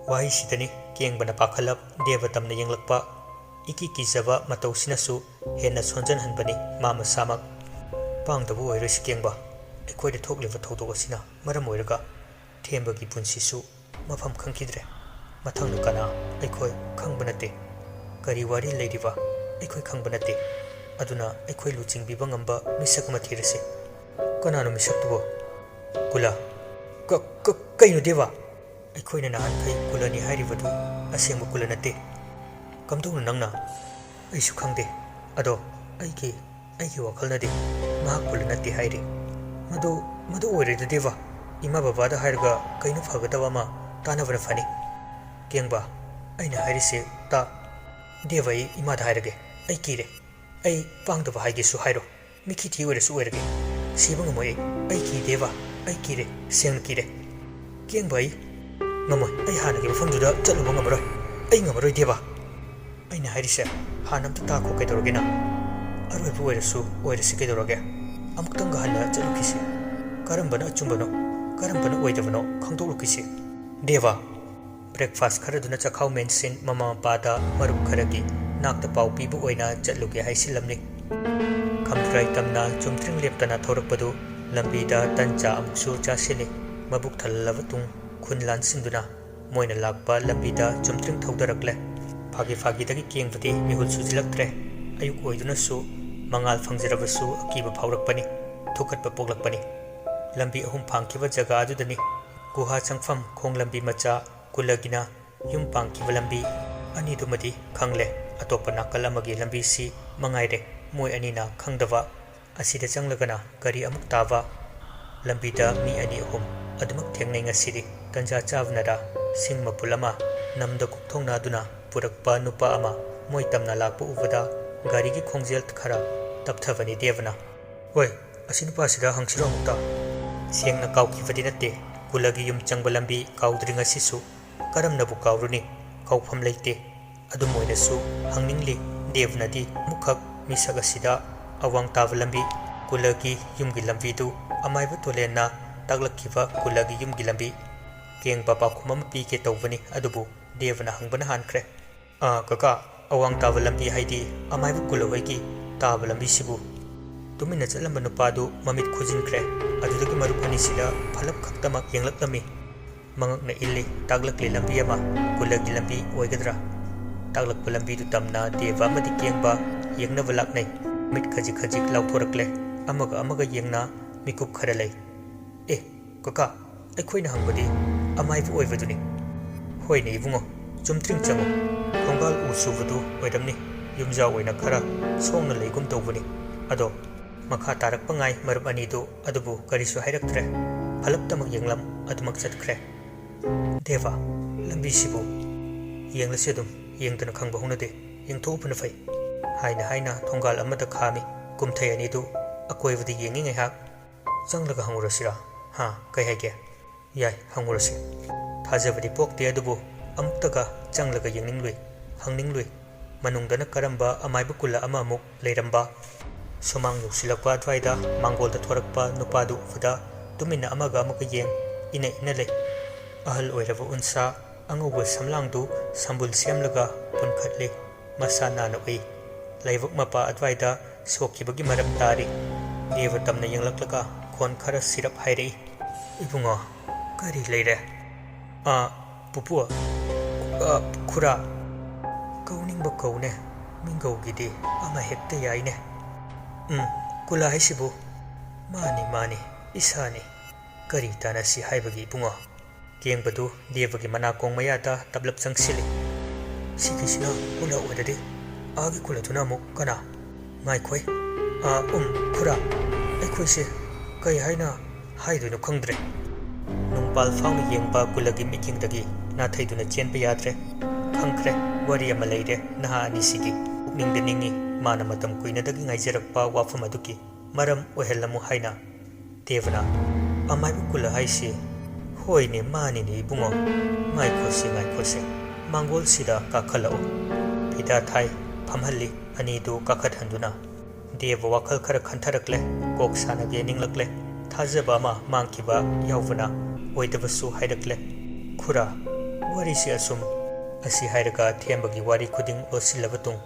wahi sidani kengbana pakhalap deva tamna yenglakpa iki kijaba matausinasu henna sonjan hanbani mama samak pangdabu oirasi kengba ekoide thokliva thodokasina maram oiraga thembagi punsisu mafam khangkidre mathangna kana ekoi khangbanate kari wari leiriba ekoi khangbanate aduna ekoi luching bibangamba misak mathirase kanano misak tubo kula kaino deva ekhoina nahan khai kulani hairibadu asengba kula nate kamdong nangna aisu khangde ado aigi wakhalna de mahak kula nate hairi madu oire de deva ima baba da hairga kaino phagadawa ma tanabra fani kengba aina hairise ta deva ima da hairage ai kire ai pangdaba haige su hairo miki thi oire su oirage sibang moi ai ki deva ai kire seng kire keng bai ngamoi ai hana gi mafamduda chaluba ngamaroi ai ngamaroi deba aina harise hanam ta ko kai dorogena aroi bu oirasi kai doroge amktanga hana chalukisi karambana chumbano karambana oidavano khangdolukisi deva breakfast kharaduna chakhau mensin mama pada marup kharagi nakta pau pibu oina chatluge haisilamni khamtrai tamna chumtring leptana thorakpadu lambida tancha amuksu chasili mabuk thallavatung khunlan sinduna moina lakpa lambida chumtring thaudarakle phagi dagi kengvati mihul sujilaktre ayuk oiduna su mangal phangjarabasu akiba phaurakpani thukatpa poklakpani lambi ahum phangkiba jaga adudani guha changfam khong lambi macha kulagina yum pangkiba lambi ani dumadi khangle atopa nakal amagi lambi si mangaire moi anina khangdava asida changlagana kari amuk tava lambida mi ani ahum adumak thengnai ngasidi tanja chavnada singma pulama namda kukthongna duna purakpa nupa ama moi tamna lakpa ubada gari gi khongjel khara tapthavani devana oi asinupa sida hangsiro mukta sengna kawkivadi natte kulagi yum changba lambi kawdringa sisu karamna bu kawruni kawpham leite adu moina su hangningli devnadi mukhak misaga sida awang tava lambi kulagi yumgi lambi du amaiba tolena taglakkiba kulagi yumgi lambi keng papa khumam pi ke tawbani adubu devna hangbana hankre kaka awang tava lambi haidi amaiba kulawai tava lambi sibu tumina chalamba nupadu mamit khujinkre adudagi marupani sida phalap khaktamak yenglakami mangakna illi taglakli lambi ama kulagi lambi oigadra taglakpa lambi du tamna deva madi kengba yengna walaknai mit khajik lauthorakle amaga yengna mikup khara lei kaka aikhoina hangbadi amaibu oibaduni hoine ibungo chumtring chango ꯊꯣꯡꯒꯥꯜ ꯎ ꯁꯨꯕꯗꯨ ꯑꯣꯏꯔꯝꯅꯤ ꯌꯨꯝꯖꯥꯎ ꯑꯣꯏꯅ ꯈꯔ ꯁꯣꯡꯅ ꯂꯩꯒꯨꯝ ꯇꯧꯕꯅꯤ ꯑꯗꯣ ꯃꯈꯥ ꯇꯥꯔꯛꯄ ꯉꯥꯏ ꯃꯔꯨꯞ ꯑꯅꯤꯗꯨ ꯑꯗꯨꯕꯨ ꯀꯔꯤꯁꯨ ꯍꯥꯏꯔꯛꯇ꯭ꯔꯦ ꯐꯂꯞꯇꯃꯛ ꯌꯦꯡꯂꯝ ꯑꯗꯨꯃꯛ ꯆꯠꯈ꯭ꯔꯦ ꯗꯦꯕ ꯂꯝꯕꯤꯁꯤꯕꯨ ꯌꯦꯡꯂꯁꯤ ꯑꯗꯨꯝ ꯌꯦꯡꯗꯅ ꯈꯪꯕ ꯍꯧꯅꯗꯦ ꯌꯦꯡꯊꯣꯛꯎꯕꯅ ꯐꯩ ꯍꯥꯏꯅ ꯊꯣꯡꯒꯥꯜ ꯑꯃꯗ ꯈꯥꯝꯃꯤ ꯀꯨꯝꯊꯩ ꯑꯅꯤꯗꯨ ꯑꯀꯣꯏꯕꯗ ꯌꯦꯡꯉꯤ ꯉꯥꯏꯍꯥꯛ ꯆꯪꯂꯒ ꯍꯪꯉꯨꯔꯁꯤꯔꯥ ꯀꯩ ꯍꯥꯏꯒꯦ ꯌꯥꯏ ꯍꯪꯉꯨꯔꯁꯤ ꯊꯥꯖꯕꯗꯤ ꯄꯣꯛꯇꯦ ꯑꯗꯨꯕꯨ ꯑꯃꯨꯛꯇꯒ ꯆꯪꯂꯒ ꯌꯦꯡꯅꯤꯡꯂꯨꯏ ꯍꯪꯅꯤꯡꯂꯨꯏ ꯃꯅꯨꯡꯗꯅ ꯀꯔꯝꯕ ꯑꯃꯥꯏꯕ ꯀꯨꯜꯂ ꯑꯃꯨꯛ ꯂꯩꯔꯝꯕ ꯁꯨꯃꯥꯡ ꯌꯧꯁꯤꯜꯂꯛꯄ ꯑꯗꯨꯋꯥꯏꯗ ꯃꯥꯡꯒꯣꯜꯗ ꯊꯣꯔꯛꯄ ꯅꯨꯄꯥꯗꯨ ꯎꯕꯗ ꯇꯨꯃꯤꯟꯅ ꯑꯃꯒ ꯑꯃꯨꯛꯀ ꯌꯦꯡ ꯏꯅ ꯂꯩ ꯑꯍꯜ ꯑꯣꯏꯔꯕ ꯎꯟꯁꯥ ꯑꯉꯧꯕ ꯁꯝꯂꯥꯡꯗꯨ ꯁꯝꯕꯨꯜ ꯁꯦꯝꯂꯒ ꯄꯨꯟꯈꯠꯂꯤ ꯃꯁꯥ ꯅꯥꯟꯅ ꯎꯏ ꯂꯥꯏꯕꯛ ꯃꯄꯥ ꯑꯗꯨꯋꯥꯏꯗ ꯁꯣꯛꯈꯤꯕꯒꯤ ꯃꯔꯝ ꯇꯥꯔꯤ ꯗꯦꯕ ꯇꯝꯅ ꯌꯦꯡꯂꯛꯂꯒ ꯈꯣꯟ ꯈꯔ ꯁꯤꯔꯞ ꯍꯥꯏꯔꯛꯏ ꯏꯕꯨꯡꯉꯣ ꯀꯔꯤ ꯂꯩꯔꯦ ꯄꯨꯄꯨ ꯈꯨꯔꯥ ꯀꯧꯅꯤꯡꯕ ꯀꯧꯅꯦ ꯃꯤꯡꯒꯧꯒꯤꯗꯤ ꯑꯃ ꯍꯦꯛꯇ ꯌꯥꯏꯅꯦ ꯀꯨꯂꯥ ꯍꯥꯏꯁꯤꯕꯨ ꯃꯥꯅꯤ ꯏꯁꯥꯅꯤ ꯀꯔꯤ ꯇꯥꯟꯅꯁꯤ ꯍꯥꯏꯕꯒꯤ ꯏꯕꯨꯡꯉꯣ ꯀꯦꯡꯕꯗꯨ ꯗꯦꯕꯒꯤ ꯃꯅꯥꯀꯣꯡ ꯃꯌꯥꯗ ꯇꯞꯂꯞ ꯆꯪꯁꯤꯜꯂꯤ ꯁꯤꯒꯤꯁꯤꯅ ꯀꯨꯂꯥ ꯑꯣꯏꯔꯗꯤ ꯑꯥꯒꯤ ꯀꯨꯂꯥꯗꯨꯅ ꯑꯃꯨꯛ ꯀꯅꯥ ꯉꯥꯏꯈꯣꯏ ꯈꯨꯔꯥ ꯑꯩꯈꯣꯏꯁꯦ ꯀꯩ ꯍꯥꯏꯅ ꯍꯥꯏꯗꯣꯏꯅꯣ ꯈꯪꯗ꯭ꯔꯦ ꯅꯨꯡꯄꯥꯜ ꯐꯥꯎꯅ ꯌꯦꯡꯕ ꯀꯨꯂꯒꯤ ꯃꯤꯠꯌꯦꯡꯗꯒꯤ ꯅꯥꯊꯩꯗꯨꯅ ꯆꯦꯟꯕ ꯌꯥꯗ꯭ꯔꯦ ꯈꯪꯈ꯭ꯔꯦ ꯋꯥꯔꯤ ꯑꯃ ꯂꯩꯔꯦ ꯅꯍꯥ ꯑꯅꯤꯁꯤꯒꯤ ꯄꯨꯛꯅꯤꯡꯗ ꯅꯤꯡꯉꯤ ꯃꯥꯅ ꯃꯇꯝ ꯀꯨꯏꯅꯗꯒꯤ ꯉꯥꯏꯖꯔꯛꯄ ꯋꯥꯐꯝ ꯑꯗꯨꯒꯤ ꯃꯔꯝ ꯑꯣꯏꯍꯜꯂꯝꯃꯨ ꯍꯥꯏꯅ ꯗꯦꯕꯅ ꯑꯃꯥꯏꯕ ꯀꯨꯂ ꯍꯥꯏꯁꯤ ꯍꯣꯏꯅꯦ ꯃꯥꯅꯤꯅꯦ ꯏꯕꯨꯡꯉꯣ ꯉꯥꯏꯈꯣꯁꯦ ꯃꯥꯡꯒꯣꯜꯁꯤꯗ ꯀꯥꯈꯠꯂꯛꯎ ꯐꯤꯗꯥ ꯊꯥꯏ ꯐꯝꯍꯜꯂꯤ ꯑꯅꯤꯗꯨ ꯀꯥꯈꯠꯍꯟꯗꯨꯅ ꯗꯦꯕ ꯋꯥꯈꯜ ꯈꯔ ꯈꯟꯊꯔꯛꯂꯦ ꯀꯣꯛ ꯁꯥꯟꯅꯒꯦ ꯅꯤꯡꯂꯛꯂꯦ ꯊꯥꯖꯕ ꯑꯃ ꯃꯥꯡꯈꯤꯕ ꯌꯥꯎꯕꯅ ꯑꯣꯏꯗꯕꯁꯨ ꯍꯥꯏꯔꯛꯂꯦ ꯈꯨꯔꯥ ꯋꯥꯔꯤꯁꯤ ꯑꯁꯤ ꯍꯥꯏꯔꯒ ꯊꯦꯝꯕꯒꯤ ꯋꯥꯔꯤ ꯈꯨꯗꯤꯡ ꯂꯣꯠꯁꯤꯜꯂꯕ ꯇꯨꯡ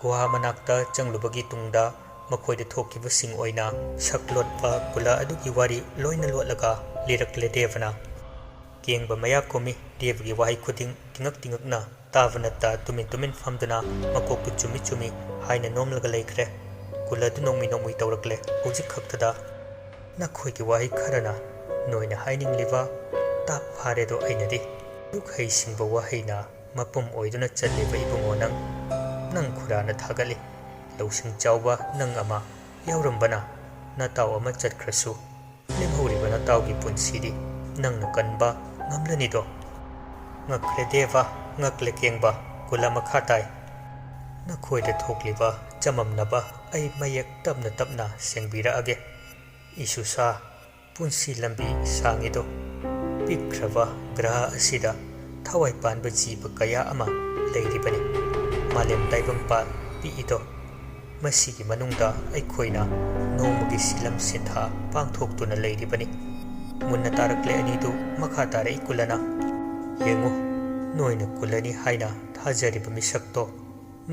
ꯒꯨꯍꯥ ꯃꯅꯥꯛꯇ ꯆꯪꯂꯨꯕꯒꯤ ꯇꯨꯡꯗ ꯃꯈꯣꯏꯗ ꯊꯣꯛꯈꯤꯕꯁꯤꯡ ꯑꯣꯏꯅ ꯁꯛ ꯂꯣꯠꯄ ꯀꯨꯂ ꯑꯗꯨꯒꯤ ꯋꯥꯔꯤ ꯂꯣꯏꯅ ꯂꯣꯠꯂꯒ ꯂꯤꯔꯛꯂꯦ ꯗꯦꯕꯅ ꯀꯦꯡꯕ ꯃꯌꯥ ꯀꯨꯝꯃꯤ ꯗꯦꯕꯒꯤ ꯋꯥꯍꯩ ꯈꯨꯗꯤꯡ ꯇꯤꯡꯉꯛꯅ ꯇꯥꯕ ꯅꯠꯇ ꯇꯨꯃꯤꯟ ꯐꯝꯗꯨꯅ ꯃꯀꯣꯛꯇꯨ ꯆꯨꯝꯃꯤ ꯍꯥꯏꯅ ꯅꯣꯝꯂꯒ ꯂꯩꯈ꯭ꯔꯦ ꯀꯨꯂꯗꯨ ꯅꯣꯡꯃꯩ ꯇꯧꯔꯛꯂꯦ ꯍꯧꯖꯤꯛ ꯈꯛꯇꯗ ꯅꯈꯣꯏꯒꯤ ꯋꯥꯍꯩ ꯈꯔꯅ ꯅꯣꯏꯅ ꯍꯥꯏꯅꯤꯡꯂꯤꯕ ꯇꯥꯞ ꯐꯥꯔꯦꯗꯣ ꯑꯩꯅꯗꯤ ꯗꯨꯛ ꯍꯩꯁꯤꯡꯕ ꯋꯥꯍꯩꯅ ꯃꯄꯨꯝ ꯑꯣꯏꯗꯨꯅ ꯆꯠꯂꯤꯕ ꯏꯕꯨꯡꯉꯣ ꯅꯪ ꯈꯨꯔꯥꯅ ꯊꯥꯒꯠꯂꯤ ꯂꯧꯁꯤꯡ ꯆꯥꯎꯕ ꯅꯪ ꯑꯃ ꯌꯥꯎꯔꯝꯕꯅ ꯅꯇꯥꯎ ꯑꯃ ꯆꯠꯈ꯭ꯔꯁꯨ ꯂꯦꯝꯍꯧꯔꯤꯕ ꯅꯇꯥꯎꯒꯤ ꯄꯨꯟꯁꯤꯗꯤ ꯅꯪꯅ ꯀꯟꯕ ꯉꯝꯂꯅꯤꯗꯣ ꯉꯛꯈ꯭ꯔꯦ ꯗꯦꯕ ꯉꯛꯂꯦ ꯀꯦꯡꯕ ꯀꯨꯂ ꯃꯈꯥ ꯇꯥꯏ ꯅꯈꯣꯏꯗ ꯊꯣꯛꯂꯤꯕ ꯆꯃꯝꯅꯕ ꯑꯩ ꯃꯌꯦꯛ ꯇꯞꯅ ꯁꯦꯡꯕꯤꯔꯛꯑꯒꯦ ꯏꯁꯨꯁꯥ ꯄꯨꯟꯁꯤ ꯂꯝꯕꯤ ꯁꯥꯡꯉꯤꯗꯣ ꯄꯤꯛꯈ꯭ꯔꯕ ꯒ꯭ꯔꯍ ꯑꯁꯤꯗ ꯊꯋꯥꯏ ꯄꯥꯟꯕ ꯖꯤꯕ ꯀꯌꯥ ꯑꯃ ꯂꯩꯔꯤꯕꯅꯤ ꯃꯥꯂꯦꯝ ꯇꯥꯏꯕꯪꯄꯥꯜ ꯄꯤꯛꯏꯗꯣ ꯃꯁꯤꯒꯤ ꯃꯅꯨꯡꯗ ꯑꯩꯈꯣꯏꯅ ꯅꯣꯡꯃꯒꯤ ꯁꯤꯂꯝ ꯁꯤꯟꯊꯥ ꯄꯥꯡꯊꯣꯛꯇꯨꯅ ꯂꯩꯔꯤꯕꯅꯤ ꯃꯨꯟꯅ ꯇꯥꯔꯛꯂꯦ ꯑꯅꯤꯗꯨ ꯃꯈꯥ ꯇꯥꯔꯛꯏ ꯀꯨꯂꯅ ꯌꯦꯡꯉꯨ ꯅꯣꯏꯅ ꯀꯨꯂꯅꯤ ꯍꯥꯏꯅ ꯊꯥꯖꯔꯤꯕ ꯃꯤꯁꯛꯇꯣ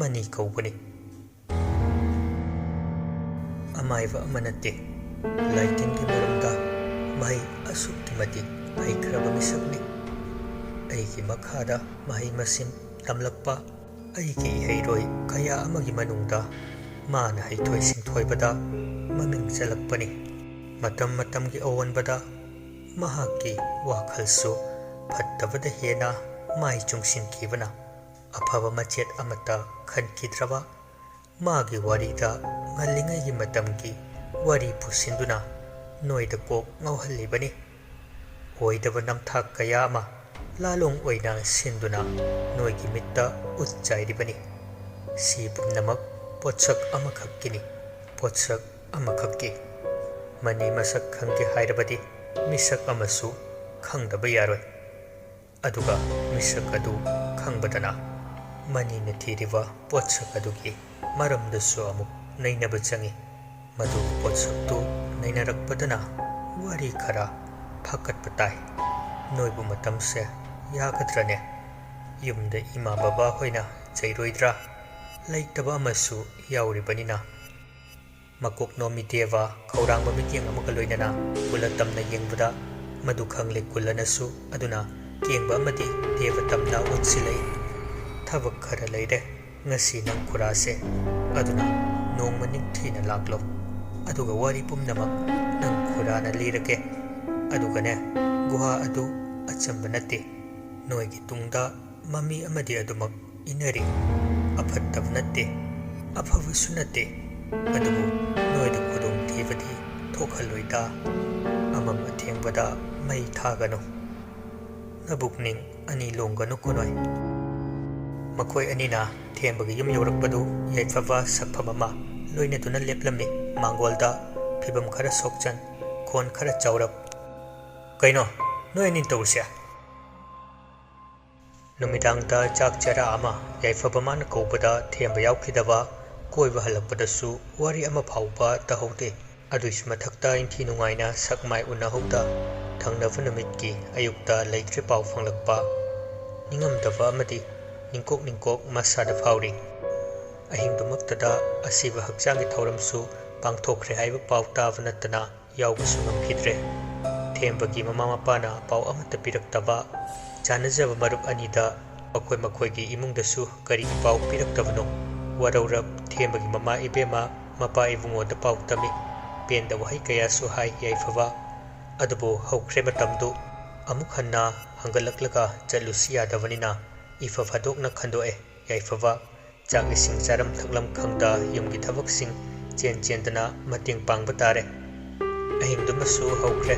ꯃꯅꯤ ꯀꯧꯕꯅꯤ ꯑꯃꯥꯏꯕ ꯑꯃ ꯅꯠꯇꯦ ꯂꯥꯏꯇꯤꯟꯒꯤ ꯃꯔꯝꯗ ꯃꯍꯩ ꯑꯁꯨꯛꯀꯤ ꯃꯇꯤꯛ ꯍꯩꯈ꯭ꯔꯕ ꯃꯤꯁꯛꯅꯤ ꯑꯩꯒꯤ ꯃꯈꯥꯗ ꯃꯍꯩ ꯃꯁꯤꯡ ꯇꯝꯂꯛꯄ ꯑꯩꯒꯤ ꯏꯍꯩꯔꯣꯏ ꯀꯌꯥ ꯑꯃꯒꯤ ꯃꯅꯨꯡꯗ ꯃꯥꯅ ꯍꯩꯊꯣꯏ ꯁꯤꯡꯊꯣꯏꯕꯗ ꯃꯃꯤꯡ ꯆꯠꯂꯛꯄꯅꯤ ꯃꯇꯝꯒꯤ ꯑꯑꯣꯟꯕꯗ ꯃꯍꯥꯛꯀꯤ ꯋꯥꯈꯜꯁꯨ ꯐꯠꯇꯕꯗ ꯍꯦꯟꯅ ꯃꯥꯏ ꯆꯨꯡꯁꯤꯟꯈꯤꯕꯅ ꯑꯐꯕ ꯃꯆꯦꯠ ꯑꯃꯠꯇ ꯈꯟꯈꯤꯗ꯭ꯔꯕ ꯃꯥꯒꯤ ꯋꯥꯔꯤꯗ ꯉꯜꯂꯤꯉꯩꯒꯤ ꯃꯇꯝꯒꯤ ꯋꯥꯔꯤ ꯄꯨꯁꯤꯟꯗꯨꯅ ꯅꯣꯏꯗ ꯀꯣꯛ ꯉꯥꯎꯍꯜꯂꯤꯕꯅꯤ ꯑꯣꯏꯗꯕ ꯅꯝꯊꯥꯛ ꯀꯌꯥ ꯑꯃ ꯂꯥꯂꯣꯡ ꯑꯣꯏꯅ ꯁꯤꯟꯗꯨꯅ ꯅꯣꯏꯒꯤ ꯃꯤꯠꯇ ꯎꯠ ꯆꯥꯏꯔꯤꯕꯅꯤ ꯁꯤ ꯄꯨꯝꯅꯃꯛ ꯄꯣꯠꯁꯛ ꯑꯃꯈꯛꯀꯤ ꯃꯅꯤ ꯃꯁꯛ ꯈꯪꯒꯦ ꯍꯥꯏꯔꯕꯗꯤ ꯃꯤꯁꯛ ꯑꯃꯁꯨ ꯈꯪꯗꯕ ꯌꯥꯔꯣꯏ ꯑꯗꯨꯒ ꯃꯤꯁꯛ ꯑꯗꯨ ꯈꯪꯕꯗꯅ ꯃꯅꯤꯅ ꯊꯤꯔꯤꯕ ꯄꯣꯠꯁꯛ ꯑꯗꯨꯒꯤ ꯃꯔꯝꯗꯁꯨ ꯑꯃꯨꯛ ꯅꯩꯅꯕ ꯆꯪꯏ ꯃꯗꯨꯒꯤ ꯄꯣꯠꯁꯛꯇꯨ ꯅꯩꯅꯔꯛꯄꯗꯅ ꯋꯥꯔꯤ ꯈꯔ ꯐꯥꯀꯠꯄ ꯇꯥꯏ ꯅꯣꯏꯕꯨ ꯃꯇꯝꯁꯦ ꯌꯥꯒꯗ꯭ꯔꯅꯦ ꯌꯨꯝꯗ ꯏꯃꯥ ꯕꯕꯥ ꯍꯣꯏꯅ ꯆꯩꯔꯣꯏꯗ꯭ꯔꯥ ꯂꯩꯇꯕ ꯑꯃꯁꯨ ꯌꯥꯎꯔꯤꯕꯅꯤꯅ ꯃꯀꯣꯛ ꯅꯣꯝꯃꯤ ꯗꯦꯕ ꯈꯧꯔꯥꯡꯕ ꯃꯤꯠꯌꯦꯡ ꯑꯃꯒ ꯂꯣꯏꯅꯅ ꯀꯨꯂ ꯇꯝꯅ ꯌꯦꯡꯕꯗ ꯃꯗꯨ ꯈꯪꯂꯦ ꯀꯨꯂꯅꯁꯨ ꯑꯗꯨꯅ ꯀꯦꯡꯕ ꯑꯃꯗꯤ ꯗꯦꯕ ꯇꯝꯅ ꯑꯣꯟꯁꯤꯜꯂꯛꯏ ꯊꯕꯛ ꯈꯔ ꯂꯩꯔꯦ ꯉꯁꯤ ꯅꯪ ꯈꯨꯔꯥꯁꯦ ꯑꯗꯨꯅ ꯅꯣꯡꯃ ꯅꯤꯡꯊꯤꯅ ꯂꯥꯛꯂꯣ ꯑꯗꯨꯒ ꯋꯥꯔꯤ ꯄꯨꯝꯅꯃꯛ ꯅꯪ ꯈꯨꯔꯥꯅ ꯂꯤꯔꯒꯦ ꯑꯗꯨꯒꯅꯦ ꯒꯨꯍꯥ ꯑꯗꯨ ꯑꯆꯝꯕ ꯅꯠꯇꯦ ꯅꯣꯏꯒꯤ ꯇꯨꯡꯗ ꯃꯃꯤ ꯑꯃꯗꯤ ꯑꯗꯨꯃꯛ इनरी अफत्तब नत्ते अफबसु नत्ते अदुबु नोयद खुदों थीबदी थोखलोइदा अमम अथेंबदा मई थागनो नबुकनिंग अनि लोंगनो कोनोय मखोय अनिना थेंबगी युम यौरकपदु याइफबा सकफम अमा लोइनदुना लेपलम्मी मांगोलदा फिबम खरा सोकचन खोन खरा चौरब कइनो नोय अनिन तौरसे नुमिदांगदा चाक चरा अमा याइफबमान कौबदा थेंब याउखिदबा कोइबा हलकपदसु वारी अमा फाउबा तहौदे अदुइस मथक्ता इंथि नुंगाइना सकमाय उनहौदा थंगनब नुमितकी अयुक्ता लैत्रे पाउ फंगलकपा निंगमदबा अमदि निंकोक मसादा फाउरी अहिंगदुमक्तदा असिबा हक्चांगी थौरमसु पांगथोखरे हाइबा पाउ ताब नत्तना याउबसु ngमखिद्रे थेंबगी ममा मपाना पाउ अमत्ता पिरक्तबा चानजब मरुप अनिदा अखोय मखोयगी इमुंगदसु करी पाउ पिरक्तबनो वरौरब थेंबगी ममा इबेमा मपा इबुंगोदा पाउ तमी पेंदा वहाई कयासु हाई याइफबा अदुबो हौख्रे मतमदु अमुक हन्ना हंगलकलगा चलुसि यादवनिना इफा फादोकना खंदोए याइफबा चाक इसिंग चारम थकलम खंगदा युमगी थबकसिंग चेन चेंदना मतेंग पांगबा तारे अहिंगदुमसु हौख्रे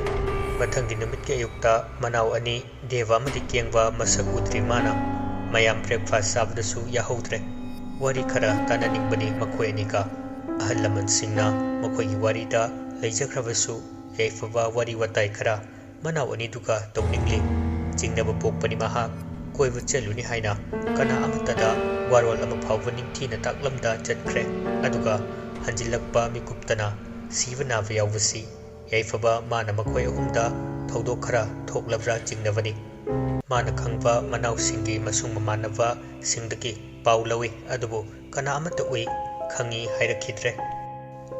मथंगी नुमितके अयुक्ता मनाव अनि देवा मदि केंगबा मसक उद्री माना मयाम ब्रेकफास्ट साबदसु याहौद्रे वारी खरा तानानिंगबनी मखोय अनिका अहल लमन सिंगना मखोयगी वारीदा लैजख्रबसु याइफबा वारी वताई खरा मनाव अनिदुगा तौनिंगली चिंगनब पोकपनी महा कोइबा चलुनी हाइना कना अमतदा वारोल अमा फाउबा निंगथीना ताकलमदा चटख्रे अदुगा हंजिलकपा मिकुप्तना सीवनाब यावबसी याइफबा माना मखोय अहुमदा थौदोक खरा थोकलब्रा चिंगनबनी माना खंगबा मनाव सिंगी मसुंग ममानबा सिंगदगी पाउ लवी अदुबो कना अमत उई खंगी हाइरखिद्रे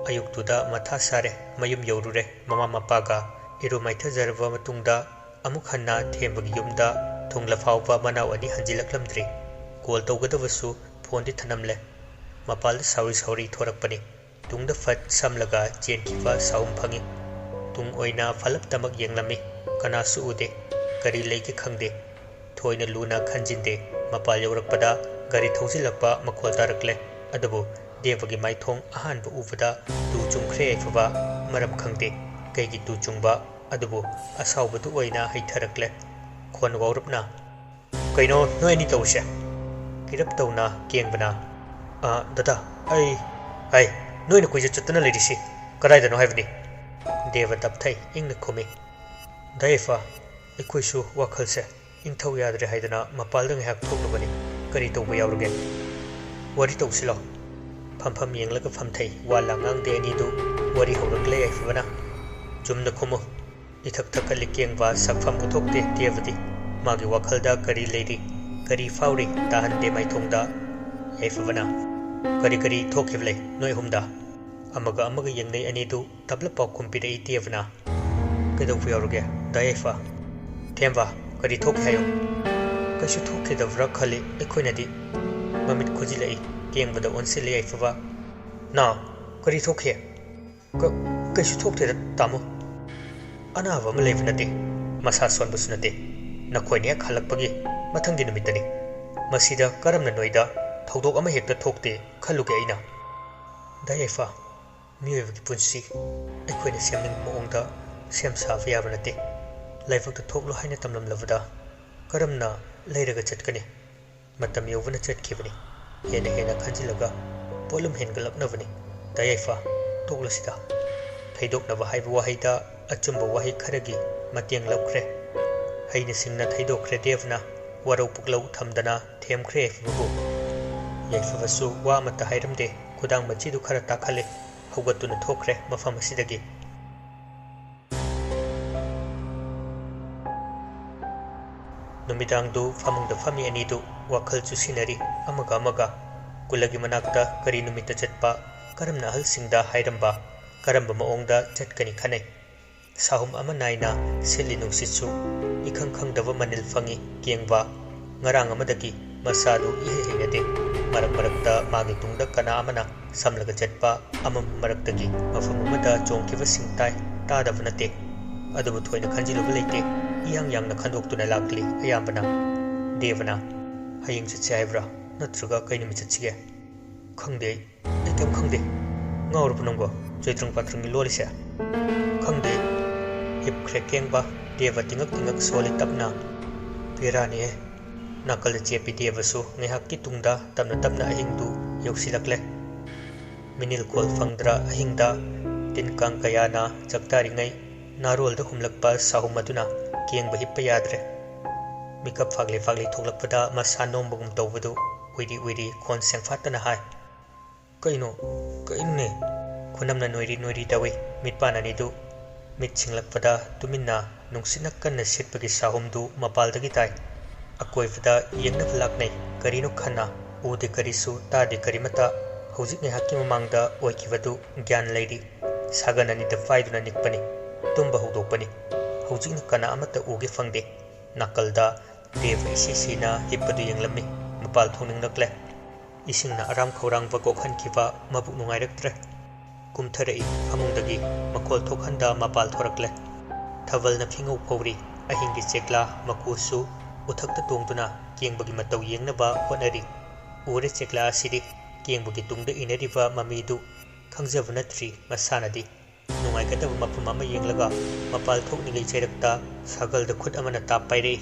अयुक्तुदा मथा सारे मयुम यौरुरे ममा मपागा इरु माइथजरबा मतुंगदा अमुक हन्ना थेंबगी युमदा थुंगला फाउबा मनाव अनि हंजिलकलमद्री कॉल तौगदबसु फोनदि थनमले मपाल साउरी थोरकपनी तुंगदा फट समलगा चेनखिबा साउम फंगी तुंग ओइना फलप तमक येंगलमी कनासु उदे करी लेके खंगदे थोइना लूना खंजिंदे मपाल यौरकपदा गरी थौजिलकपा मखोल तारकले अदबो देवगी माइथोंग अहानबा उबदा तु चुंख्रे याइफबा मरम खंगदे कईगी तु चुंगबा अदबो असाउबदु ओइना हैथरकले खोन वौरपना कइनो नोयनी तौसे किरप तौना केंगबना दादा आई नोयना कुइज चतना लेरिसि कदाइदनो हाइबनी देव तपथै इंग खुमी दाइफा इखोइसु वाखलसे इंथौ यादरे हाइदना मपालदंग हाक थोकलबनी करी तौबा यावरगे वारी तौसिलो फमफम येंगलगा फमथै वाला ngang de anidu wari howrakle yaifbana chumna khumu ithak thakali kengba sakfam uthokte tiavadi magi wakhalda kari leiri kari fauri tahande maithongda yaifbana kari thokivle noi humda amaga yengnei anidu tabla paukumpire itiavna kedo fuyaruge daifa themba kari thokhayo kasu thokhidavra khali ekhoinadi mamit khujilai केंगबदा ओनसिले याइफबा ना करी थोखे कइसु थोखते तामो अनाबा म लेब नते मसा सोनबसु नते नखोइने खलकपगी मथंगी नुमितनी मसिदा करमना नोइदा थौदोक अमा हेक्ता थोखते खलुगे आइना दाइफा मियोबगी पुंसी अखोइने सेमनिंग मोंगदा same साफ याब नते लाइफक्ता थोकलो हाइने तमलम लबदा करमना लेरगा चटकने मतम यौवना चटखिबनी हेना हेना खंजिलगा pollen हेनगलकनबनी दाइफा तोगलसिदा थैदोकनबा हाइबा वाहैदा अचुंबा वाहै खरगी मतेंग लौख्रे हैना सिंगना थैदोखरे देवना वरौ पुकलौ थमदना थेमख्रे याइफबु याइफबसु वा मता हाइरमदे खुदांग मचिदु खरा ताखले हौगतुना थोखरे मफम असिदगी नुमिदांगदु फामुंगदा फमी अनिदु वाखल चुसिनरी अमगा कुलगी मनाक्ता करी नुमिता चटपा करमना हलसिंगदा हाइरंबा करंबा मओंगदा चटकनी खनै साहुम अमा नाइना सिलि नुसिसु इखंग खंगदबा मनिल फंगी केंगबा ngarang amadagi masadu ihe hengade marak-marakta magi tungda kana amana samlaga chatpa amam maraktagi mafam amada chongkiba singtai tadaba nate adubu thoina khanjiluba leite iyang yangna khandoktuna lakli ayambana devana haying chaibra नत्रगा कई नुमित चटसिगे खंगदे आई केम खंगदे ngawrbu nangbo joitrang patrang ni lolise khangde hip khrekengba deva tingak soli tapna pirani nakal chepi deva su ngehak ki tungda tamna ahingdu yoksilakle minil kol fangdra ahingda tin kang kayana chaktari ngai narol da humlakpa sahumaduna kengba hippa yadre mikap fagle thoklakpada masanom bugum tawbudu uiri khon sengfatana hai kaino ne khunamna noiri dawi mitpana ni du mit singlakpada tuminna nungsina kanna sitpagi sahumdu mapaldagi tai akoifada yengna phalaknai karino khanna ude karisu tade karimata hojik ne hakki mamangda oikivadu gyan leidi saganani da faiduna nikpani tumba hodopani hojikna kana amata uge fangde nakalda deva isisina hipadu yenglami mapal thoningnak isingna aram khorang ba kokhan kiba mabu nungairaktre kumtharai famungdagi makol thokhanda mapal thorakle thavalna phingau phori ahingi chekla makusu uthakta tongduna kengbagi matau yengnaba honari ure chekla asidi kengbagi tungda inariba mamidu khangjabna tri masanadi nungai kadaba mapum ama yenglaga mapal thokningai cheirakta sagalda khut amana tapaire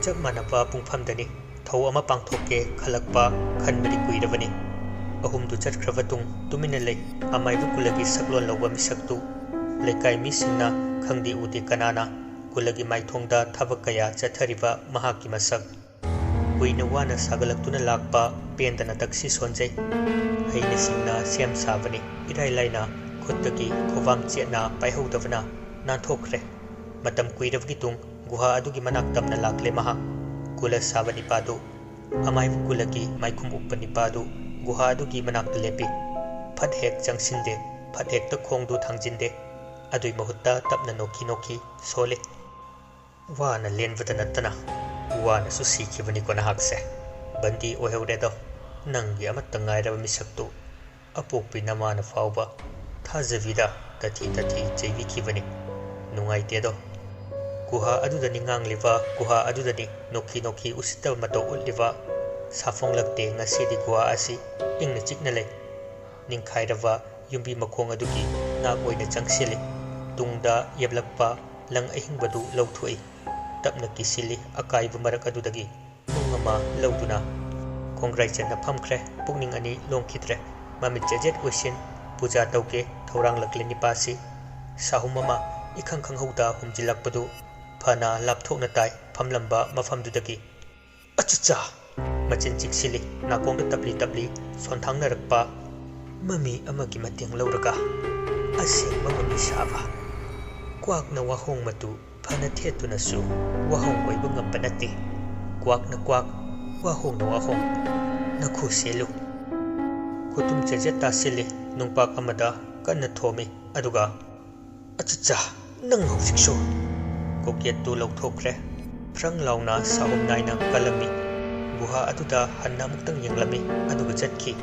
chak manapa pungphamdani thau ama pangthoke khalakpa khanbadi kuirabani ahumdu chatkhrabatung tumina lei amaibu kulagi saklon lawba misaktu leikai misingna khangdi uti kanana kulagi maithongda thabakaya chathariba mahaki masak kuina wana sagalaktuna lakpa pendana taksi sonjai haina singna siam sabani irai laina khutagi khowam chena paihodavana nanthokre matam kuirabgi tung guha adugi manak tamna lakle maha kula sabani padu amaibu kulagi maikhum uppani padu guha adugi manak lepi phat hek changsinde phat hek ta khongdu thangjinde adui mahutta tapna noki sole wana lenvada natana wana su sikhibani kona hakse bandi oheude do nangi amatta ngairaba misaktu apokpi namana fauba thajavida tati jaibi khibani nungaite do guha adudani ngangliba guha adudani noki usitaba mato ulliba safong lakte ngasidi guha asi ingna chikna lei ningkhairaba yumbi makhong adugi nak oina changsili tungda yeblakpa lang ahingbadu lawthui tapna kisili akaibu marak adudagi nungama lawduna kongrai chana phamkhre pukning ani longkhitre mamit jejet oisin puja tauke thorang lakle nipasi sahumama ikhang hauda humjilakpadu phana lapthokna tai phamlamba mafamdudagi achacha machin chiksili nakongda tapli sonthangna rakpa mami amagi mateng lauraga asing mamami saba kwakna wahong matu phana thetuna su wahong oiba ngamba nate kwakna kwak wahong na wahong nakhu selu kutum chejeta sili nungpak amada kanna thomi aduga achacha nang hausikso kokiat tu lauthokre prang launa sahum naina kalami buha aduda hanna muktang yenglami aduga chatki